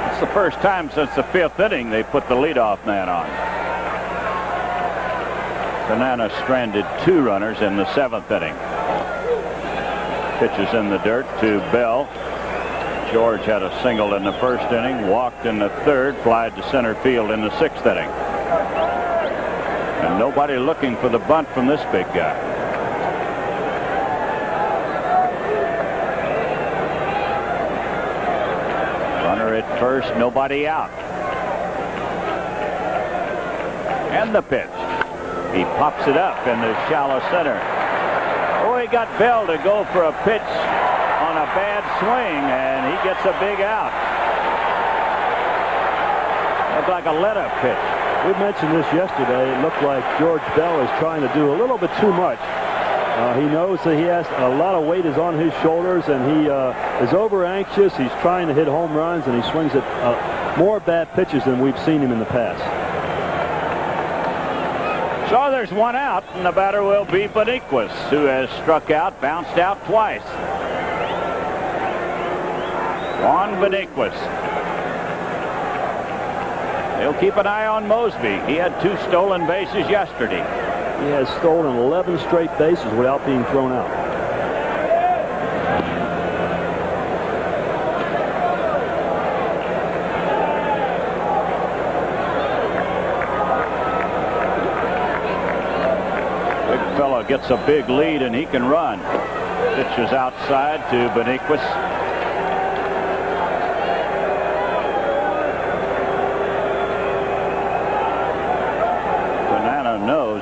It's the first time since the 5th inning they put the leadoff man on. Tanana stranded 2 runners in the 7th inning. Pitches in the dirt to Bell. George had a single in the first inning, walked in the 3rd, flied to center field in the 6th inning. And nobody looking for the bunt from this big guy. Runner at first, nobody out. And the pitch. He pops it up in the shallow center. Oh, he got Bell to go for a pitch on a bad swing, and he gets a big out. Looked like a let-up pitch. We mentioned this yesterday. It looked like George Bell is trying to do a little bit too much. He knows that he has a lot of weight is on his shoulders, and he is over-anxious. He's trying to hit home runs, and he swings at more bad pitches than we've seen him in the past. So there's 1 out, and the batter will be Beninquez, who has struck out, bounced out twice. Juan Beninquez. They'll keep an eye on Mosby. He had 2 stolen bases yesterday. He has stolen 11 straight bases without being thrown out. Big fella gets a big lead, and he can run. Pitches outside to Beninquez.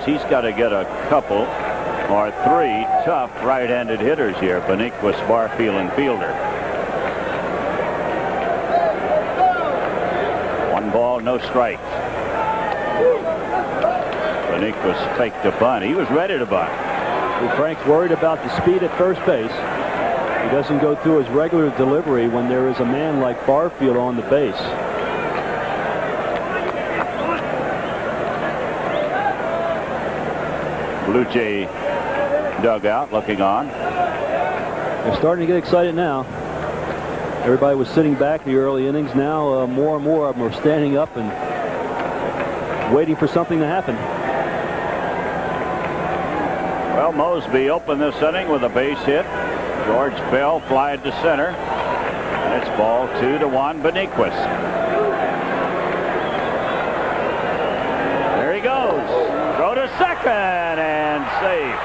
He's got to get a couple or 3 tough right-handed hitters here. Beninquez, Barfield, and Fielder. 1 ball, no strikes. Beninquez faked a bunt. He was ready to bunt. Well, Frank's worried about the speed at first base. He doesn't go through his regular delivery when there is a man like Barfield on the base. Blue Jay dugout looking on. They're starting to get excited now. Everybody was sitting back in the early innings. Now more and more of them are standing up and waiting for something to happen. Well, Mosby opened this inning with a base hit. George Bell flied to center. And it's ball 2-1 Benequist. There he goes. Throw to second and safe.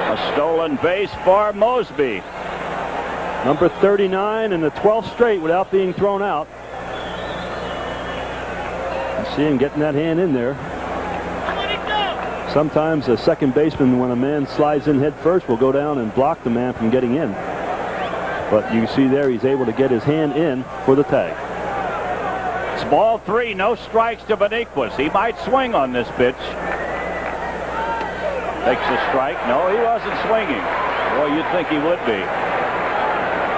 A stolen base for Mosby. Number 39 and the 12th straight without being thrown out. You see him getting that hand in there. Sometimes a second baseman, when a man slides in head first, will go down and block the man from getting in. But you see there he's able to get his hand in for the tag. It's ball 3, no strikes to Benequist. He might swing on this pitch. Takes a strike. No, he wasn't swinging. Boy, you'd think he would be.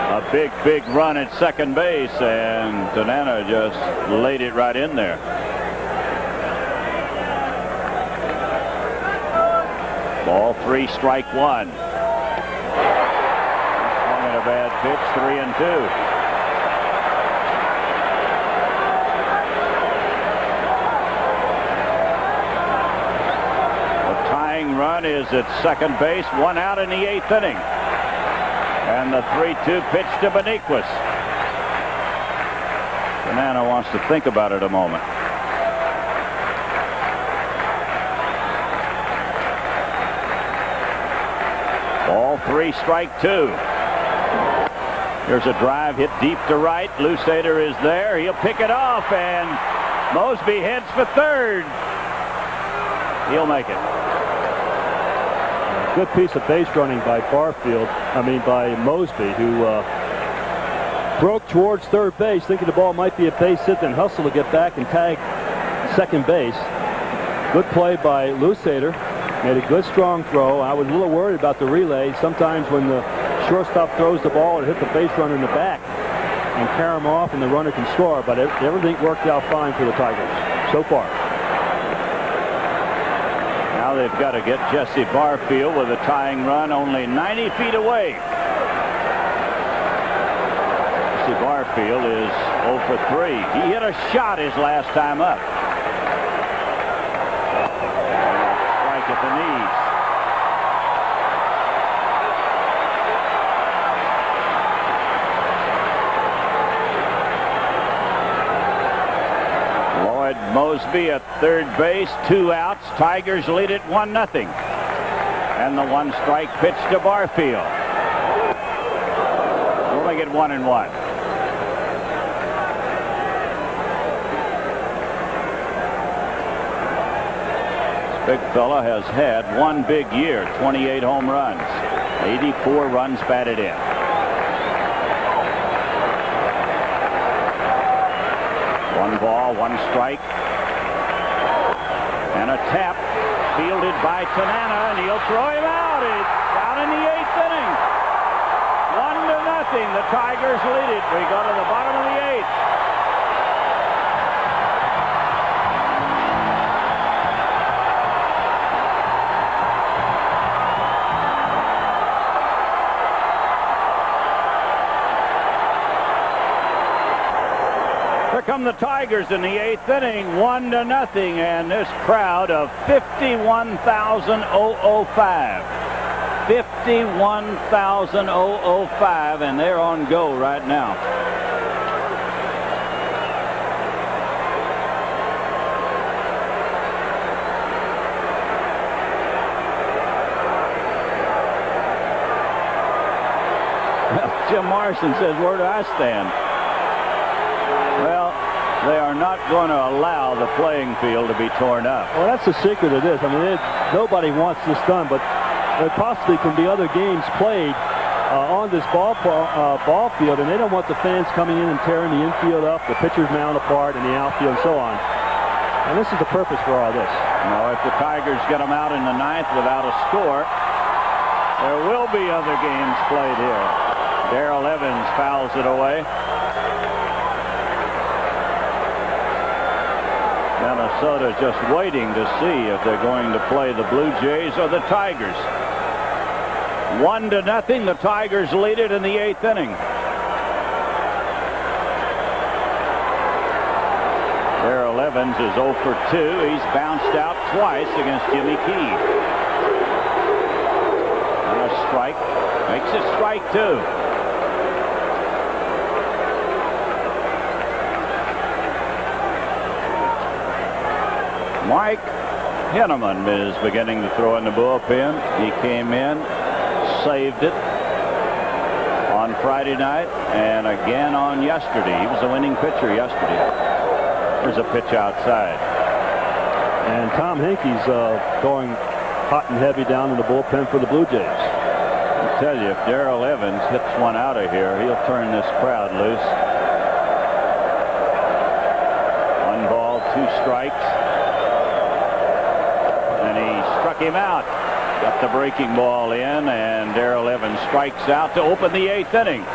A big, big run at second base, and Tanana just laid it right in there. Ball 3, strike 1. Swung at a bad pitch, 3-2. The tying run is at second base, 1 out in the 8th inning. And the 3-2 pitch to Benequist. Tanana wants to think about it a moment. Ball 3, strike 2. Here's a drive hit deep to right. Lusader is there. He'll pick it off, and Mosby heads for third. He'll make it. Good piece of base running by by Mosby, who broke towards third base, thinking the ball might be a base hit, then hustled to get back and tag second base. Good play by Lusader. Made a good, strong throw. I was a little worried about the relay. Sometimes when the shortstop throws the ball, it hit the base runner in the back and carry him off, and the runner can score. But everything worked out fine for the Tigers so far. Now they've got to get Jesse Barfield with a tying run only 90 feet away. Jesse Barfield is 0 for 3. He hit a shot his last time up. Strike at the knees. Mosby at third base, 2 outs. Tigers lead it 1-0. And the 1-strike pitch to Barfield. We'll make it 1-1. This big fella has had one big year, 28 home runs, 84 runs batted in. One ball, 1 strike. And a tap fielded by Tanana, and he'll throw him out. It's out in the 8th inning. 1-0. The Tigers lead it. We go to the bottom of the 8th. Here come the Tigers in the 8th inning, 1-0, and this crowd of 51,005. 51,005, and they're on go right now. Well, Jim Morrison says, where do I stand? Well, they are not going to allow the playing field to be torn up. Well, that's the secret of this. I mean, nobody wants this done, but there possibly can be other games played on this ball field, and they don't want the fans coming in and tearing the infield up, the pitcher's mound apart, and the outfield, and so on. And this is the purpose for all this. No, if the Tigers get them out in the 9th without a score, there will be other games played here. Darrell Evans fouls it away. Minnesota just waiting to see if they're going to play the Blue Jays or the Tigers. 1-0. The Tigers lead it in the 8th inning. Darrell Evans is 0 for 2. He's bounced out twice against Jimmy Key. And a strike. Makes it strike 2. Mike Henneman is beginning to throw in the bullpen. He came in, saved it on Friday night and again on yesterday. He was the winning pitcher yesterday. There's a pitch outside. And Tom Hinkey's going hot and heavy down in the bullpen for the Blue Jays. I tell you, if Darrell Evans hits one out of here, he'll turn this crowd loose. 1 ball, 2 strikes. And he struck him out. Got the breaking ball in, and Darrell Evans strikes out to open the 8th inning.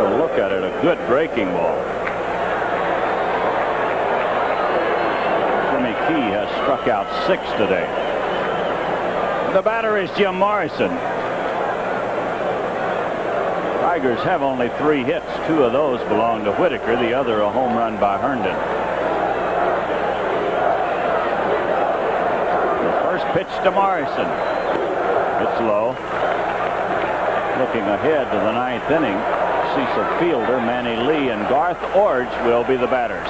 Oh, look at it, a good breaking ball. Jimmy Key has struck out 6 today. The batter is Jim Morrison. Tigers have only 3 hits. 2 of those belong to Whitaker, the other a home run by Herndon. Pitch to Morrison. It's low. Looking ahead to the 9th inning, Cecil Fielder, Manny Lee, and Garth Orge will be the batters.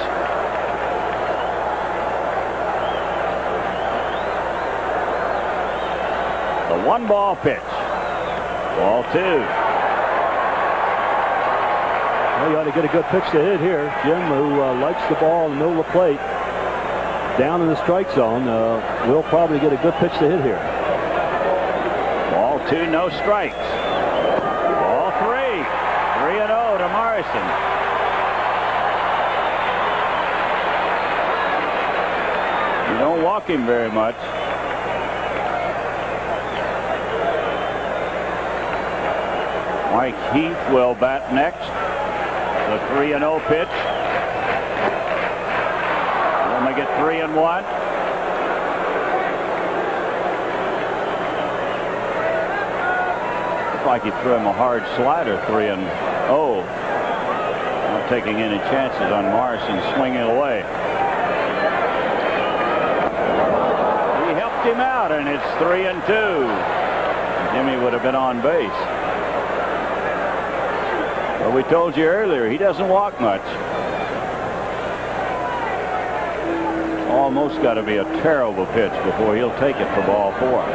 The 1-ball pitch. Ball 2. Well, you ought to get a good pitch to hit here. Jim, who likes the ball in the middle of the plate, down in the strike zone, will probably get a good pitch to hit here. Ball 2, no strikes. Ball 3. 3-0 to Morrison. You don't walk him very much. Mike Heath will bat next. The 3-0 pitch. They get 3-1. Looks like he threw him a hard slider, 3-0. Not taking any chances on Morrison swinging away. He helped him out, and it's 3-2. Jimmy would have been on base. But we told you earlier, he doesn't walk much. Almost got to be a terrible pitch before he'll take it for ball 4.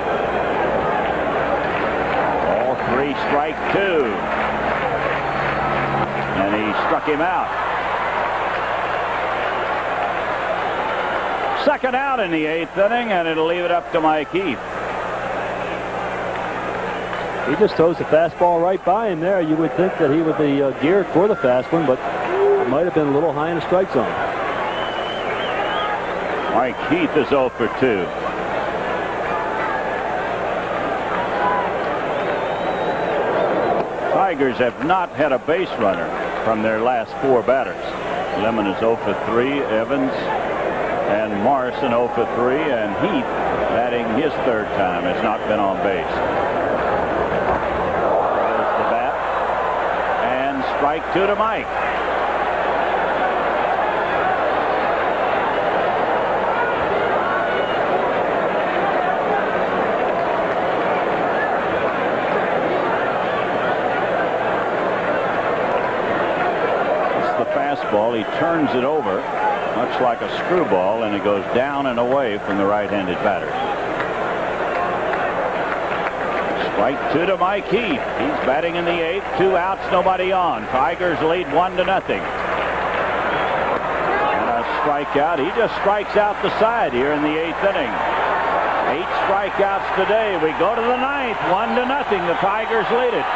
Ball 3, strike 2. And he struck him out. Second out in the 8th inning, and it'll leave it up to Mike Heath. He just throws the fastball right by him there. You would think that he would be geared for the fast one, but it might have been a little high in the strike zone. Mike Heath is 0 for 2. Tigers have not had a base runner from their last 4 batters. Lemon is 0 for 3. Evans and Morrison 0 for 3. And Heath, batting his 3rd time, has not been on base. There's the bat. And strike 2 to Mike. Ball. He turns it over much like a screwball, and it goes down and away from the right-handed batter. Strike 2 to Mike Heath. He's batting in the 8th. 2 outs, nobody on. Tigers lead 1-0. And a strikeout. He just strikes out the side here in the 8th inning. 8 strikeouts today. We go to the 9th. 1-0. The Tigers lead it.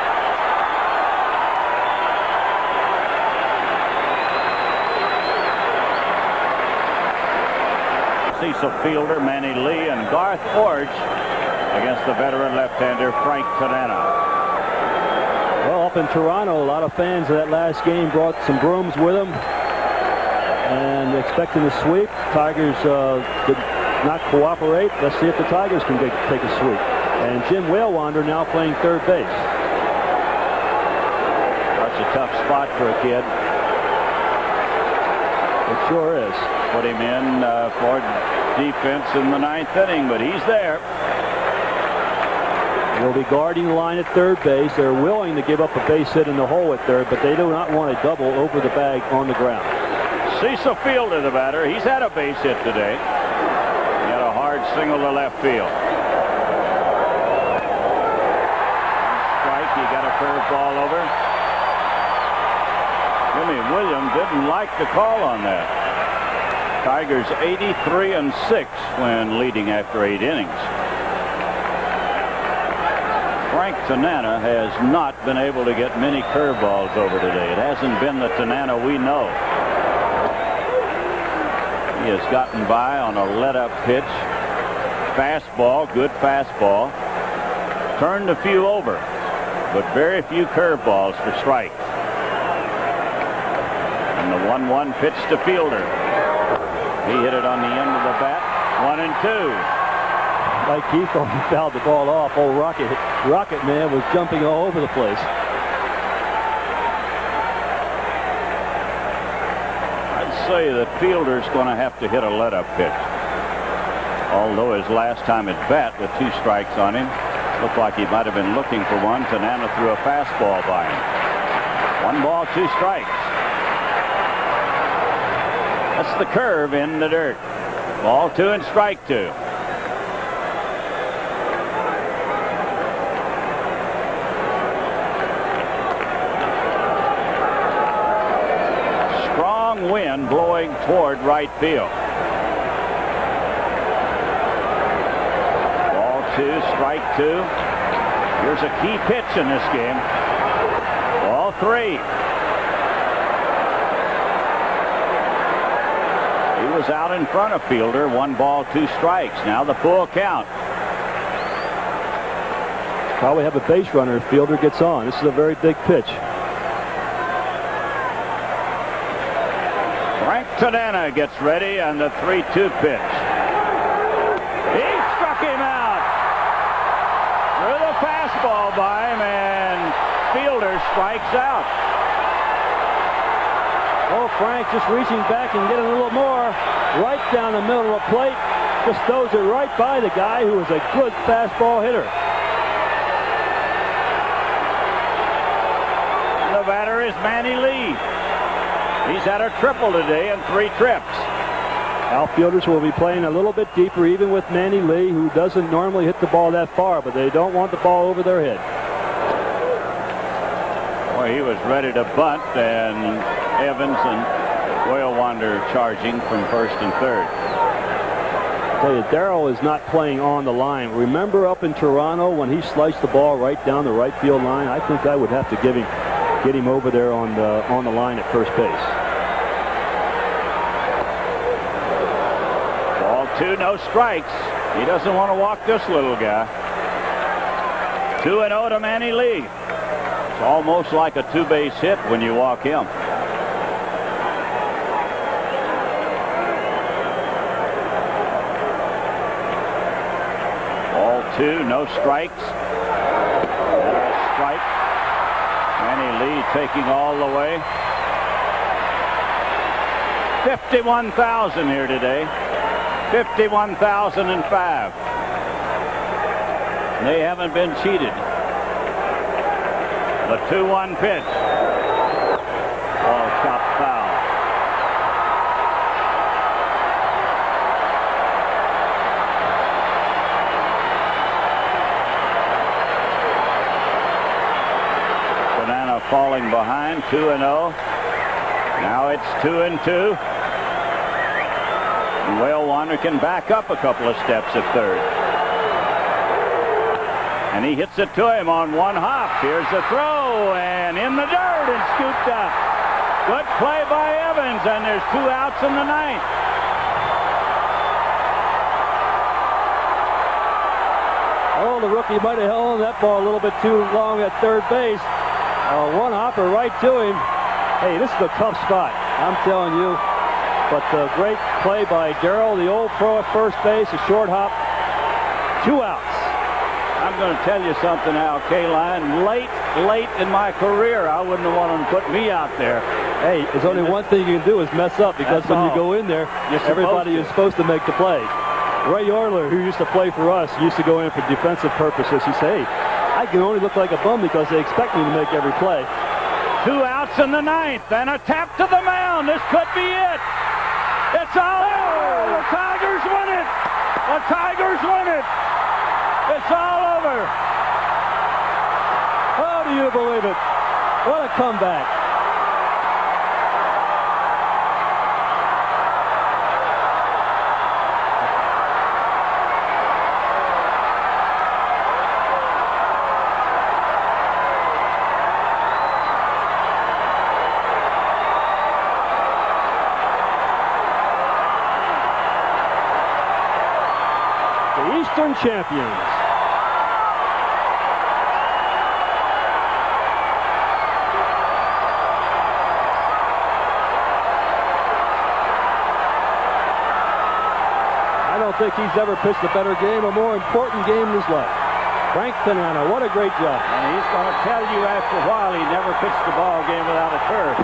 Cecil Fielder, Manny Lee, and Garth Orge against the veteran left-hander Frank Tanana. Well, up in Toronto, a lot of fans of that last game brought some brooms with them and expecting a sweep. Tigers did not cooperate. Let's see if the Tigers can take a sweep. And Jim Whalewander now playing 3rd base. That's a tough spot for a kid. Sure is. Put him in for defense in the 9th inning, but he's there. He'll be guarding the line at third base. They're willing to give up a base hit in the hole at third, but they do not want a double over the bag on the ground. Cecil Fielder, the batter. He's had a base hit today. He had a hard single to left field. Strike. He got a curveball over. Jimmy Williams didn't like the call on that. Tigers 83-6 when leading after 8 innings. Frank Tanana has not been able to get many curveballs over today. It hasn't been the Tanana we know. He has gotten by on a let-up pitch. Fastball, good fastball. Turned a few over, but very few curveballs for strikes. And the 1-1 pitch to Fielder. He hit it on the end of the bat. 1-2. Mike Keith fouled the ball off. Old Rocket Man was jumping all over the place. I'd say that Fielder's going to have to hit a let-up pitch. Although his last time at bat with 2 strikes on him, looked like he might have been looking for one. Tanana threw a fastball by him. 1 ball, 2 strikes. That's the curve in the dirt. Ball 2 and strike 2. Strong wind blowing toward right field. Ball 2, strike 2. Here's a key pitch in this game. Ball 3. He was out in front of Fielder. 1 ball, 2 strikes. Now the full count. Probably have a base runner if Fielder gets on. This is a very big pitch. Frank Tanana gets ready on the 3-2 pitch. He struck him out. Threw the fastball by him, and Fielder strikes out. Oh, Frank just reaching back and getting a little more right down the middle of the plate. Just throws it right by the guy who was a good fastball hitter. The batter is Manny Lee. He's had a triple today and 3 trips. Outfielders will be playing a little bit deeper, even with Manny Lee, who doesn't normally hit the ball that far, but they don't want the ball over their head. Boy, he was ready to bunt, and Evans and Whale-Wander charging from first and third. I tell you, Darrell is not playing on the line. Remember up in Toronto when he sliced the ball right down the right field line? I think I would have to get him over there on the line at first base. Ball 2, no strikes. He doesn't want to walk this little guy. 2-0 to Manny Lee. It's almost like a 2-base hit when you walk him. Ball 2, no strikes. And a strike. Manny Lee taking all the way. 51,000 here today. 51,005. They haven't been cheated. The 2-1 pitch. Ball chopped foul. Tanana falling behind, 2-0. Now it's 2-2. Whale-Wander can back up a couple of steps at third. And he hits it to him on 1 hop. Here's the throw, and in the dirt and scooped up. Good play by Evans, and there's 2 outs in the 9th. Oh, the rookie might have held on that ball a little bit too long at third base. 1 hopper right to him. Hey, this is a tough spot, I'm telling you. But great play by Darrell, the old pro at first base, a short hop, 2 outs. I'm going to tell you something, Al Kaline. Late in my career, I wouldn't have wanted to put me out there. Hey, there's only one thing you can do is mess up, because when you go in there, everybody is supposed to make the play. Ray Euler, who used to play for us, used to go in for defensive purposes. He said, hey, I can only look like a bum because they expect me to make every play. 2 outs in the 9th, and a tap to the mound. This could be it. It's all over. The Tigers win it. The Tigers win it. It's all over. Oh, do you believe it? What a comeback. Eastern champions. I don't think he's ever pitched a better game, a more important game in his life. Frank Tanana, what a great job. And he's going to tell you after a while he never pitched a ball game without a turf.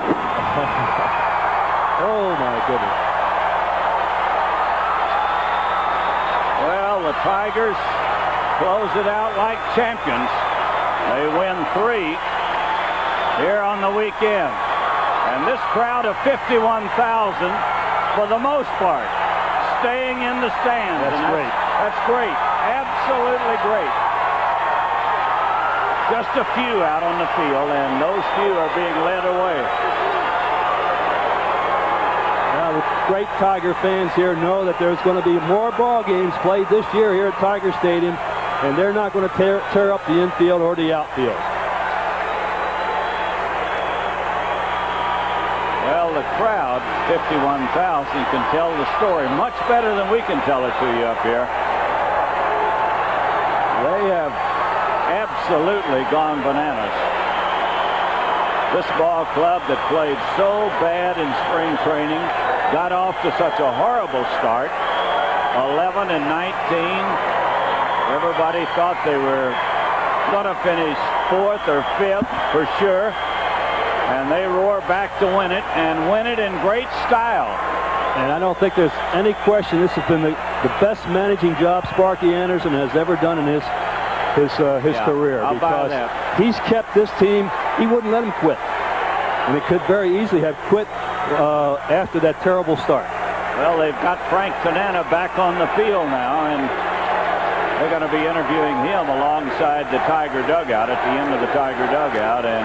Oh, my goodness. Well, the Tigers close it out like champions. They win 3 here on the weekend. And this crowd of 51,000, for the most part, staying in the stands. That's great. That's great. Absolutely great. Just a few out on the field, and those few are being led away. The great Tiger fans here know that there's going to be more ball games played this year here at Tiger Stadium, and they're not going to tear up the infield or the outfield. Well, the crowd, 51,000, can tell the story much better than we can tell it to you up here. They have absolutely gone bananas. This ball club that played so bad in spring training got off to such a horrible start, 11 and 19. Everybody thought they were going to finish 4th or 5th for sure, and they roar back to win it, and win it in great style. And I don't think there's any question this has been the best managing job Sparky Anderson has ever done in his career, because he's kept this team. He wouldn't let them quit, and they could very easily have quit after that terrible start. Well, they've got Frank Tanana back on the field now, and they're going to be interviewing him alongside the Tiger dugout at the end of the Tiger dugout. And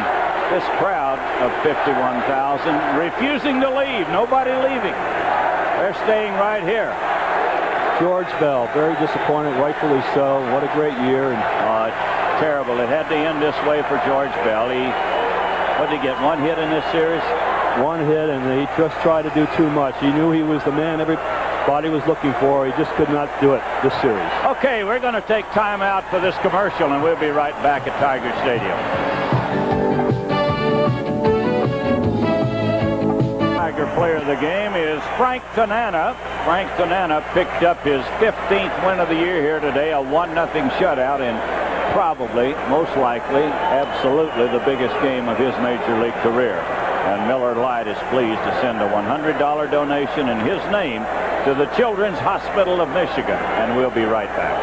this crowd of 51,000 refusing to leave. Nobody leaving. They're staying right here. George Bell, very disappointed, rightfully so. What a great year. And terrible. It had to end this way for George Bell. What did he get, 1 hit in this series? 1 hit, and he just tried to do too much. He knew he was the man everybody was looking for. He just could not do it this series. Okay, we're going to take time out for this commercial, and we'll be right back at Tiger Stadium. Tiger player of the game is Frank Tanana. Frank Tanana picked up his 15th win of the year here today, a 1-0 shutout in probably, most likely, absolutely the biggest game of his major league career. And Miller Lite is pleased to send a $100 donation in his name to the Children's Hospital of Michigan. And we'll be right back.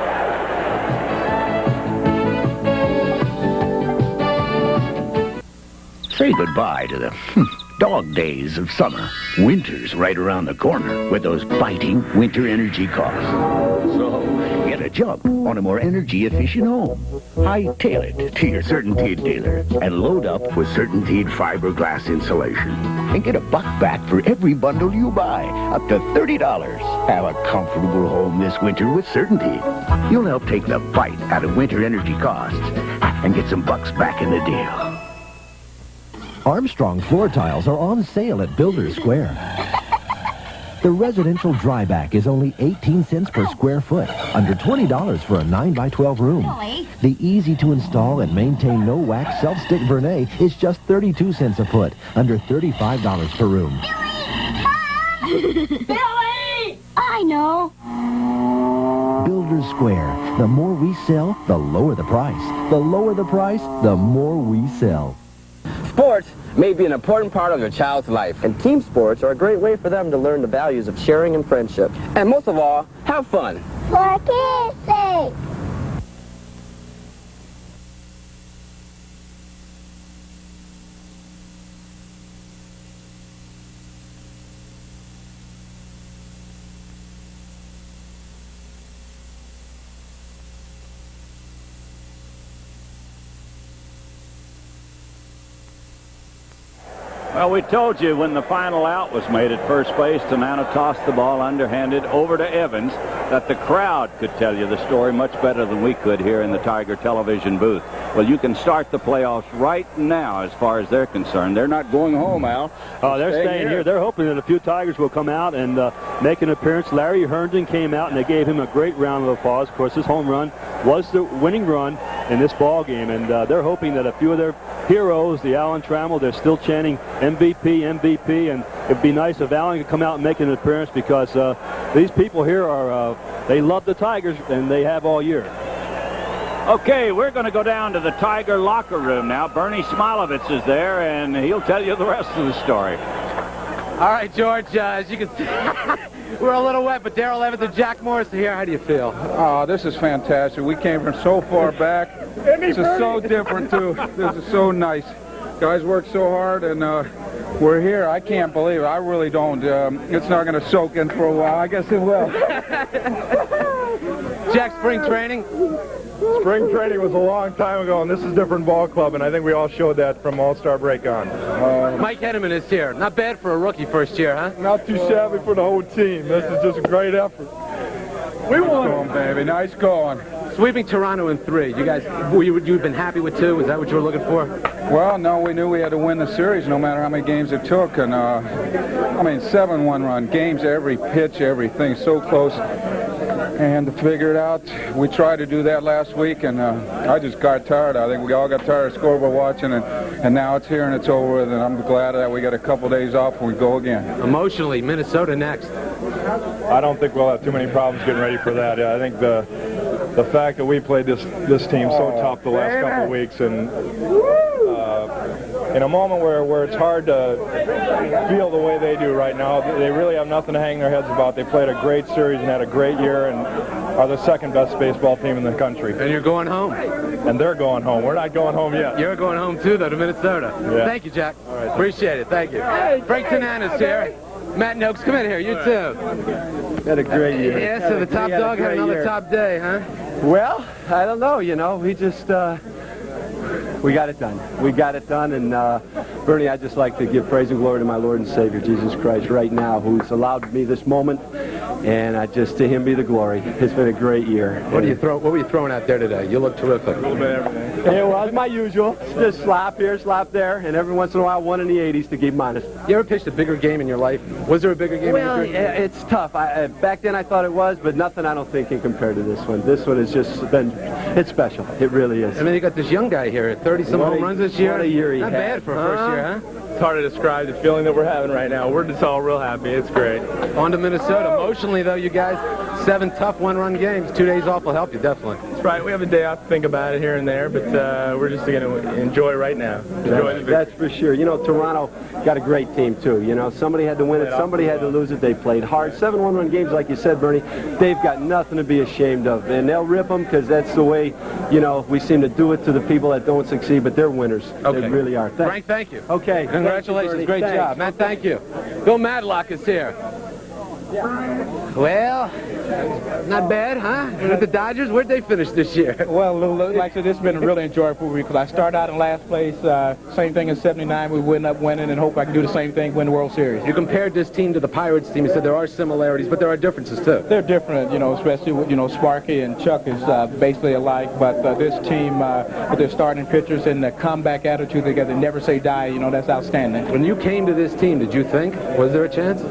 Say goodbye to the dog days of summer. Winter's right around the corner with those biting winter energy costs. So, get a jump on a more energy-efficient home. Hightail it to your CertainTeed dealer and load up with CertainTeed fiberglass insulation. And get $1 back for every bundle you buy, up to $30. Have a comfortable home this winter with CertainTeed. You'll help take the bite out of winter energy costs and get some bucks back in the deal. Armstrong floor tiles are on sale at Builders Square. The residential dryback is only 18 cents per square foot, under $20 for a 9x12 room. The easy-to-install and maintain no-wax self-stick Vernet is just 32 cents a foot, under $35 per room. Billy! I know. Builders Square. The more we sell, the lower the price. The lower the price, the more we sell. Sports may be an important part of your child's life, and team sports are a great way for them to learn the values of sharing and friendship. And most of all, have fun. For kids' sake. Well, we told you when the final out was made at first base, Tanana tossed the ball underhanded over to Evans, that the crowd could tell you the story much better than we could here in the Tiger television booth. Well, you can start the playoffs right now as far as they're concerned. They're not going home, Al. They're staying here. They're hoping that a few Tigers will come out and make an appearance. Larry Herndon came out, and they gave him a great round of applause. Of course, his home run was the winning run in this ball game, and they're hoping that a few of their heroes, the Alan Trammell, they're still chanting MVP, MVP, and it'd be nice if Alan could come out and make an appearance, because these people here are, they love the Tigers, and they have all year. Okay, we're going to go down to the Tiger locker room now. Bernie Smilovitz is there, and he'll tell you the rest of the story. All right, George, as you can see, we're a little wet, but Darrell Evans and Jack Morris are here. How do you feel? Oh, this is fantastic. We came from so far back. This is so different, too. This is so nice. Guys worked so hard, and we're here. I can't believe it. I really don't. It's not going to soak in for a while. I guess it will. Jack, spring training? Spring training was a long time ago, and this is a different ball club, and I think we all showed that from All-Star break on. Mike Henneman is here. Not bad for a rookie first year, huh? Not too shabby for the whole team. This is just a great effort. We won. Nice going, baby. Nice going. Sweeping Toronto in 3. You guys, you've been happy with 2? Is that what you were looking for? Well, no, we knew we had to win the series no matter how many games it took. And, I mean, 7 one-run games, every pitch, everything, so close. And to figure it out, we tried to do that last week, and I just got tired. I think we all got tired of scoreboard watching, and now it's here and it's over with, and I'm glad that we got a couple days off and we go again. Emotionally, Minnesota next. I don't think we'll have too many problems getting ready for that. I think the fact that we played this team so tough the last couple of weeks, and in a moment where it's hard to feel the way they do right now, they really have nothing to hang their heads about. They played a great series and had a great year, and are the second best baseball team in the country. And you're going home. And they're going home. We're not going home yet. You're going home too, though, to Minnesota. Yeah. Thank you, Jack. All right, appreciate it. Thank you. Frank Tanana's here. Matt Noakes, come in here. You too. Had a great year. Yeah, so the top dog had another top day, huh? Well, I don't know. You know, we just we got it done. We got it done, and Bernie, I'd just like to give praise and glory to my Lord and Savior Jesus Christ right now, who's allowed me this moment, and to him be the glory. It's been a great year. What were you throwing out there today? You look terrific. A little bit of everything. It was my usual. Just slap here, slap there, and every once in a while, one in the 80s to keep them honest. You ever pitched a bigger game in your life? Was there a bigger game in your life? Well, it's tough. Back then I thought it was, but nothing I don't think can compare to this one. This one has just been, it's special. It really is. I mean, you got this young guy here, 30-some home runs this year. What a year he Not had. bad for a first year, huh? It's hard to describe the feeling that we're having right now. We're just all real happy. It's great. On to Minnesota. Emotionally, though, you guys, 7 tough one-run games. 2 days off will help you, definitely. That's right. We have a day off to think about it here and there, but we're just going to enjoy right now. That's for sure. You know, Toronto got a great team, too. You know, somebody had to win it, somebody had to lose it. They played hard. 7 one-run games, like you said, Bernie, they've got nothing to be ashamed of. And they'll rip them because that's the way, you know, we seem to do it to the people that don't succeed, but they're winners. Okay. They really are. Frank, thank you. Okay. Congratulations. Great job. Matt, thank you. Bill Madlock is here. Well, not bad, huh? With the Dodgers, where'd they finish this year? Well, like I said, this has been a really enjoyable week because I started out in last place, same thing in '79. We went up winning and hope I can do the same thing, win the World Series. You compared this team to the Pirates team. You said there are similarities, but there are differences too. They're different, you know, especially with, you know, Sparky and Chuck is basically alike, but this team, with their starting pitchers and the comeback attitude, they never say die, you know, that's outstanding. When you came to this team, did you think, was there a chance?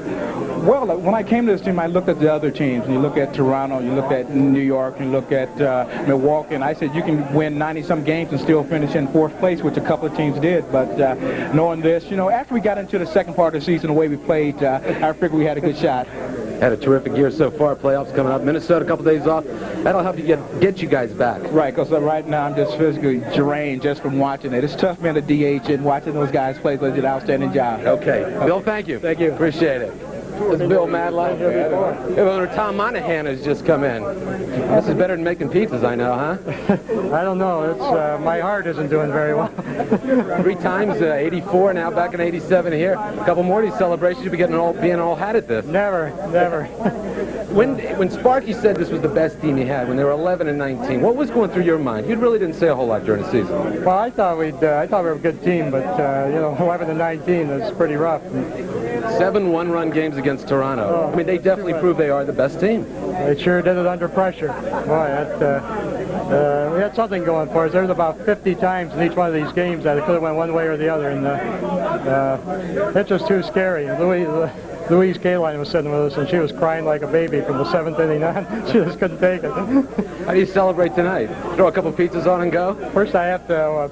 Well, when I came to this team, I looked at the other teams. And you look at Toronto, you look at New York, you look at Milwaukee, and I said you can win 90-some games and still finish in 4th place, which a couple of teams did. But knowing this, you know, after we got into the second part of the season, the way we played, I figured we had a good shot. Had a terrific year so far. Playoffs coming up. Minnesota, a couple days off. That'll help you get you guys back. Right, because right now I'm just physically drained just from watching it. It's tough being a DH and watching those guys play. They did an outstanding job. Okay. Bill, thank you. Thank you. Appreciate it. Is Bill Madline here before? Owner Tom Monahan has just come in. This is better than making pizzas, I know, huh? I don't know. It's my heart isn't doing very well. 3 times, 84, now back in 87 here. A couple more of these celebrations, you'll be being all hat at this. Never. When Sparky said this was the best team he had, when they were 11 and 19, what was going through your mind? You really didn't say a whole lot during the season. Well, I thought we were a good team, but 11 and 19 is pretty rough. 7 one-run games against Toronto. I mean, they definitely proved they are the best team. They sure did it under pressure. Boy, we had something going for us. There was about 50 times in each one of these games that it could have went one way or the other, and it's just too scary. Louise Kaline was sitting with us, and she was crying like a baby from the 7th inning on. She just couldn't take it. How do you celebrate tonight? Throw a couple pizzas on and go? First, I have to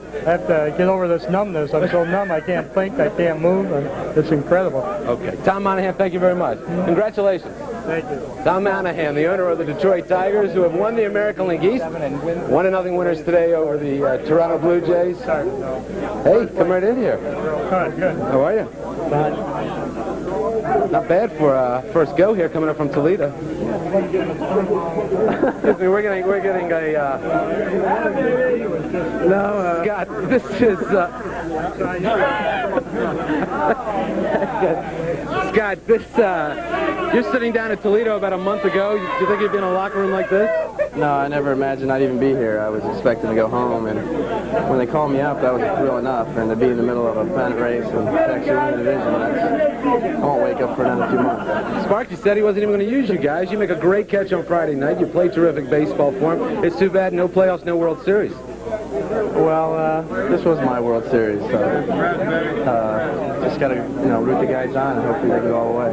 get over this numbness. I'm so numb, I can't think, I can't move, and it's incredible. Okay. Tom Monahan, thank you very much. Congratulations. Thank you. Tom Monahan, the owner of the Detroit Tigers, who have won the American League East. 1-0 winners today over the Toronto Blue Jays. Hey, come right in here. Good. How are you? Not bad for first go here, coming up from Toledo. We're getting a Scott, this is Scott, this you're sitting down at Toledo about a month ago. Do you think you'd be in a locker room like this? No, I never imagined I'd even be here. I was expecting to go home, and when they called me up, that was real enough. And to be in the middle of a pennant race and actually win the division, I won't wake up for another 2 months. Sparky said he wasn't even going to use you guys. You make a great catch on Friday night. You play terrific baseball for him. It's too bad no playoffs, no World Series. Well, this was my World Series, so just got to root the guys on and hopefully they can go all the way.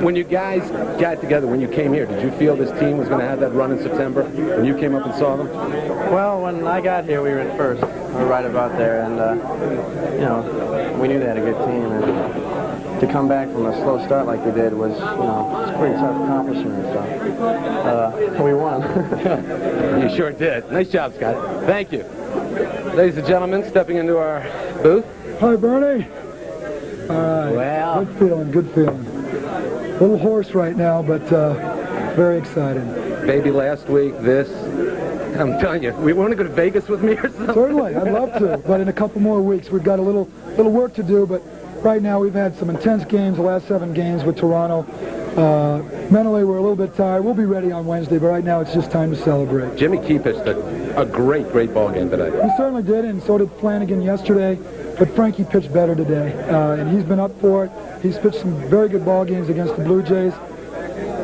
When you guys got together, when you came here, did you feel this team was going to have that run in September when you came up and saw them? Well, when I got here, we were at first. We were right about there, and we knew they had a good team, and to come back from a slow start like we did was, it's a pretty tough accomplishment. So we won. You sure did. Nice job, Scott. Thank you. Ladies and gentlemen, stepping into our booth. Hi, Bernie. All right. Well. Good feeling. A little hoarse right now, but very excited. Baby last week, this. I'm telling you, we want to go to Vegas with me or something? Certainly, I'd love to. But in a couple more weeks, we've got a little work to do, but right now we've had some intense games, the last 7 games with Toronto. Mentally, we're a little bit tired. We'll be ready on Wednesday, but right now it's just time to celebrate. Jimmy Key pitched a great ball game today. He certainly did, and so did Flanagan yesterday. But Frankie pitched better today, and he's been up for it. He's pitched some very good ball games against the Blue Jays.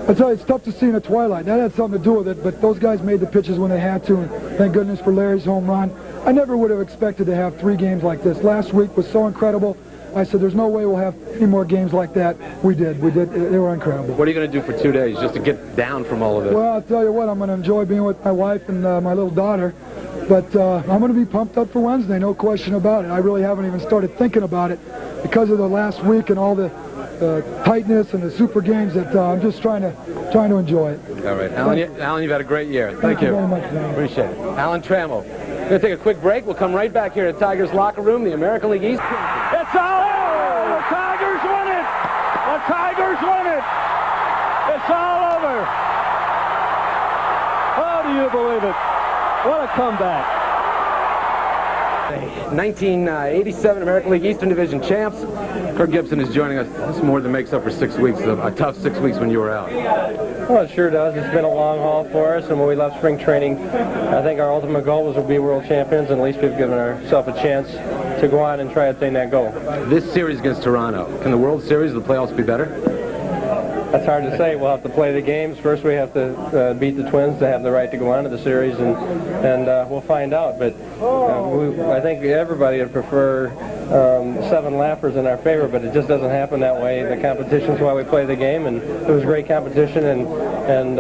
I tell you, it's tough to see in the twilight. That had something to do with it, but those guys made the pitches when they had to, and thank goodness for Larry's home run. I never would have expected to have 3 games like this. Last week was so incredible. I said, there's no way we'll have any more games like that. We did. They were incredible. What are you going to do for 2 days just to get down from all of this? Well, I'll tell you what, I'm going to enjoy being with my wife and my little daughter. But I'm going to be pumped up for Wednesday, no question about it. I really haven't even started thinking about it because of the last week and all the tightness and the super games that I'm just trying to enjoy it. All right. Alan, you've had a great year. Thank you very much, man. Appreciate it. Alan Trammell. We're going to take a quick break. We'll come right back here at Tigers locker room, the American League East. It's all over. The Tigers win it. The Tigers win it. It's all over. How do you believe it? What a comeback. 1987 American League Eastern Division champs. Kirk Gibson is joining us. This more than makes up for 6 weeks, a tough 6 weeks when you were out. Well, it sure does. It's been a long haul for us, and when we left spring training, I think our ultimate goal was to be world champions, and at least we've given ourselves a chance to go on and try to attain that goal. This series against Toronto, can the World Series, the playoffs be better? That's hard to say. We'll have to play the games. First, we have to beat the Twins to have the right to go on to the series, and we'll find out. But I think everybody would prefer 7 lappers in our favor, but it just doesn't happen that way. The competition's why we play the game, and it was great competition. And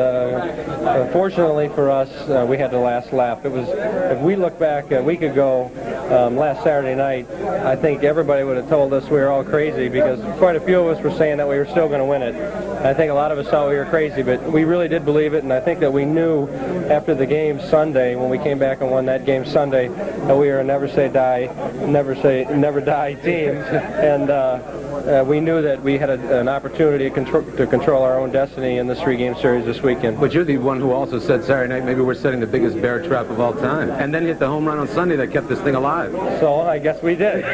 fortunately for us, we had the last lap. It was. If we look back a week ago, last Saturday night, I think everybody would have told us we were all crazy because quite a few of us were saying that we were still going to win it. I think a lot of us thought we were crazy, but we really did believe it, and I think that we knew after the game Sunday, when we came back and won that game Sunday, that we were a never never die team, and we knew that we had an opportunity to control our own destiny in this 3-game series this weekend. But you're the one who also said Saturday night maybe we're setting the biggest bear trap of all time, and then hit the home run on Sunday that kept this thing alive. So I guess we did.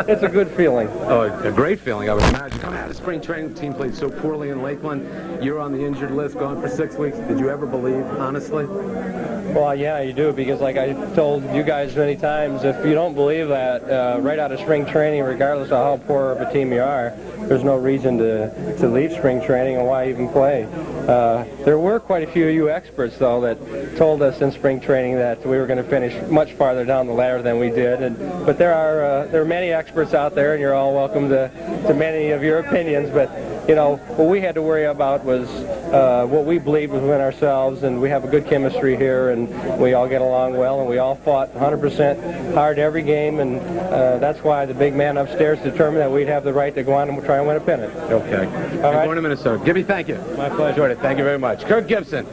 It's a good feeling. Oh, a great feeling, I would imagine. Coming out of spring training, the team played so poorly in Lakeland. You're on the injured list, gone for 6 weeks. Did you ever believe, honestly? Well, yeah, you do, because like I told you guys many times, if you don't believe that right out of spring training, regardless of how poor of a team you are, there's no reason to leave spring training, and why even play. There were quite a few of you experts, though, that told us in spring training that we were going to finish much farther down the ladder than we did. But there are many experts out there, and you're all welcome to many of your opinions. But you know, what we had to worry about was what we believed within ourselves, and we have a good chemistry here, and we all get along well, and we all fought 100% hard every game, and that's why the big man upstairs determined that we'd have the right to go on and try and win a pennant. Okay. All right. Going to Minnesota. Gibby, thank you. My pleasure. Enjoyed it. Thank you very much. Kirk Gibson.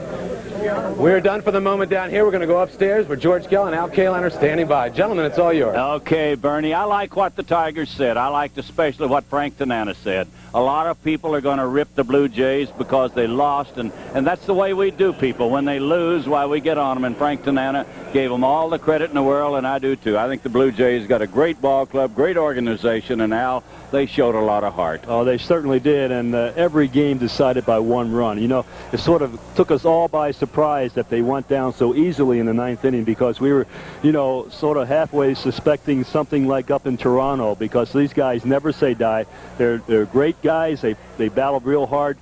We're done for the moment down here. We're going to go upstairs where George Kell and Al Kaline are standing by. Gentlemen, it's all yours. Okay, Bernie, I like what the Tigers said. I liked especially what Frank Tanana said. A lot of people are going to rip the Blue Jays because they lost, and that's the way we do, people. When they lose, why we get on them, and Frank Tanana gave them all the credit in the world, and I do too. I think the Blue Jays got a great ball club, great organization, and Al, they showed a lot of heart. Oh, they certainly did, and every game decided by one run. You know, it sort of took us all by surprise that they went down so easily in the 9th inning, because we were, you know, sort of halfway suspecting something like up in Toronto, because these guys never say die. They're great guys. They battled real hard,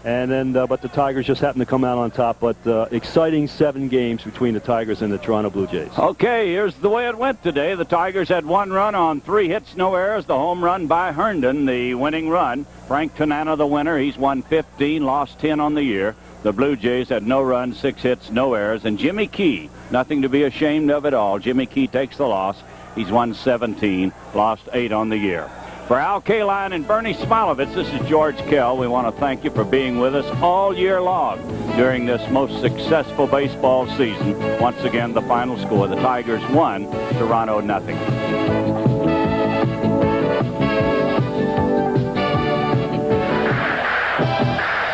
and then but the Tigers just happened to come out on top. But exciting 7 games between the Tigers and the Toronto Blue Jays. Okay, here's the way it went today. The Tigers had 1 run on 3 hits, no errors. The home run by Herndon, the winning run. Frank Tanana, the winner. He's won 15, lost 10 on the year. The Blue Jays had no runs, 6 hits, no errors. And Jimmy Key, nothing to be ashamed of at all. Jimmy Key takes the loss. He's won 17, lost 8 on the year. For Al Kaline and Bernie Smilovitz, this is George Kell. We want to thank you for being with us all year long during this most successful baseball season. Once again, the final score, the Tigers 1, Toronto 0.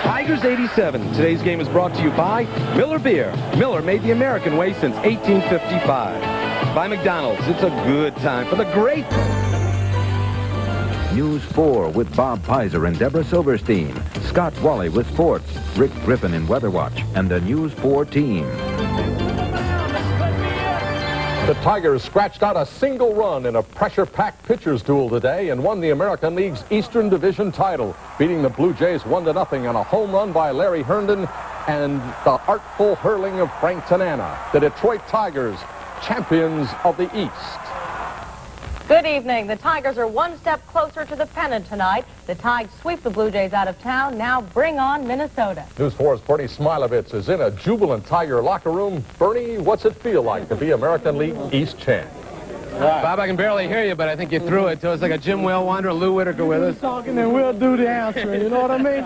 Tigers 87. Today's game is brought to you by Miller Beer. Miller made the American way since 1855. By McDonald's. It's a good time for the great... News 4 with Bob Pizer and Deborah Silverstein. Scott Wally with sports. Rick Griffin in Weather Watch. And the News 4 team. The Tigers scratched out a single run in a pressure-packed pitcher's duel today and won the American League's Eastern Division title, beating the Blue Jays 1-0 on a home run by Larry Herndon and the artful hurling of Frank Tanana. The Detroit Tigers, champions of the East. Good evening. The Tigers are one step closer to the pennant tonight. The Tigers sweep the Blue Jays out of town. Now bring on Minnesota. News 4's Bernie Smilovitz is in a jubilant Tiger locker room. Bernie, what's it feel like to be American League East champ? Bob, I can barely hear you, but I think you threw it to us like a Jim Whale Wanderer, Lou Whitaker with us. Talking and we'll do the answering, you know what I mean?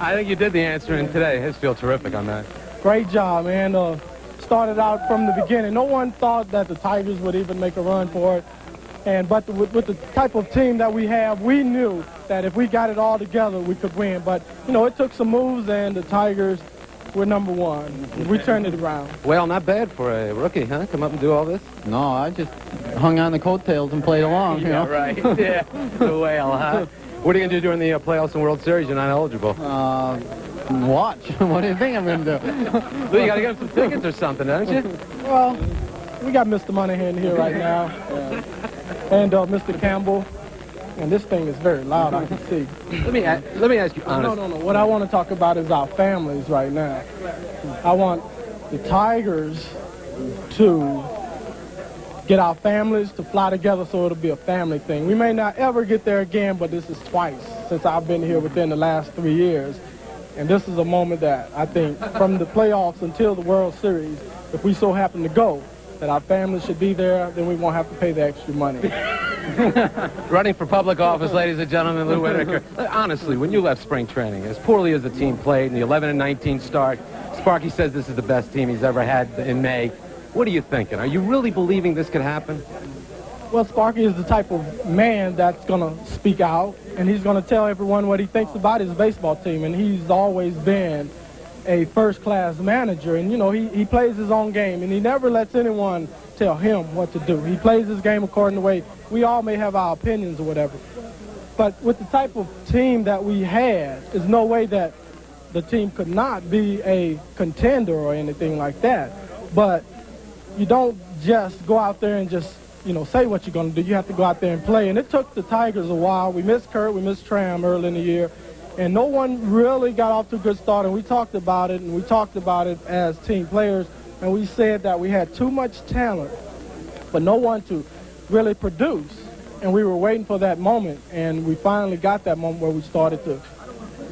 I think you did the answering today. His feel terrific on that. Great job, man. Started out from the beginning. No one thought that the Tigers would even make a run for it. But with the type of team that we have, we knew that if we got it all together, we could win. But, you know, it took some moves, and the Tigers were number 1. We turned it around. Well, not bad for a rookie, huh? Come up and do all this? No, I just hung on the coattails and played along, you know? Right. Yeah, the whale, huh? What are you going to do during the playoffs and World Series? You're not eligible. Watch. What do you think I'm going to do? Well, you got to get him some tickets or something, don't you? Well, we got Mr. Monahan here right now, and Mr. Campbell, and this thing is very loud, I can see. Let me ask you honestly. No. What I want to talk about is our families right now. I want the Tigers to get our families to fly together so it'll be a family thing. We may not ever get there again, but this is twice since I've been here within the last 3 years. And this is a moment that I think from the playoffs until the World Series, if we so happen to go, that our family should be there, then we won't have to pay the extra money. Running for public office, ladies and gentlemen, Lou Whitaker. Honestly, when you left spring training, as poorly as the team played in the 11-19 start, Sparky says this is the best team he's ever had in May. What are you thinking? Are you really believing this could happen? Well, Sparky is the type of man that's going to speak out, and he's going to tell everyone what he thinks about his baseball team, and he's always been a first-class manager, and, you know, he plays his own game, and he never lets anyone tell him what to do. He plays his game according to the way we all may have our opinions or whatever. But with the type of team that we had, there's no way that the team could not be a contender or anything like that. But you don't just go out there and just, you know, say what you're going to do. You have to go out there and play. And it took the Tigers a while. We missed Kurt, we missed Tram early in the year. And no one really got off to a good start, and we talked about it, as team players, and we said that we had too much talent, but no one to really produce. And we were waiting for that moment, and we finally got that moment where we started to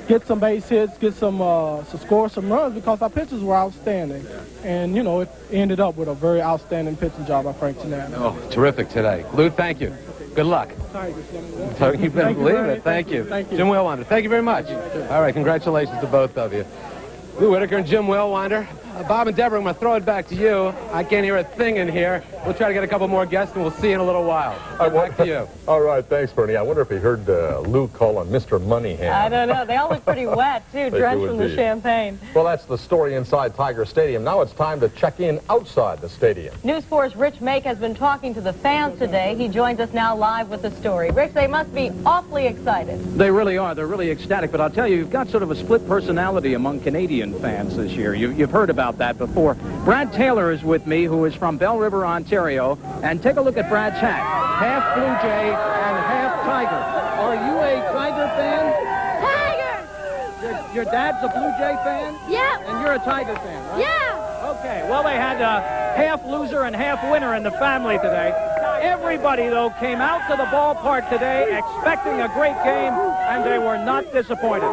get some base hits, get some to score some runs, because our pitchers were outstanding. And, you know, it ended up with a very outstanding pitching job by Frank Tanana. Oh, terrific today. Lou, thank you. Good luck. You better believe it. Thank you. Jim Wellwinder, thank you very much. All right, congratulations to both of you. Lou Whitaker and Jim Wellwinder. Bob and Deborah, I'm going to throw it back to you. I can't hear a thing in here. We'll try to get a couple more guests, and we'll see you in a little while. Back to you. All right, thanks, Bernie. I wonder if he heard Lou call on Mr. Moneyhand. I don't know. They all look pretty wet, too, drenched from the champagne. Well, that's the story inside Tiger Stadium. Now it's time to check in outside the stadium. News 4's Rich Make has been talking to the fans today. He joins us now live with the story. Rich, they must be awfully excited. They really are. They're really ecstatic. But I'll tell you, you've got sort of a split personality among Canadian fans this year. You've heard about that before. Brad Taylor is with me, who is from Bell River, Ontario. And take a look at Brad's hat. Half Blue Jay and half Tiger. Are you a Tiger fan? Tiger! Your dad's a Blue Jay fan? Yeah. And you're a Tiger fan, right? Yeah. Okay, well, they had a half loser and half winner in the family today. Everybody, though, came out to the ballpark today expecting a great game, and they were not disappointed.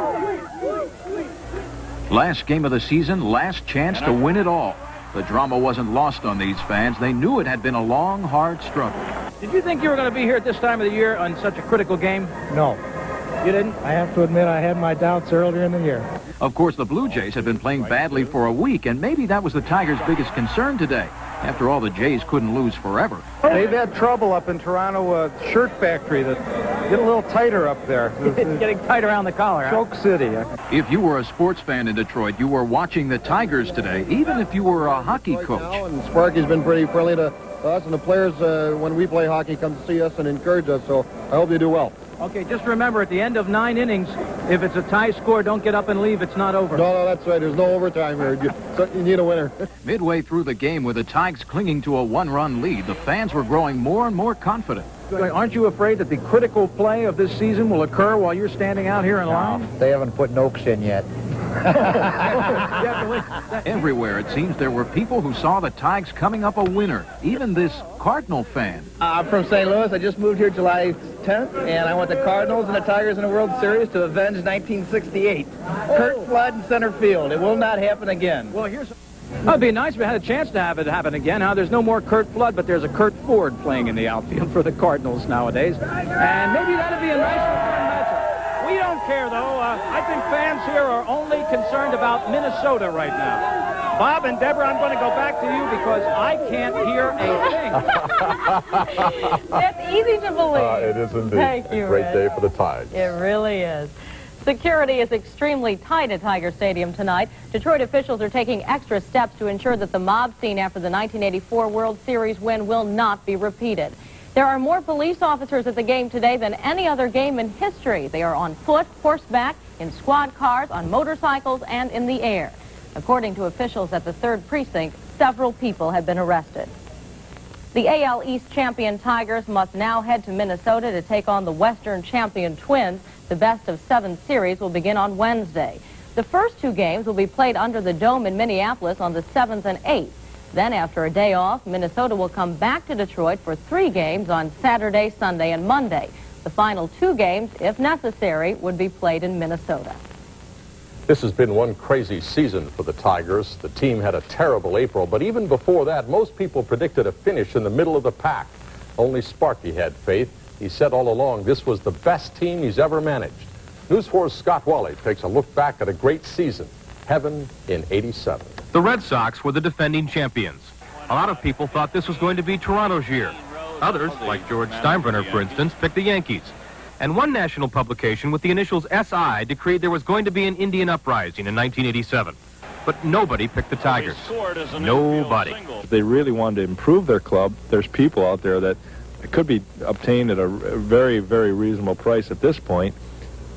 Last game of the season, last chance to win it all. The drama wasn't lost on these fans. They knew it had been a long, hard struggle. Did you think you were going to be here at this time of the year on such a critical game? No. You didn't? I have to admit I had my doubts earlier in the year. Of course, the Blue Jays had been playing badly for a week, and maybe that was the Tigers' biggest concern today. After all, the Jays couldn't lose forever. They've had trouble up in Toronto, shirt factory that get a little tighter up there. It's getting tight around the collar. Choke City. If you were a sports fan in Detroit, you were watching the Tigers today, even if you were a hockey coach. And Sparky's been pretty friendly to us, and the players, when we play hockey, come to see us and encourage us, so I hope they do well. Okay, just remember, at the end of 9 innings, if it's a tie score, don't get up and leave. It's not over. No, that's right. There's no overtime here. You need a winner. Midway through the game, with the Tigers clinging to a one-run lead, the fans were growing more and more confident. Aren't you afraid that the critical play of this season will occur while you're standing out here in line? They haven't put Noakes in yet. Everywhere, it seems, there were people who saw the Tigers coming up a winner. Even this Cardinal fan. I'm from St. Louis. I just moved here July 10th, and I want the Cardinals and the Tigers in the World Series to avenge 1968. Kurt Flood in center field. It will not happen again. Well, it'd be nice if we had a chance to have it happen again. Now, there's no more Kurt Flood, but there's a Kurt Ford playing in the outfield for the Cardinals nowadays. And maybe that'd be a nice matchup. We don't care, though. I think fans here are only concerned about Minnesota right now. Bob and Deborah, I'm going to go back to you because I can't hear a thing. That's easy to believe. It is indeed. Thank you, a great Rich. day for the Tigers. It really is. Security is extremely tight at Tiger Stadium tonight. Detroit officials are taking extra steps to ensure that the mob scene after the 1984 World Series win will not be repeated. There are more police officers at the game today than any other game in history. They are on foot, horseback, in squad cars, on motorcycles, and in the air. According to officials at the 3rd Precinct, several people have been arrested. The AL East champion Tigers must now head to Minnesota to take on the Western champion Twins. The best-of-7 series will begin on Wednesday. The first 2 games will be played under the Dome in Minneapolis on the 7th and 8th. Then, after a day off, Minnesota will come back to Detroit for 3 games on Saturday, Sunday, and Monday. The final 2 games, if necessary, would be played in Minnesota. This has been one crazy season for the Tigers. The team had a terrible April, but even before that, most people predicted a finish in the middle of the pack. Only Sparky had faith. He said all along this was the best team he's ever managed. News 4's Scott Wally takes a look back at a great season. Heaven in '87. The Red Sox were the defending champions. A lot of people thought this was going to be Toronto's year. Others, like George Steinbrenner, for instance, picked the Yankees. And one national publication with the initials SI decreed there was going to be an Indian uprising in 1987. But nobody picked the Tigers. Nobody. If they really wanted to improve their club, there's people out there that it could be obtained at a very, very reasonable price at this point,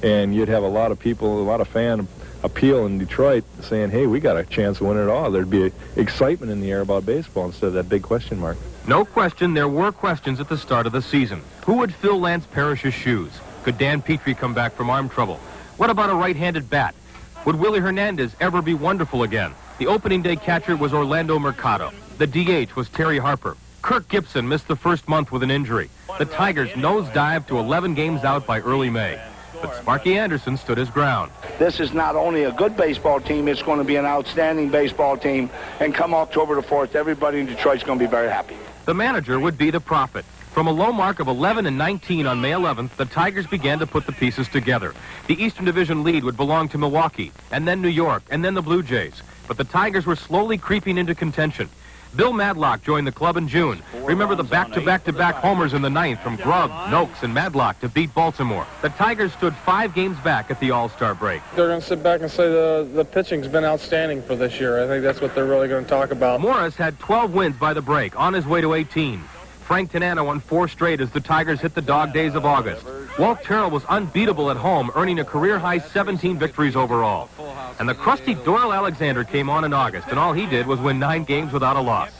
and you'd have a lot of people, a lot of fan appeal in Detroit saying, hey, we got a chance to win it all. There'd be excitement in the air about baseball instead of that big question mark. No question, there were questions at the start of the season. Who would fill Lance Parrish's shoes? Could Dan Petrie come back from arm trouble? What about a right-handed bat? Would Willie Hernandez ever be wonderful again? The opening day catcher was Orlando Mercado. The DH was Terry Harper. Kirk Gibson missed the first month with an injury. The Tigers nosedived to 11 games out by early May. But Sparky Anderson stood his ground. This is not only a good baseball team, it's going to be an outstanding baseball team. And come October the 4th, everybody in Detroit's going to be very happy. The manager would be the prophet. From a low mark of 11-19 on May 11th, the Tigers began to put the pieces together. The Eastern Division lead would belong to Milwaukee, and then New York, and then the Blue Jays. But the Tigers were slowly creeping into contention. Bill Madlock joined the club in June. Remember the back-to-back-to-back homers in the ninth from Grubb, Noakes, and Madlock to beat Baltimore. The Tigers stood 5 games back at the All-Star break. They're going to sit back and say the pitching's been outstanding for this year. I think that's what they're really going to talk about. Morris had 12 wins by the break, on his way to 18. Frank Tanana won 4 straight as the Tigers hit the dog days of August. Walt Terrell was unbeatable at home, earning a career-high 17 victories overall. And the crusty Doyle Alexander came on in August, and all he did was win 9 games without a loss.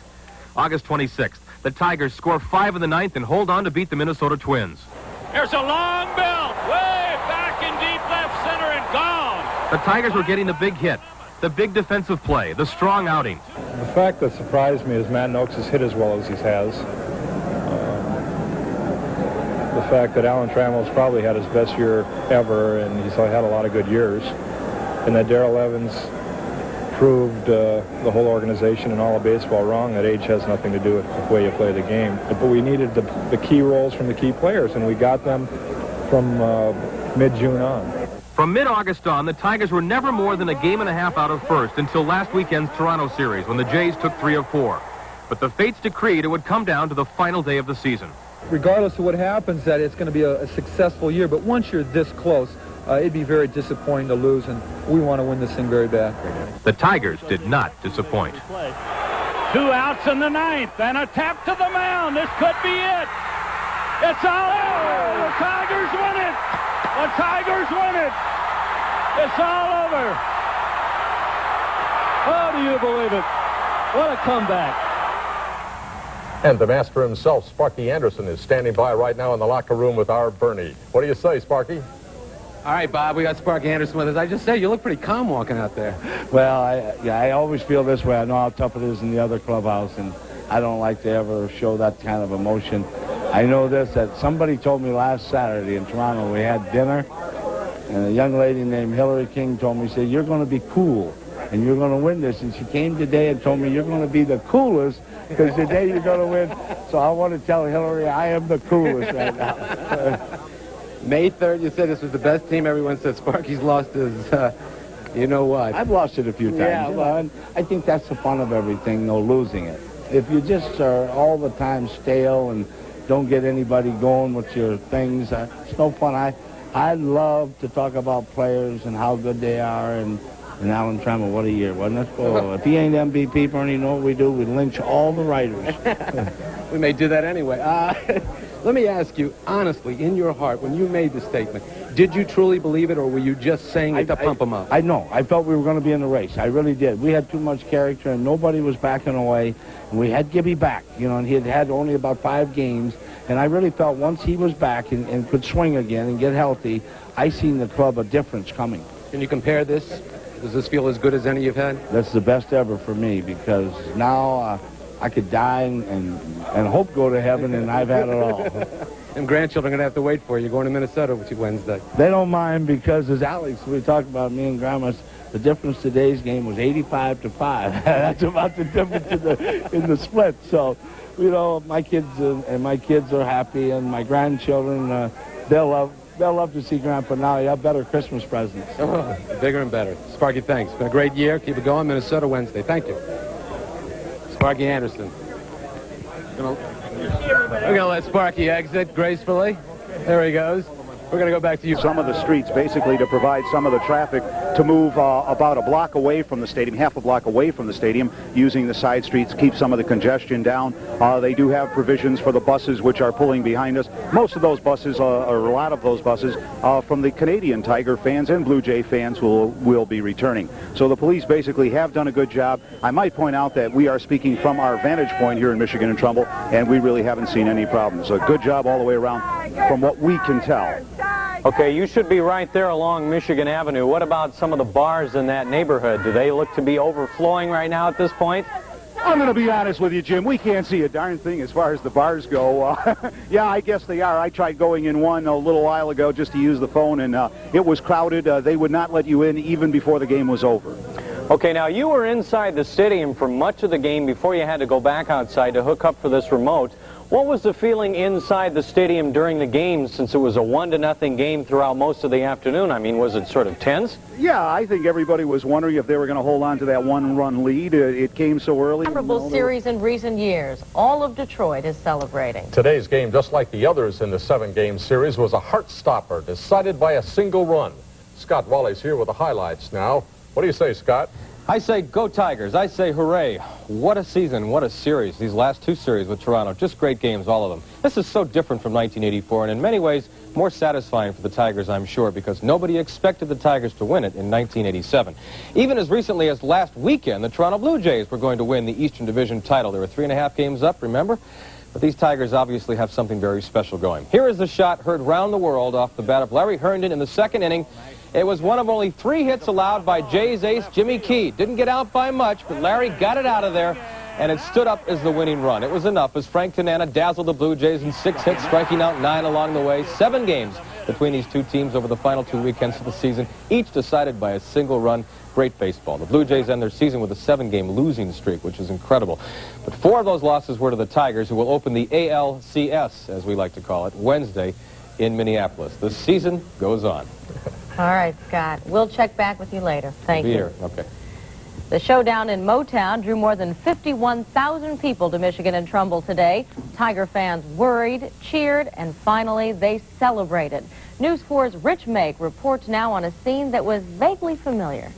August 26th, the Tigers score 5 in the 9th and hold on to beat the Minnesota Twins. There's a long belt, way back in deep left center and gone. The Tigers were getting the big hit, the big defensive play, the strong outing. The fact that surprised me is Matt Noakes has hit as well as he has. The fact that Alan Trammell's probably had his best year ever, and he's had a lot of good years, and that Darrell Evans proved the whole organization and all of baseball wrong, that age has nothing to do with the way you play the game. But we needed the key roles from the key players, and we got them from mid-June on. From mid-August on, the Tigers were never more than a game and a half out of first until last weekend's Toronto series, when the Jays took 3 of 4. But the fates decreed it would come down to the final day of the season. Regardless of what happens, that it's going to be a successful year, but once you're this close, it'd be very disappointing to lose, and we want to win this thing very bad. The Tigers did not disappoint. 2 outs in the 9th, and a tap to the mound. This could be it. It's all over. The Tigers win it. The Tigers win it. It's all over. Oh, do you believe it? What a comeback. And the master himself, Sparky Anderson, is standing by right now in the locker room with our Bernie. What do you say, Sparky? All right, Bob, we got Sparky Anderson with us. I just say, you look pretty calm walking out there. Well, I always feel this way. I know how tough it is in the other clubhouse, and I don't like to ever show that kind of emotion. I know this, that somebody told me last Saturday in Toronto, we had dinner, and a young lady named Hillary King told me, said, you're going to be cool, and you're going to win this. And she came today and told me, you're going to be the coolest, because today you're going to win. So I want to tell Hillary I am the coolest right now. May 3rd, you said this was the best team. Everyone said Sparky's lost his, you know what. I've lost it a few times. Yeah, well, I think that's the fun of everything, though, losing it. If you just are all the time stale and don't get anybody going with your things, it's no fun. I love to talk about players and how good they are, and Alan Trammell, what a year, wasn't it? Oh, if he ain't MVP, Bernie, you know what we do? We lynch all the writers. We may do that anyway. Let me ask you, honestly, in your heart, when you made the statement, did you truly believe it, or were you just saying it to pump them up? I know. I felt we were going to be in the race. I really did. We had too much character, and nobody was backing away. And we had Gibby back, you know, and he had only about 5 games. And I really felt once he was back and could swing again and get healthy, I seen the club a difference coming. Can you compare this? Does this feel as good as any you've had? That's the best ever for me, because now I could die and hope go to heaven, and I've had it all. And grandchildren are going to have to wait for you. You're going to Minnesota Wednesday. They don't mind, because as Alex, we talked about, me and Grandma, The difference today's game was 85-5. That's about the difference in the split. So, you know, my kids are happy, and my grandchildren, they'll love to see Grandpa now. You have better Christmas presents. Oh, bigger and better. Sparky, thanks. It's been a great year. Keep it going. Minnesota Wednesday. Thank you. Sparky Anderson. We're going to let Sparky exit gracefully. There he goes. We're going to go back to you. Some of the streets, basically, to provide some of the traffic to move about a block away from the stadium, half a block away from the stadium, using the side streets, keep some of the congestion down. They do have provisions for the buses which are pulling behind us. Most of those buses, or a lot of those buses, from the Canadian Tiger fans and Blue Jay fans will be returning. So the police basically have done a good job. I might point out that we are speaking from our vantage point here in Michigan and Trumbull, and we really haven't seen any problems. A good job all the way around from what we can tell. Okay, you should be right there along Michigan Avenue. What about some of the bars in that neighborhood? Do they look to be overflowing right now at this point? I'm going to be honest with you, Jim. We can't see a darn thing as far as the bars go. Yeah, I guess they are. I tried going in one a little while ago just to use the phone, and it was crowded. They would not let you in even before the game was over. Okay, now you were inside the stadium for much of the game before you had to go back outside to hook up for this remote. What was the feeling inside the stadium during the game, since it was a 1-0 game throughout most of the afternoon? I mean, was it sort of tense? Yeah, I think everybody was wondering if they were going to hold on to that one-run lead. It came so early. Memorable series in recent years. All of Detroit is celebrating. Today's game, just like the others in the 7-game series, was a heart-stopper, decided by a single run. Scott Wally's here with the highlights now. What do you say, Scott? I say go Tigers. I say hooray. What a season, what a series. These last two series with Toronto, just great games, all of them. This is so different from 1984, and in many ways more satisfying for the Tigers, I'm sure, because nobody expected the Tigers to win it in 1987. Even as recently as last weekend, the Toronto Blue Jays were going to win the Eastern Division title. They were 3.5 games up, remember? But these Tigers obviously have something very special going. Here is the shot heard round the world off the bat of Larry Herndon in the second inning. It was one of only 3 hits allowed by Jays ace Jimmy Key. Didn't get out by much, but Larry got it out of there, and it stood up as the winning run. It was enough as Frank Tanana dazzled the Blue Jays in 6 hits, striking out 9 along the way. 7 games between these two teams over the final 2 weekends of the season, each decided by a single run. Great baseball. The Blue Jays end their season with a 7-game losing streak, which is incredible. But 4 of those losses were to the Tigers, who will open the ALCS, as we like to call it, Wednesday in Minneapolis. The season goes on. All right, Scott. We'll check back with you later. Thank you. Here. Okay. The showdown in Motown drew more than 51,000 people to Michigan and Trumbull today. Tiger fans worried, cheered, and finally they celebrated. News 4's Rich Make reports now on a scene that was vaguely familiar.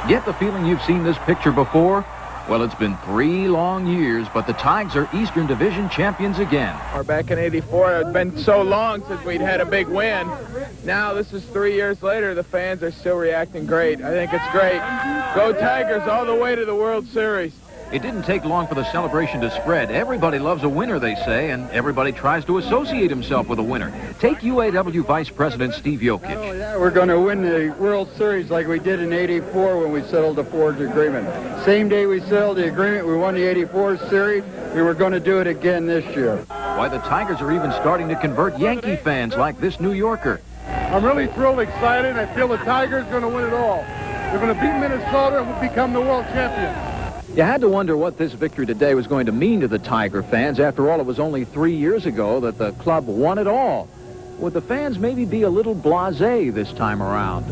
Get the feeling you've seen this picture before? Well, it's been 3 long years, but the Tigers are Eastern Division champions again. Back in '84, it had been so long since we'd had a big win. Now, this is 3 years later, the fans are still reacting great. I think it's great. Go Tigers all the way to the World Series. It didn't take long for the celebration to spread. Everybody loves a winner, they say, and everybody tries to associate himself with a winner. Take UAW Vice President Steve Jokic. Oh, yeah, we're going to win the World Series like we did in '84 when we settled the Ford agreement. Same day we settled the agreement, we won the '84 series. We were going to do it again this year. Why, the Tigers are even starting to convert Yankee fans like this New Yorker. I'm really thrilled, excited. I feel the Tigers are going to win it all. They're going to beat Minnesota and we'll become the world champions. You had to wonder what this victory today was going to mean to the Tiger fans. After all, it was only 3 years ago that the club won it all. Would the fans maybe be a little blasé this time around?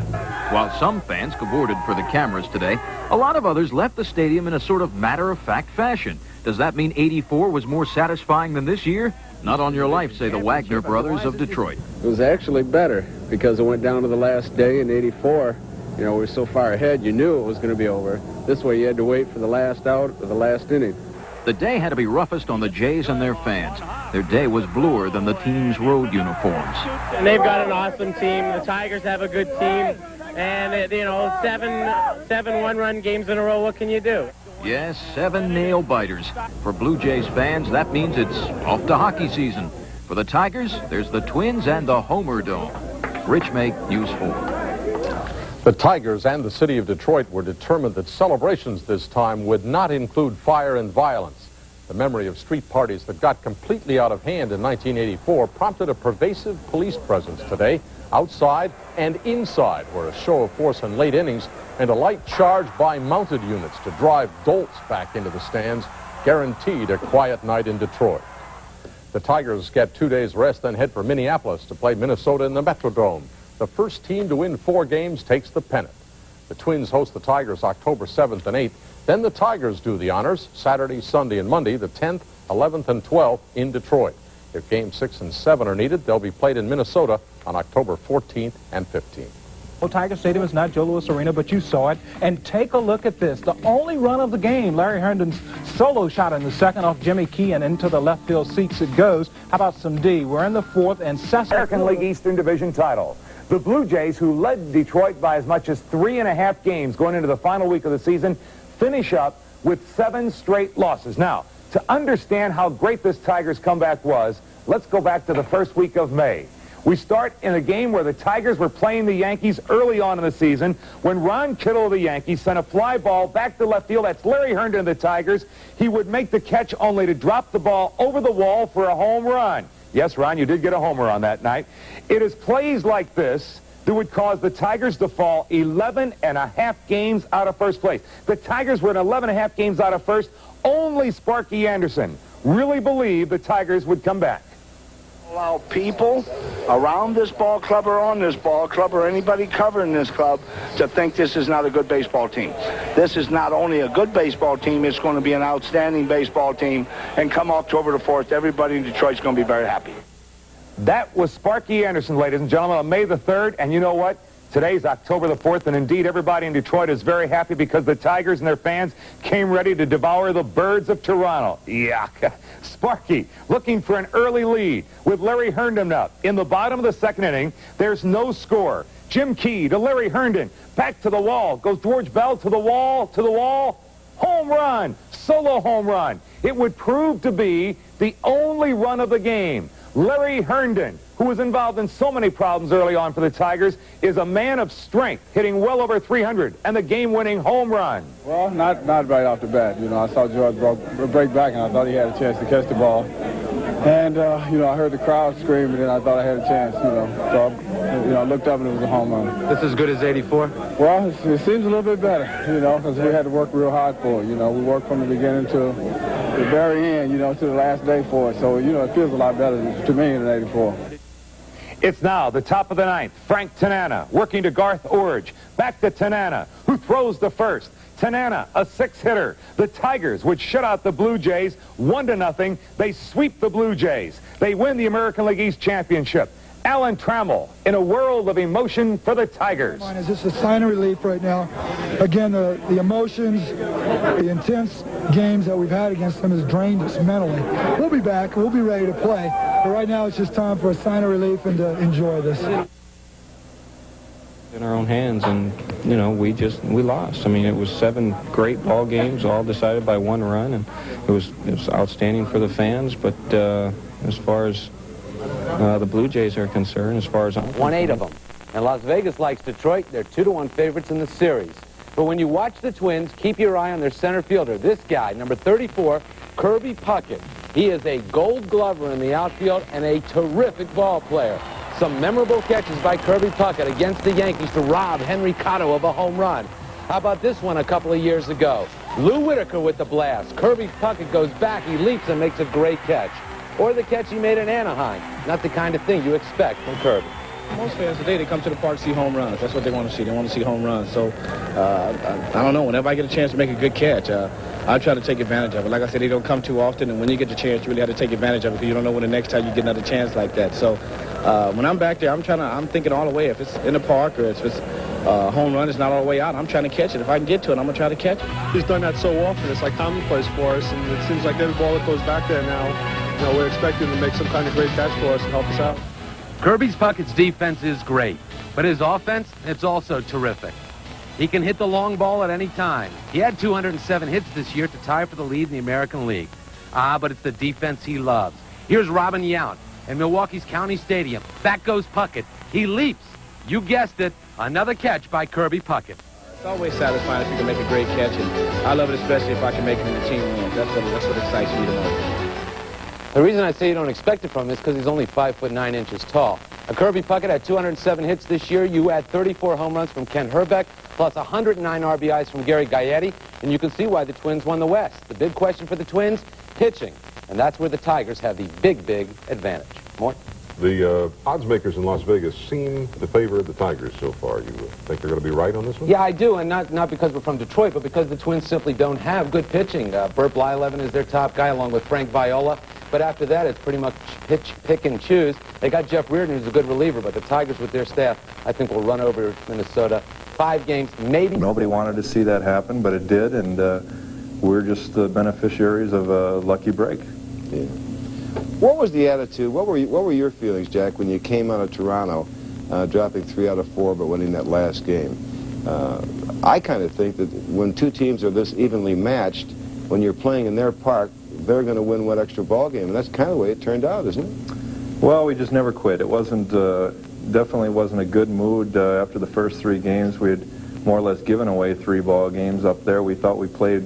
While some fans cavorted for the cameras today, a lot of others left the stadium in a sort of matter-of-fact fashion. Does that mean '84 was more satisfying than this year? Not on your life, say the Wagner brothers of Detroit. It was actually better because it went down to the last day in '84. You know, we were so far ahead, you knew it was going to be over. This way, you had to wait for the last out or the last inning. The day had to be roughest on the Jays and their fans. Their day was bluer than the team's road uniforms. And they've got an awesome team. The Tigers have a good team. And, you know, seven one-run games in a row, what can you do? Yes, 7 nail-biters. For Blue Jays fans, that means it's off to hockey season. For the Tigers, there's the Twins and the Homer Dome. Rich Make, News 4. The Tigers and the city of Detroit were determined that celebrations this time would not include fire and violence. The memory of street parties that got completely out of hand in 1984 prompted a pervasive police presence today, outside and inside, where a show of force in late innings and a light charge by mounted units to drive dolts back into the stands guaranteed a quiet night in Detroit. The Tigers get 2 days rest, then head for Minneapolis to play Minnesota in the Metrodome. The first team to win 4 games takes the pennant. The Twins host the Tigers October 7th and 8th. Then the Tigers do the honors Saturday, Sunday, and Monday, the 10th, 11th, and 12th in Detroit. If Games 6 and 7 are needed, they'll be played in Minnesota on October 14th and 15th. Well, Tiger Stadium is not Joe Louis Arena, but you saw it. And take a look at this. The only run of the game, Larry Herndon's solo shot in the second off Jimmy Key and into the left field seats it goes. How about some D? We're in the 4th, and American League Eastern Division title. The Blue Jays, who led Detroit by as much as 3.5 games going into the final week of the season, finish up with 7 straight losses. Now, to understand how great this Tigers comeback was, let's go back to the first week of May. We start in a game where the Tigers were playing the Yankees early on in the season when Ron Kittle of the Yankees sent a fly ball back to left field. That's Larry Herndon of the Tigers. He would make the catch only to drop the ball over the wall for a home run. Yes, Ron, you did get a homer on that night. It is plays like this that would cause the Tigers to fall 11.5 games out of first place. The Tigers were in 11.5 games out of first. Only Sparky Anderson really believed the Tigers would come back. Allow people around this ball club or on this ball club or anybody covering this club to think this is not a good baseball team. This is not only a good baseball team, it's going to be an outstanding baseball team. And come October the 4th, everybody in Detroit's going to be very happy. That was Sparky Anderson, ladies and gentlemen, on May the 3rd. And you know what? Today's October the 4th, and indeed everybody in Detroit is very happy because the Tigers and their fans came ready to devour the birds of Toronto. Yuck. Sparky looking for an early lead with Larry Herndon up. In the bottom of the second inning, there's no score. Jim Key to Larry Herndon. Back to the wall. Goes George Bell to the wall, Home run. Solo home run. It would prove to be the only run of the game. Larry Herndon, who was involved in so many problems early on for the Tigers, is a man of strength, hitting well over 300 and the game-winning home run. Well, not right off the bat. You know, I saw George break back, and I thought he had a chance to catch the ball. And, you know, I heard the crowd scream, and then I thought I had a chance, you know. So, I looked up, and it was a home run. This is as good as 84? Well, it seems a little bit better, you know, because we had to work real hard for it. You know, we worked from the beginning to the very end, you know, to the last day for it. So, you know, it feels a lot better to me than 84. It's now the top of the 9th. Frank Tanana working to Garth Orge. Back to Tanana, who throws the first. Tanana, a 6-hitter. The Tigers would shut out the Blue Jays 1-0. They sweep the Blue Jays. They win the American League East Championship. Alan Trammell in a world of emotion for the Tigers. It's just a sign of relief right now. Again, the emotions, the intense games that we've had against them has drained us mentally. We'll be back. We'll be ready to play. But right now it's just time for a sign of relief and to enjoy this. In our own hands, and you know, we lost. I mean, it was 7 great ball games, all decided by 1 run, and it was outstanding for the fans. But as far as the Blue Jays are concerned, as far as won 8 of them, and Las Vegas likes Detroit. They're 2-1 favorites in the series. But when you watch the Twins, keep your eye on their center fielder. This guy, number 34, Kirby Puckett. He is a Gold Glover in the outfield and a terrific ball player. Some memorable catches by Kirby Puckett against the Yankees to rob Henry Cotto of a home run. How about this one a couple of years ago? Lou Whitaker with the blast. Kirby Puckett goes back, he leaps and makes a great catch. Or the catch he made in Anaheim. Not the kind of thing you expect from Kirby. Most fans today, they come to the park to see home runs. That's what they want to see. They want to see home runs. So, I don't know. Whenever I get a chance to make a good catch, I try to take advantage of it. Like I said, they don't come too often, and when you get the chance, you really have to take advantage of it because you don't know when the next time you get another chance like that. So, when I'm back there, I'm thinking all the way. If it's in the park or if it's a home run, it's not all the way out. I'm trying to catch it. If I can get to it, I'm going to try to catch it. He's done that so often. It's like commonplace for us, and it seems like every ball that goes back there now, you know, we're expecting him to make some kind of great catch for us and help us out. Kirby Puckett's defense is great, but his offense, it's also terrific. He can hit the long ball at any time. He had 207 hits this year to tie for the lead in the American League. But it's the defense he loves. Here's Robin Yount in Milwaukee's County Stadium. Back goes Puckett. He leaps. You guessed it. Another catch by Kirby Puckett. It's always satisfying if you can make a great catch, and I love it especially if I can make it in the team win. That's what excites me the most. The reason I say you don't expect it from him is because he's only 5'9" tall. Kirby Puckett had 207 hits this year. You add 34 home runs from Ken Herbeck, plus 109 RBIs from Gary Gaetti, and you can see why the Twins won the West. The big question for the Twins, pitching, and that's where the Tigers have the big advantage. More? The odds makers in Las Vegas seem to favor the Tigers so far. You think they're going to be right on this one? Yeah, I do, and not because we're from Detroit, but because the Twins simply don't have good pitching. Bert Blyleven is their top guy, along with Frank Viola. But after that, it's pretty much pick and choose. They got Jeff Reardon, who's a good reliever, but the Tigers with their staff, I think, will run over Minnesota. 5 games, maybe. Nobody wanted to see that happen, but it did, and we're just the beneficiaries of a lucky break. Yeah. What was the attitude? What were your feelings, Jack, when you came out of Toronto, dropping 3 out of 4, but winning that last game? I kind of think that when two teams are this evenly matched, when you're playing in their park, they're going to win one extra ball game, and that's kind of the way it turned out, isn't it? Well, we just never quit. It wasn't, definitely wasn't a good mood after the first 3 games. We had more or less given away 3 ball games up there. We thought we played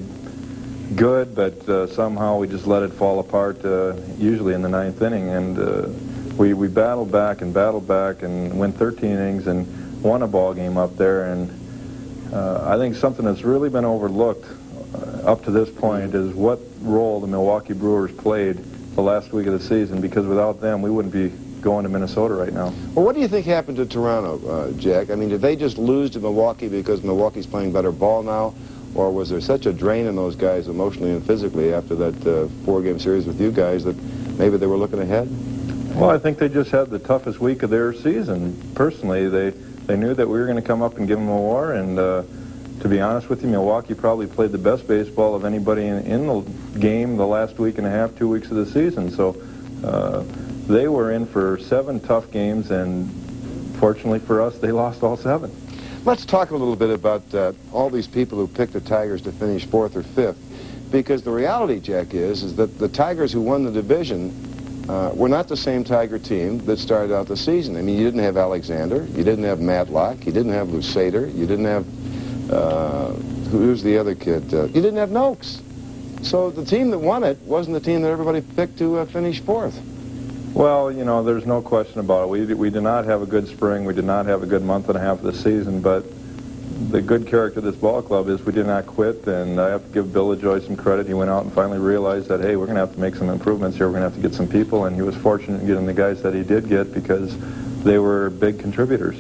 good, but somehow we just let it fall apart, usually in the 9th inning, and we battled back and went 13 innings and won a ball game up there, and I think something that's really been overlooked up to this point is what role the Milwaukee Brewers played the last week of the season, because without them, we wouldn't be going to Minnesota right now. Well, what do you think happened to Toronto, Jack? I mean, did they just lose to Milwaukee because Milwaukee's playing better ball now, or was there such a drain in those guys emotionally and physically after that 4-game series with you guys that maybe they were looking ahead? Well, I think they just had the toughest week of their season. Personally, they knew that we were going to come up and give them a war, and to be honest with you, Milwaukee probably played the best baseball of anybody in the game the last week and a half, 2 weeks of the season. So they were in for 7 tough games, and fortunately for us, they lost all 7. Let's talk a little bit about all these people who picked the Tigers to finish 4th or 5th, because the reality, Jack, is that the Tigers who won the division were not the same Tiger team that started out the season. I mean, you didn't have Alexander, you didn't have Matlock, you didn't have Lusader, you didn't have who's the other kid? You didn't have Noakes. So the team that won it wasn't the team that everybody picked to finish 4th. Well, you know, there's no question about it. We did not have a good spring. We did not have a good month and a half of the season, but the good character of this ball club is we did not quit, and I have to give Bill LaJoy some credit. He went out and finally realized that, hey, we're going to have to make some improvements here. We're going to have to get some people, and he was fortunate in getting the guys that he did get because they were big contributors.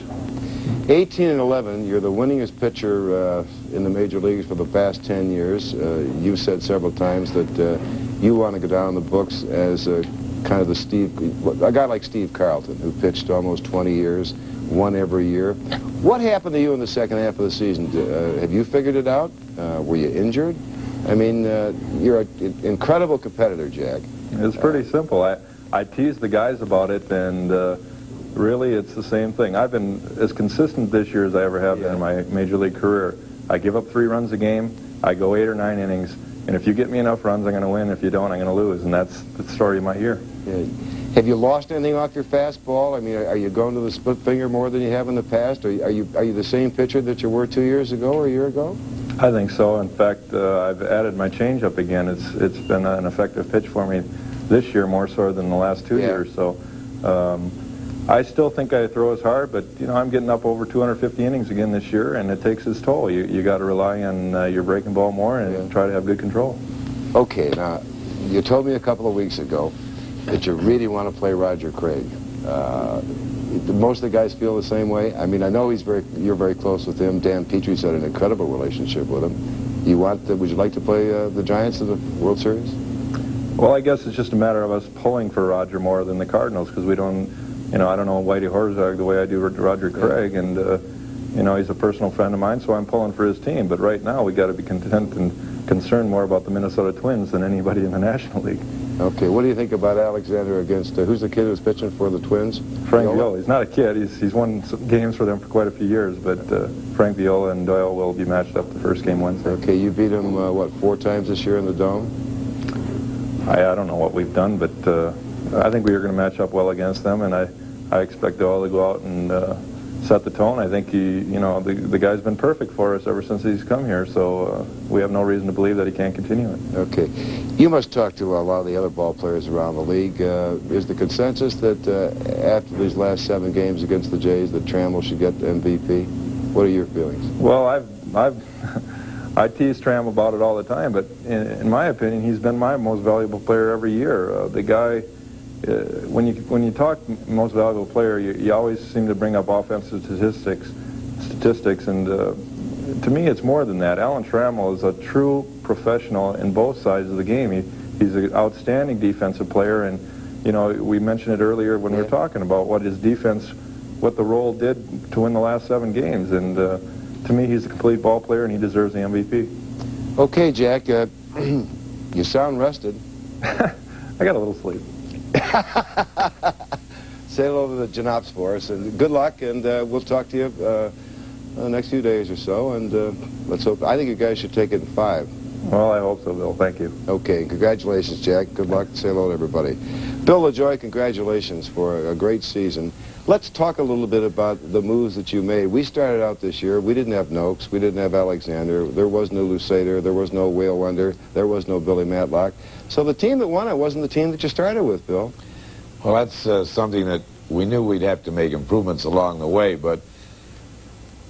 18-11, you're the winningest pitcher in the major leagues for the past 10 years. You've said several times that you want to go down in the books as kind of a guy like Steve Carlton, who pitched almost 20 years, won every year. What happened to you in the second half of the season? Have you figured it out? Were you injured? I mean, you're an incredible competitor, Jack. It's pretty simple. I tease the guys about it, and really it's the same thing. I've been as consistent this year as I ever have been in my major league career. I give up 3 runs a game. I go 8 or 9 innings. And if you get me enough runs, I'm going to win. If you don't, I'm going to lose. And that's the story of my year. Yeah. Have you lost anything off your fastball? I mean, are you going to the split finger more than you have in the past? Are you the same pitcher that you were 2 years ago or a year ago? I think so. In fact, I've added my changeup again. It's been an effective pitch for me this year more so than the last 2 years. So I still think I throw as hard, but you know, I'm getting up over 250 innings again this year, and it takes its toll. You got to rely on your breaking ball more and try to have good control. Okay, now you told me a couple of weeks ago that you really want to play Roger Craig. Most of the guys feel the same way. I mean, I know you're very close with him. Dan Petrie's had an incredible relationship with him. Would you like to play the Giants in the World Series? Well, I guess it's just a matter of us pulling for Roger more than the Cardinals, because we don't, you know, I don't know Whitey Horzog the way I do Roger Craig, and you know, he's a personal friend of mine, so I'm pulling for his team. But right now, we got to be content and concerned more about the Minnesota Twins than anybody in the National League. Okay, what do you think about Alexander against, who's the kid who's pitching for the Twins? Frank Viola. He's not a kid. He's won some games for them for quite a few years, but Frank Viola and Doyle will be matched up the first game Wednesday. Okay, you beat him, what, 4 times this year in the Dome? I don't know what we've done, but I think we are going to match up well against them, and I expect Doyle to go out and set the tone. I think the guy's been perfect for us ever since he's come here, so we have no reason to believe that he can't continue it. Okay. You must talk to a lot of the other ball players around the league. Is the consensus that after these last 7 games against the Jays that Trammell should get MVP? What are your feelings? Well, I tease Trammell about it all the time, but in my opinion, he's been my most valuable player every year. The guy, when you talk most valuable player, you always seem to bring up offensive statistics, and to me, it's more than that. Alan Trammell is a true professional in both sides of the game. He's an outstanding defensive player, and we mentioned it earlier when we were talking about what his defense, what the role did to win the last 7 games, and to me, he's a complete ball player, and he deserves the MVP. Okay, Jack, you sound rested. I got a little sleep. Say hello to the Janops for us, and good luck, and we'll talk to you the next few days or so, and let's hope. I think you guys should take it in 5. Well, I hope so, Bill. Thank you. Okay, congratulations, Jack. Good luck. Say hello to everybody. Bill LaJoie, congratulations for a great season. Let's talk a little bit about the moves that you made. We started out this year. We didn't have Noakes. We didn't have Alexander. There was no Lusader. There was no Whale Wonder. There was no Billy Matlock. So the team that won it wasn't the team that you started with, Bill. Well, that's something that we knew we'd have to make improvements along the way, but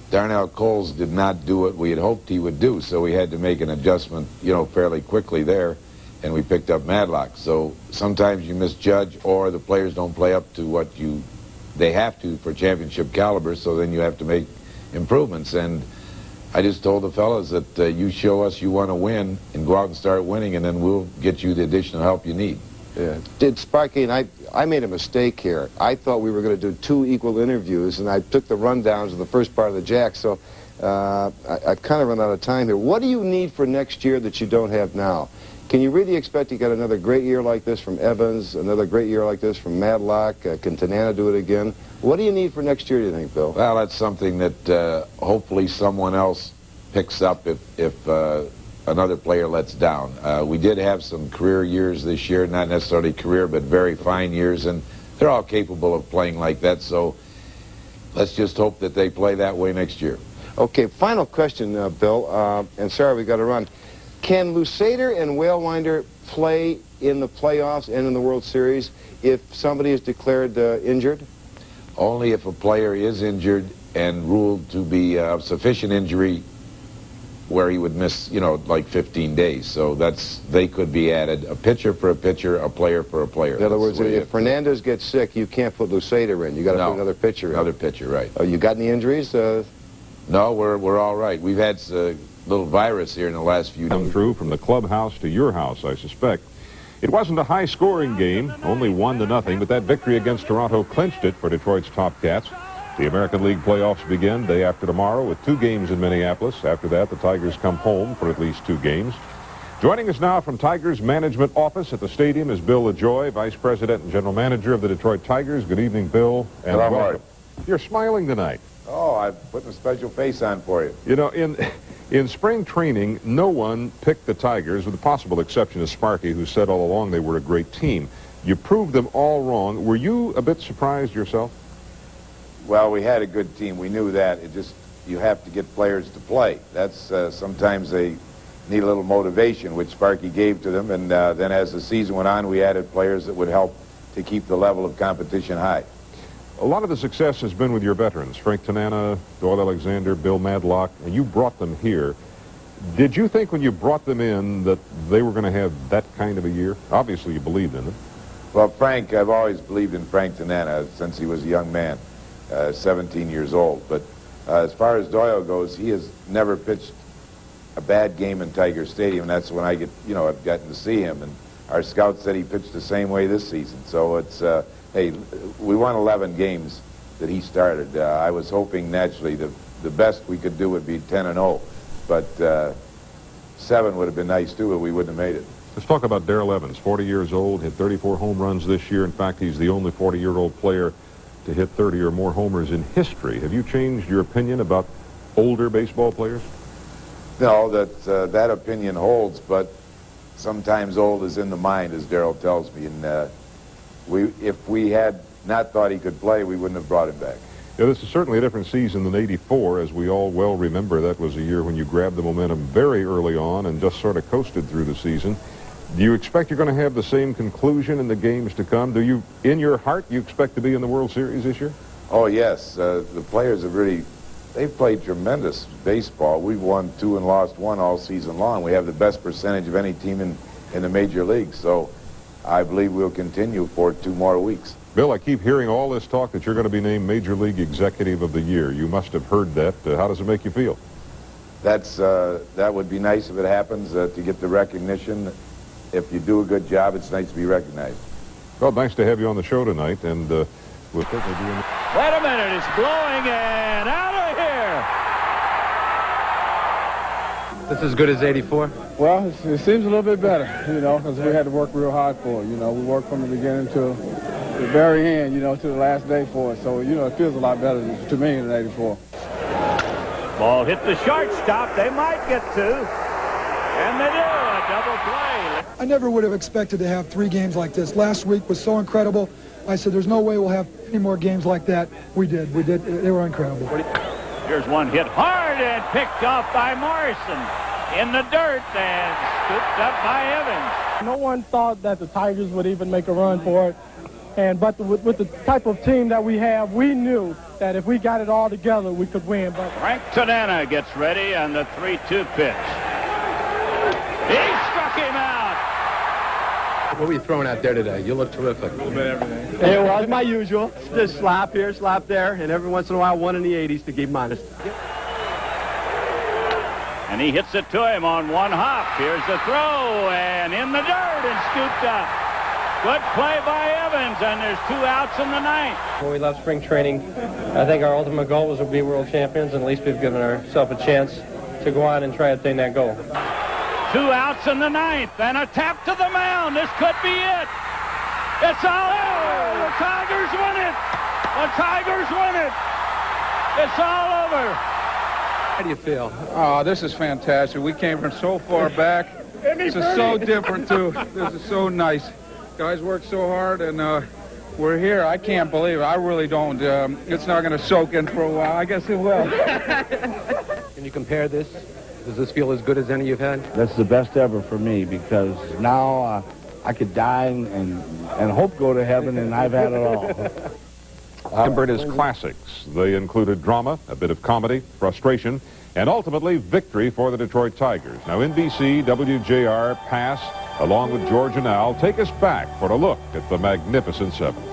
Darnell Coles did not do what we had hoped he would do, so we had to make an adjustment, fairly quickly there, and we picked up Matlock. So sometimes you misjudge, or the players don't play up to what they have to for championship caliber, so then you have to make improvements. And I just told the fellas that you show us you want to win and go out and start winning, and then we'll get you the additional help you need. Yeah. Did Sparky, and I made a mistake here. I thought we were going to do 2 equal interviews, and I took the rundowns of the first part of the Jack, so I've kind of run out of time here. What do you need for next year that you don't have now? Can you really expect to get another great year like this from Evans, another great year like this from Matlock? Can Tanana do it again? What do you need for next year, do you think, Bill? Well, that's something that hopefully someone else picks up if another player lets down. We did have some career years this year, not necessarily career, but very fine years, and they're all capable of playing like that, so let's just hope that they play that way next year. Okay, final question, Bill, and sorry we got to run. Can Lusader and Whalewinder play in the playoffs and in the World Series if somebody is declared injured? Only if a player is injured and ruled to be of sufficient injury where he would miss, like 15 days. So they could be added. A pitcher for a pitcher, a player for a player. In other words, if Fernandez gets sick, you can't put Lusader in. You got to put another pitcher in. Another pitcher, right. Oh, you got any injuries? No, we're all right. We've had a little virus here in the last few days. Come through from the clubhouse to your house, I suspect. It wasn't a high-scoring game, only 1-0, but that victory against Toronto clinched it for Detroit's Top Cats. The American League playoffs begin day after tomorrow with 2 games in Minneapolis. After that, the Tigers come home for at least 2 games. Joining us now from Tigers management office at the stadium is Bill LaJoie, Vice President and General Manager of the Detroit Tigers. Good evening, Bill, and hello, welcome. You're smiling tonight. Oh, I'm putting a special face on for you. In spring training, no one picked the Tigers, with the possible exception of Sparky, who said all along they were a great team. You proved them all wrong. Were you a bit surprised yourself? Well, we had a good team. We knew that. You have to get players to play. That's sometimes they need a little motivation, which Sparky gave to them. And then as the season went on, we added players that would help to keep the level of competition high. A lot of the success has been with your veterans, Frank Tanana, Doyle Alexander, Bill Matlock, and you brought them here. Did you think when you brought them in that they were going to have that kind of a year? Obviously, you believed in them. Well, Frank, I've always believed in Frank Tanana since he was a young man, 17 years old. But as far as Doyle goes, he has never pitched a bad game in Tiger Stadium. That's when I've gotten to see him. And our scouts said he pitched the same way this season. So it's... Hey, we won 11 games that he started. I was hoping, naturally, the best we could do would be 10-0. But 7 would have been nice, too, but we wouldn't have made it. Let's talk about Darrell Evans, 40 years old, hit 34 home runs this year. In fact, he's the only 40-year-old player to hit 30 or more homers in history. Have you changed your opinion about older baseball players? No, that opinion holds, but sometimes old is in the mind, as Darrell tells me. And if we had not thought he could play, we wouldn't have brought him back. Yeah, this is certainly a different season than '84, as we all well remember. That was a year when you grabbed the momentum very early on and just sort of coasted through the season. Do you expect you're going to have the same conclusion in the games to come? Do you, in your heart, you expect to be in the World Series this year? Oh, yes. The players have really, they've played tremendous baseball. We've won 2 and lost 1 all season long. We have the best percentage of any team in the major leagues. So I believe we'll continue for 2 more weeks. Bill, I keep hearing all this talk that you're going to be named Major League Executive of the Year. You must have heard that. How does it make you feel? That would be nice if it happens, to get the recognition. If you do a good job, it's nice to be recognized. Well, nice to have you on the show tonight, and we'll certainly be in the... Wait a minute, it's blowing and out of here. This is as good as '84? Well, it seems a little bit better, you know, because we had to work real hard for it. You know, we worked from the beginning to the very end, you know, to the last day for it. So, you know, it feels a lot better to me than '84. Ball hit the shortstop. They might get 2. And they do. A double play. I never would have expected to have 3 games like this. Last week was so incredible. I said, there's no way we'll have any more games like that. We did. They were incredible. Here's one hit hard and picked off by Morrison in the dirt and scooped up by Evans. No one thought that the Tigers would even make a run for it. But with the type of team that we have, we knew that if we got it all together, we could win. But Frank Tanana gets ready on the 3-2 pitch. He struck him out. What were you throwing out there today? You look terrific. A little bit of everything. it was my usual. Just slap here, slap there, and every once in a while, 1 in the 80s to keep him honest. And he hits it to him on 1 hop. Here's the throw, and in the dirt and scooped up. Good play by Evans, and there's 2 outs in the 9th. When we left spring training, I think our ultimate goal was to be world champions, and at least we've given ourselves a chance to go on and try to attain that goal. 2 outs in the 9th, and a tap to the mound. This could be it. It's all over. The Tigers win it. The Tigers win it. It's all over. How do you feel? Oh, this is fantastic. We came from so far back. This is so different, too. This is so nice. Guys worked so hard, and we're here. I can't believe it. I really don't. It's not going to soak in for a while. I guess it will. Can you compare this? Does this feel as good as any you've had? That's the best ever for me, because now I could die and hope go to heaven, and I've had it all. Remembered as classics. They included drama, a bit of comedy, frustration, and ultimately victory for the Detroit Tigers. Now NBC, WJR, Pass, along with George and Al, take us back for a look at the Magnificent Seven. Gets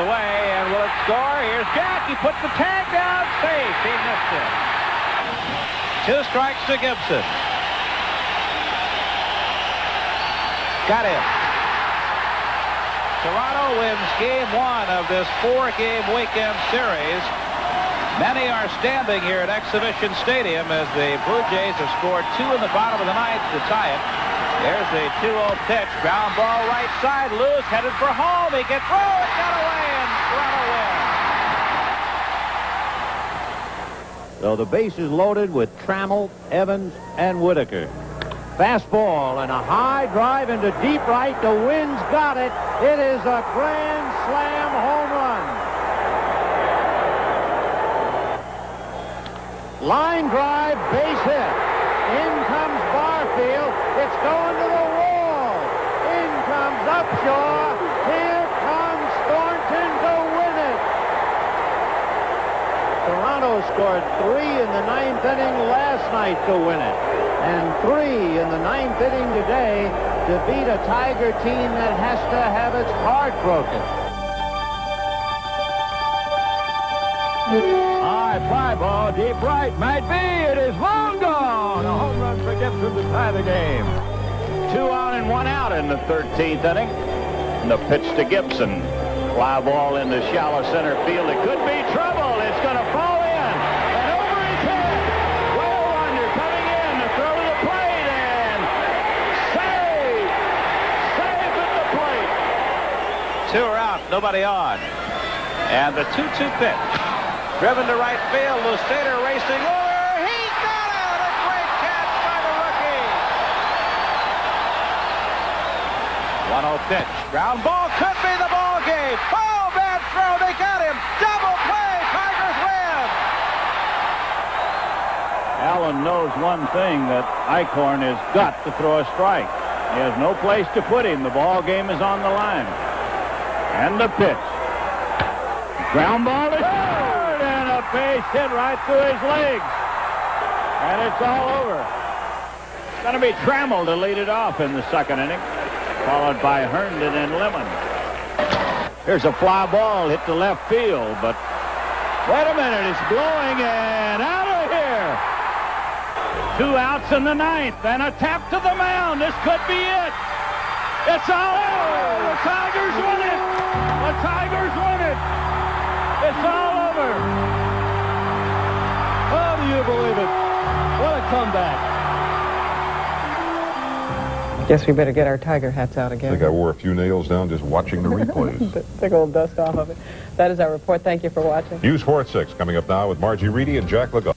away, and will it score? Here's Jack. He puts the tag down. Safe. He missed it. 2 strikes to Gibson. Got him. Toronto wins Game 1 of this 4-game weekend series. Many are standing here at Exhibition Stadium as the Blue Jays have scored 2 in the bottom of the 9th to tie it. There's the 2-0 pitch. Ground ball right side. Lewis headed for home. He gets through. It got away, and Toronto wins. So the base is loaded with Trammell, Evans, and Whitaker. Fastball and a high drive into deep right. The wind's got it. It is a grand slam home run. Line drive, base hit. In comes Barfield. It's going to the wall. In comes Upshaw. Here comes Thornton to win it. Toronto scored 3 in the 9th inning last night to win it. And 3 in the 9th inning today to beat a Tiger team that has to have its heart broken. High fly ball, deep right, might be. It is long gone. A home run for Gibson to tie the game. 2 on and 1 out in the 13th inning. And the pitch to Gibson. Fly ball into shallow center field. It could be trouble. It's going to fall in. And over his head. Well under coming in. The throw to the plate. And save. Save at the plate. 2 are out. Nobody on. And the 2-2 pitch. Driven to right field. Lustader racing over. He got it. A great catch by the rookie. 1-0 pitch. Ground ball could be the ball game. Oh, bad throw. They got him. Double play. Tigers win. Allen knows one thing, that Eichhorn has got to throw a strike. He has no place to put him. The ball game is on the line. And the pitch. Ground ball is hard, and a base hit right through his legs. And it's all over. It's going to be Trammell to lead it off in the second inning, followed by Herndon and Lemon. Here's a fly ball hit to left field, but wait a minute, it's blowing and out of here. 2 outs in the ninth, and a tap to the mound. This could be it. It's all over. The Tigers win it. The Tigers win it. It's all over. Oh, do you believe it? What a comeback. Guess we better get our Tiger hats out again. I think I wore a few nails down just watching the replays. Take a little dust off of it. That is our report. Thank you for watching. News 4 at 6 coming up now with Margie Reedy and Jack Lagoa.